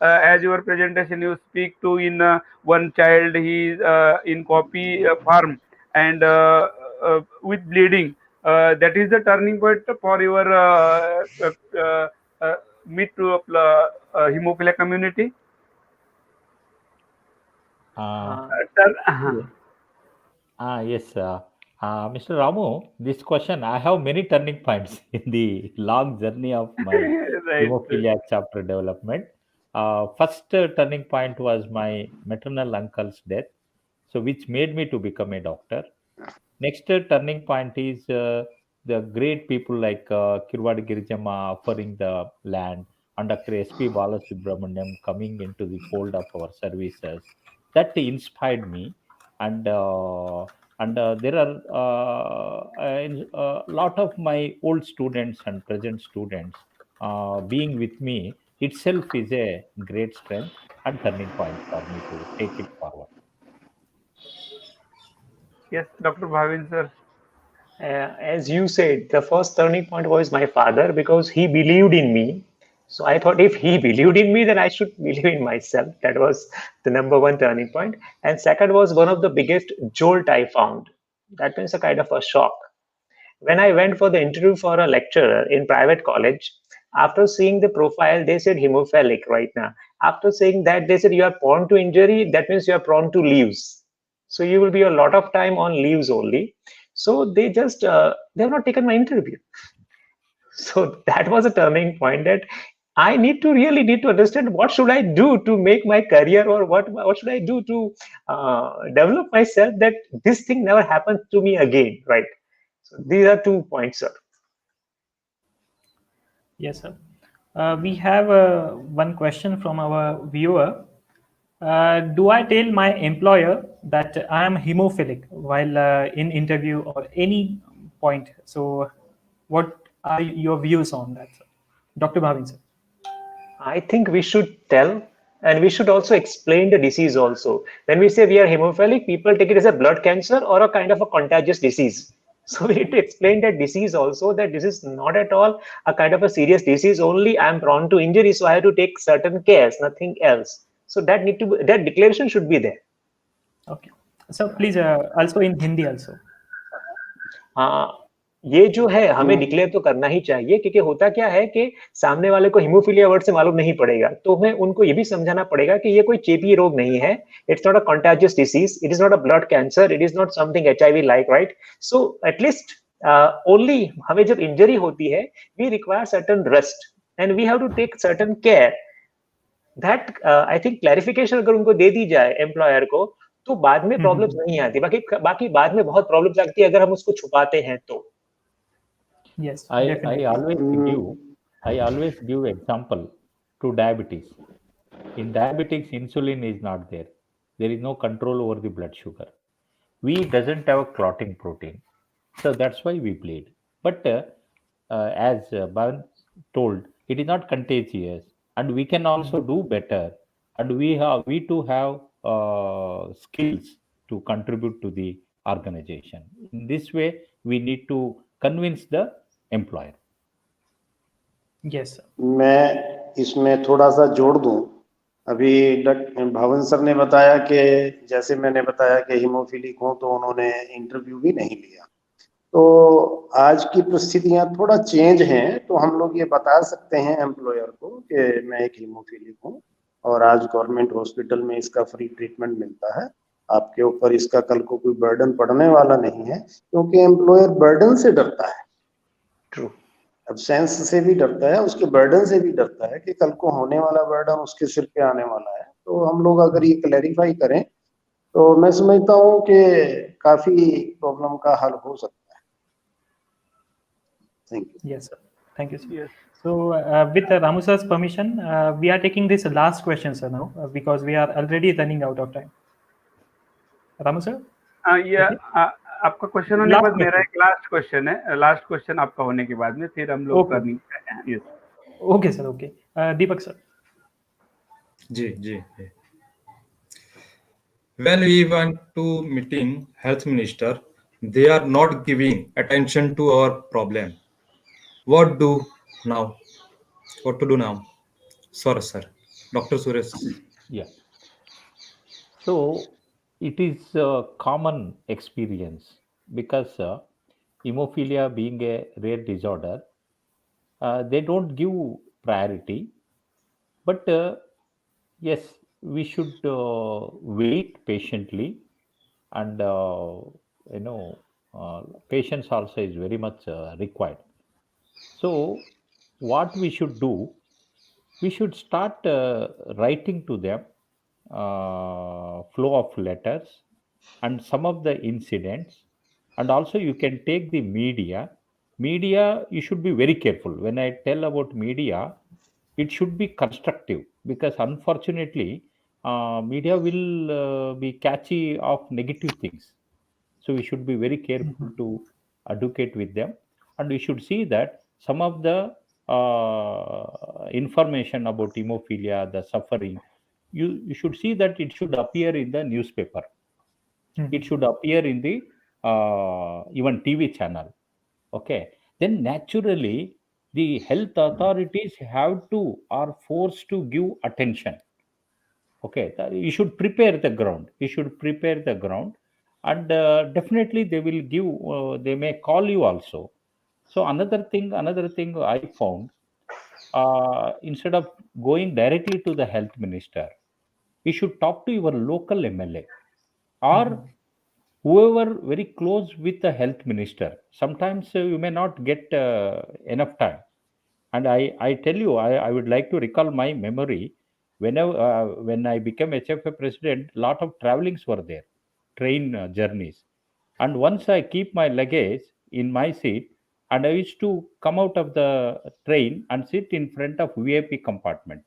as your presentation you speak to in one child, he is in copy farm and with bleeding. That is the turning point for your meet to hemophilia community. Yes, Mr. Ramu, this question, I have many turning points in the long journey of my Right. hemophilia chapter development. First turning point was my maternal uncle's death, so which made me to become a doctor. Next turning point is the great people like Kirwadi Girijama offering the land and Dr. S.P. Balasubramaniam coming into the fold of our services. That inspired me, and there are a lot of my old students and present students being with me itself is a great strength and turning point for me to take it forward. Yes, Dr. Bhavin sir. As you said, the first turning point was my father, because he believed in me. So I thought if he believed in me, then I should believe in myself. That was the number one turning point. And second was one of the biggest jolt I found. That means a kind of a shock. When I went for the interview for a lecturer in private college, after seeing the profile, they said hemophilic right now. After saying that, they said you are prone to injury. That means you are prone to leaves. So you will be a lot of time on leaves only. So they just they have not taken my interview. So that was a turning point, that I really need to understand what should I do to make my career, or what should I do to develop myself, that this thing never happens to me again, right? So these are 2 points, sir. Yes, sir. We have one question from our viewer. Do I tell my employer that I am hemophilic while in interview or any point? So, what are your views on that, sir? Dr. Bhavin, sir. I think we should tell, and we should also explain the disease also. When we say we are hemophilic, people take it as a blood cancer or a kind of a contagious disease. So we need to explain that disease also, that this is not at all a kind of a serious disease. Only I am prone to injury, so I have to take certain cares, nothing else. So that that declaration should be there. Okay. So please also in Hindi also. हाँ, ये जो है हमें declare तो करना ही चाहिए, क्योंकि होता क्या है कि सामने वाले को हीमोफीलिया वर्ड से मालूम नहीं पड़ेगा, तो हमें उनको ये भी समझाना पड़ेगा कि ये कोई चेपी रोग नहीं है, it's not a contagious disease, it is not a blood cancer, it is not something HIV like, right? So at least only हमें जब इंजरी होती है, we require certain rest and we have to take certain care. That I think clarification अगर उनको दे दी जाए employer को, तो बाद में प्रॉब्लम्स नहीं आती। बाकी बाद में बहुत प्रॉब्लम्स आती है अगर हम उसको छुपाते हैं तो। Yes, I definitely. always give example to diabetes. In diabetics, insulin is not there. There is no control over the blood sugar. We doesn't have a clotting protein, so that's why we bleed. But as Bhavan told, it is not contagious, and we can also do better. And we too have skills to contribute to the organization. In this way, we need to convince the employer. Yes, sir. मैं इसमें थोड़ा सा जोड़ दूं। अभी भावन sir ने बताया कि जैसे मैंने बताया कि हीमोफिलिक हूं, तो उन्होंने इंटरव्यू भी नहीं लिया। तो आज की परिस्थितियां थोड़ा चेंज हैं, तो हम लोग ये बता सकते हैं एम्प्लॉयर को कि मैं एक हीमोफिलिक हूं और आज गवर्नमेंट हॉस्पिटल में इसका फ्री ट्रीटमेंट मिलता है, आपके ऊपर इसका कल को कोई बर्डन पड़ने वाला नहीं है, क्योंकि एम्प्लॉयर बर्डन से डरता है। ट्रू। एब्सेंस से भी डरता है, उसके बर्डन से भी डरता है कि कल को होने वाला बर्डन उसके सिर पे आने वाला है। तो हम लोग अगर ये क्लैरिफाई करें, तो मैं समझता हूँ कि काफी प्रॉब्लम का हल हो सकता है। Thank you. Yes, sir. Thank you, sir. Yes. So, with Ramu sir's permission, we are taking this last question, sir, now, because we are already running out of time. Ramu sir? ये आपका question होने के Last बाद मेरा question. एक last question है। Last question आपका होने के बाद में फिर हम लोग Okay. Yes. Okay, sir. Okay. Deepak sir. जी जी जी। When we went to meeting health minister, they are not giving attention to our problem. What to do now? Sorry, sir. Dr. Suresh. Yeah. So it is a common experience because hemophilia being a rare disorder, they don't give priority. But yes, we should wait patiently, and patience also is very much required. So what we should do, we should start writing to them flow of letters and some of the incidents, and also you can take the media. You should be very careful. When I tell about media, it should be constructive, because unfortunately media will be catchy of negative things. So we should be very careful to educate with them, and we should see that some of the information about hemophilia, the suffering, you should see that it should appear in the newspaper. It should appear in the even TV channel. Okay, then naturally the health authorities have to, are forced to give attention. Okay, you should prepare the ground. And definitely they will give, they may call you also. So another thing I found, instead of going directly to the health minister, you should talk to your local MLA, or whoever very close with the health minister, sometimes you may not get enough time. And I tell you, I would like to recall my memory. When I became HFA president, lot of travelings were there, train journeys. And once I keep my luggage in my seat, and I used to come out of the train and sit in front of VIP compartment,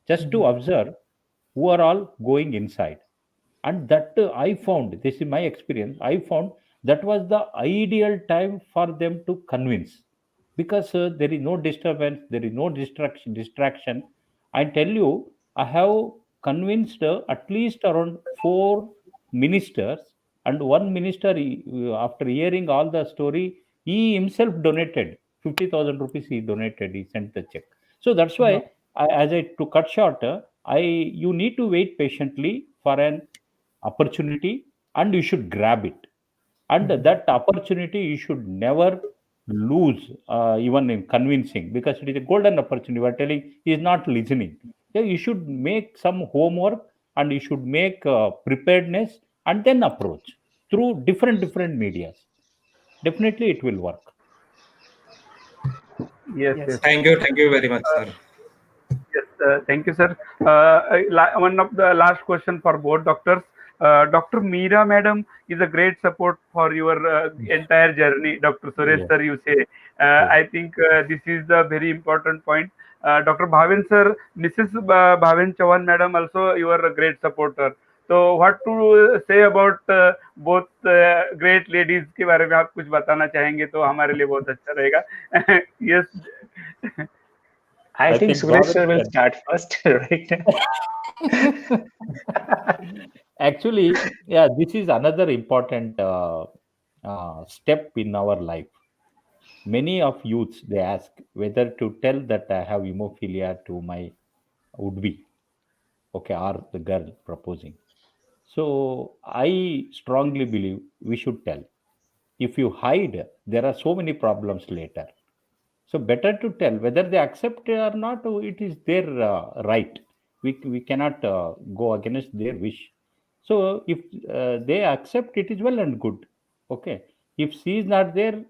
just to observe who are all going inside. And that I found, this is my experience, I found that was the ideal time for them to convince, because there is no disturbance, there is no distraction. I tell you, I have convinced at least around four ministers, and one minister, after hearing all the story, he himself donated 50,000 rupees. He donated, he sent the check. So that's why, to cut short, I you need to wait patiently for an opportunity, and you should grab it. And that opportunity you should never lose, even in convincing, because it is a golden opportunity. We are telling he is not listening. Yeah, you should make some homework, and you should make preparedness, and then approach through different medias. Definitely it will work. Yes, Yes. yes. Thank you very much, sir. Yes, thank you, sir. One of the last question for both doctors. Dr. Meera madam is a great support for your entire journey. Dr. Suresh Yes, sir, you say. yes. I think this is the very important point. Dr. Bhavin sir, Mrs. Bhavin Chauhan madam also, you are a great supporter. तो what to say about both great ladies के बारे में आप कुछ बताना चाहेंगे तो हमारे लिए बहुत अच्छा रहेगा. Yes. I I think think Suresh sir Bhavin will can. start first, right? Actually, yeah, this is another important step in our life. Many of youths, they ask whether to tell that I have hemophilia to my would be, okay, or the girl proposing. So I strongly believe we should tell. If you hide, there are so many problems later. So better to tell. Whether they accept it or not, it is their right. We cannot go against their wish. So if they accept, it is well and good. Okay. If she is not there,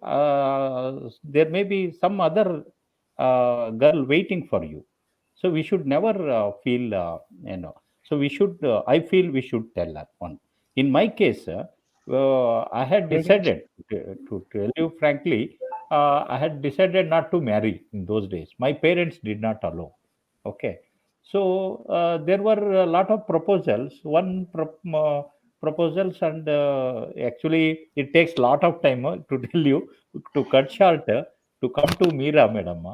there may be some other girl waiting for you. So we should never feel, So we should. I feel we should tell her one. In my case, I had decided to tell you frankly, I had decided not to marry in those days. My parents did not allow. Okay. So there were a lot of proposals. Proposals, and actually it takes a lot of time to tell you, to cut short, to come to Meera, madam.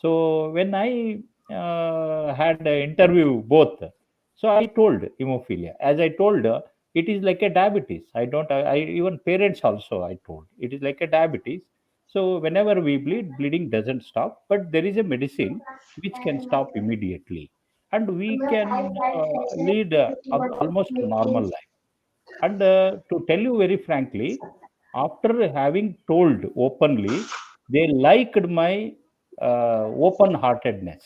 So when I had an interview both, so I told hemophilia. As I told, it is like a diabetes. I don't. I even parents also I told it is like a diabetes. So whenever we bleed, bleeding doesn't stop, but there is a medicine which can stop immediately, and we can lead almost normal life. And to tell you very frankly, after having told openly, they liked my open-heartedness.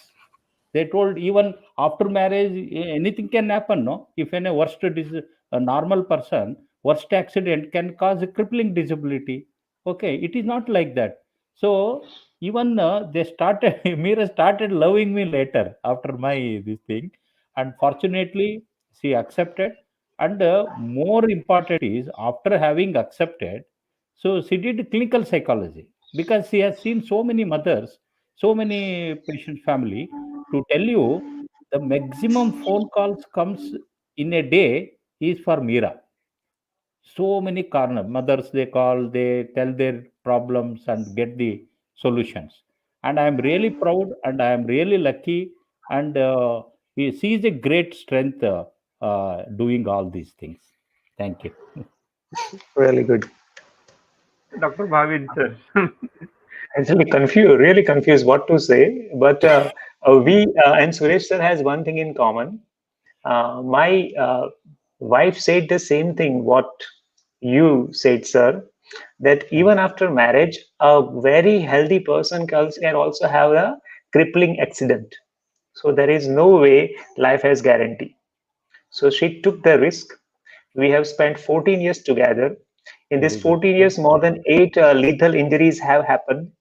They told even after marriage, anything can happen. No, if any a normal person, worst accident can cause a crippling disability. Okay, it is not like that. So even they started, Meera started loving me later after my this thing, and fortunately she accepted. And more important is, after having accepted, so she did clinical psychology, because she has seen so many mothers, so many patient family. To tell you, the maximum phone calls comes in a day is for Meera. So many corner mothers, they call, they tell their problems and get the solutions. And I am really proud, and I am really lucky, and she is a great strength doing all these things. Thank you. Really good. Dr. Bhavin sir. Actually confused, really confused what to say. But we and Suresh sir has one thing in common. My wife said the same thing what you said, sir. That even after marriage, a very healthy person can also have a crippling accident. So there is no way life has guarantee. So she took the risk. We have spent 14 years together. In this Very good. 14 years, more than 8 lethal injuries have happened,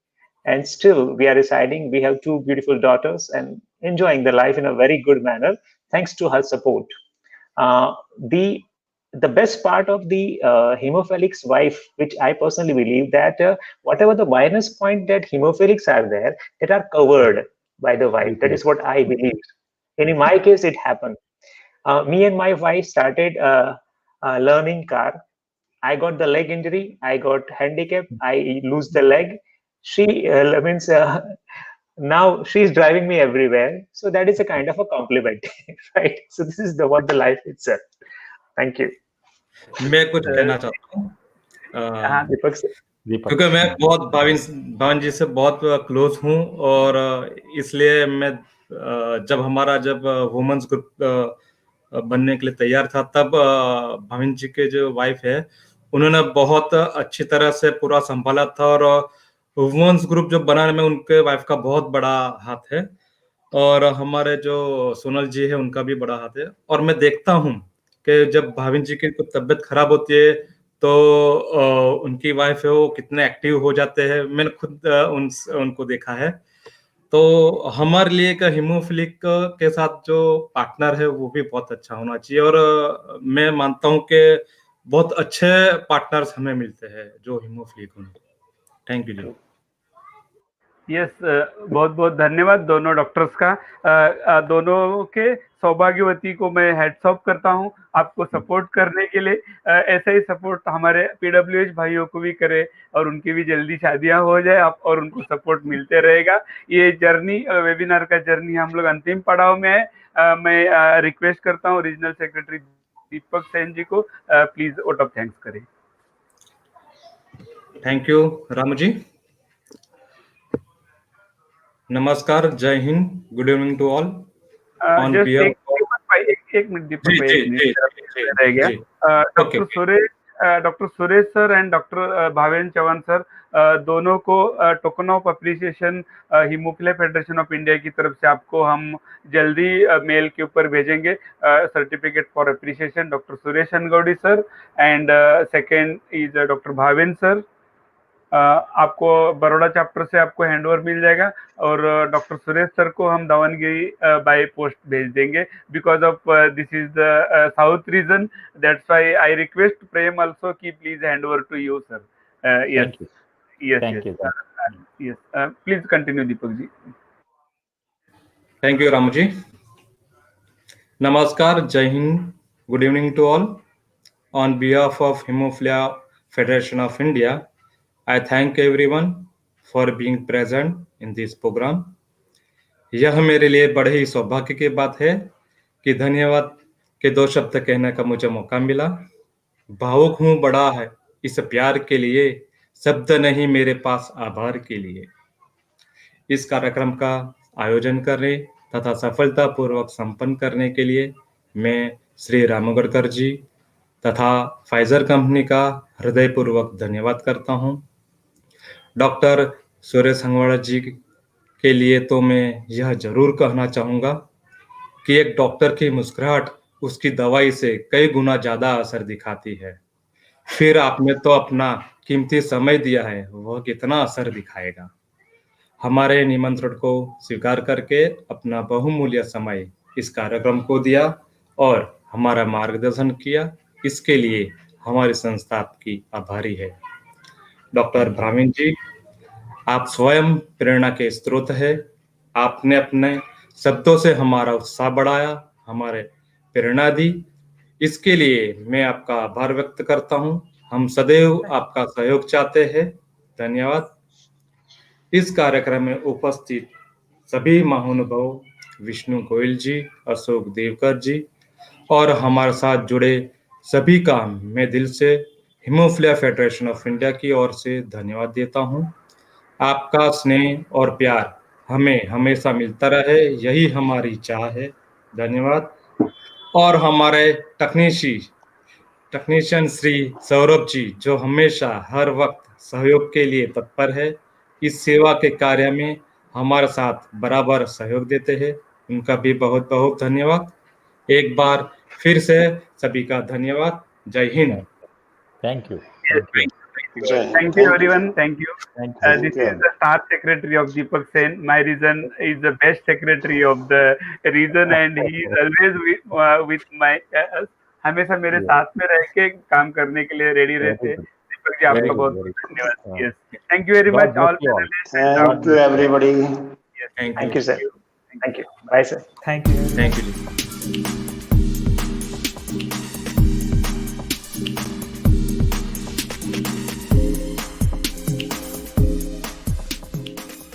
and still we are residing. We have 2 beautiful daughters and enjoying the life in a very good manner, thanks to her support. The best part of the hemophilic's wife, which I personally believe that whatever the minus point that hemophilics are there, that are covered by the wife. That is what I believe. And in my case, it happened. Me and my wife started learning car. I got the leg injury. I got handicapped. I lose the leg. She means now she's driving me everywhere. So that is a kind of a compliment, right? So this is what the life itself. Thank you. मैं कुछ कहना चाहता हूँ हाँ दीपक से क्योंकि मैं बहुत भाविन जी से बहुत क्लोज हूँ और इसलिए मैं जब वुमेन्स ग्रुप बनने के लिए तैयार था तब भाविन जी के जो वाइफ है उन्होंने बहुत अच्छी तरह से पूरा संभाला था और वुमेन्स ग्रुप जो बनाने में उनके वाइफ का बहुत बड़ा हाथ है और हमारे जो सोनल जी है उनका भी बड़ा हाथ है। और मैं देखता हूँ कि जब भाविन जी की तबीयत खराब होती है तो उनकी वाइफ है वो कितने एक्टिव हो जाते हैं। मैंने खुद उनको देखा है। तो हमारे लिए एक हीमोफिलिक के साथ जो पार्टनर है वो भी बहुत अच्छा होना चाहिए और मैं मानता हूँ कि बहुत अच्छे पार्टनर्स हमें मिलते हैं जो हीमोफिलिक हों। Thank you ji. यस बहुत बहुत धन्यवाद दोनों डॉक्टर्स का। दोनों के सौभाग्यवती को मैं हेड्स ऑफ करता हूं आपको सपोर्ट करने के लिए। ऐसा ही सपोर्ट हमारे पीडब्ल्यूएच भाइयों को भी करे और उनकी भी जल्दी शादियां हो जाए आप और उनको सपोर्ट मिलते रहेगा। ये जर्नी वेबिनार का जर्नी हम लोग अंतिम पड़ाव में है। मैं रिक्वेस्ट करता हूं रीजनल सेक्रेटरी दीपक सेन जी को प्लीज वोट ऑफ थैंक्स करें। Thank you Ramu ji. नमस्कार, जय हिंद, गुड इवनिंग टू ऑल। एक मिनट दीपक भाई, एक मिनट रह गया। Doctor Suresh sir and doctor Bhavin Chauhan sir दोनों को token of appreciation hemophilia federation of India की तरफ से आपको हम जल्दी मेल के ऊपर भेजेंगे certificate for appreciation. Doctor Suresh Hangwadi sir and second is doctor Bhavin sir. आपको बड़ौदा चैप्टर से आपको हैंडओवर मिल जाएगा और डॉक्टर सुरेश सर को हम दावनगिरी बाय पोस्ट भेज देंगे because of this is the south region. That's why I request Prem also कि please handover to you sir. Yes please continue Deepak ji. Thank you Ramu ji. नमस्कार, जय हिंद, good evening to all. On behalf of Hemophilia Federation of India I thank everyone for being present in this program. यह मेरे लिए बड़े ही सौभाग्य की बात है कि धन्यवाद के 2 शब्द कहने का मुझे मौका मिला। भावुक हूँ बड़ा है इस प्यार के लिए, शब्द नहीं मेरे पास आभार के लिए। इस कार्यक्रम का आयोजन करने तथा सफलतापूर्वक संपन्न करने के लिए मैं श्री रामगढ़कर जी तथा फाइजर कंपनी का हृदयपूर्वक धन्यवाद करता हूँ। डॉक्टर सुरेश हंगवाड़ा जी के लिए तो मैं यह जरूर कहना चाहूँगा कि एक डॉक्टर की मुस्कुराहट उसकी दवाई से कई गुना ज़्यादा असर दिखाती है। फिर आपने तो अपना कीमती समय दिया है, वह कितना असर दिखाएगा। हमारे निमंत्रण को स्वीकार करके अपना बहुमूल्य समय इस कार्यक्रम को दिया और हमारा मार्गदर्शन किया, इसके लिए हमारी संस्था आपकी आभारी है। डॉक्टर भाविन जी, आप स्वयं प्रेरणा के स्रोत है। आपने अपने शब्दों से हमारा उत्साह बढ़ाया, हमारे प्रेरणा दी, इसके लिए मैं आपका आभार व्यक्त करता हूं। हम सदैव आपका सहयोग चाहते हैं। धन्यवाद। इस कार्यक्रम में उपस्थित सभी महानुभाव, विष्णु गोयल जी, अशोक देवकर जी और हमारे साथ जुड़े सभी का मैं दिल से हीमोफिलिया फेडरेशन ऑफ इंडिया की ओर से धन्यवाद देता हूं। आपका स्नेह और प्यार हमें हमेशा मिलता रहे, यही हमारी चाह है। धन्यवाद। और हमारे टेक्नीशियन श्री सौरभ जी जो हमेशा हर वक्त सहयोग के लिए तत्पर है, इस सेवा के कार्य में हमारे साथ बराबर सहयोग देते हैं, उनका भी बहुत बहुत धन्यवाद। एक बार फिर से सभी का धन्यवाद। जय हिंद। Thank you. Yes. जय Hind. Thank you everyone. Thank you. Thank you. This is the star secretary of Deepak Sen. My region is the best secretary of the region, and he is always with my. हमेशा मेरे साथ में रह के काम करने के लिए रेडी रहते हैं। दीपक जी, आपका बहुत बहुत धन्यवाद। Yes. Thank you very God much bless all you all. panelists and our- thank you everybody. Yes. Thank Thank you. you, sir. Thank you. Bye, sir. Thank you. Thank you.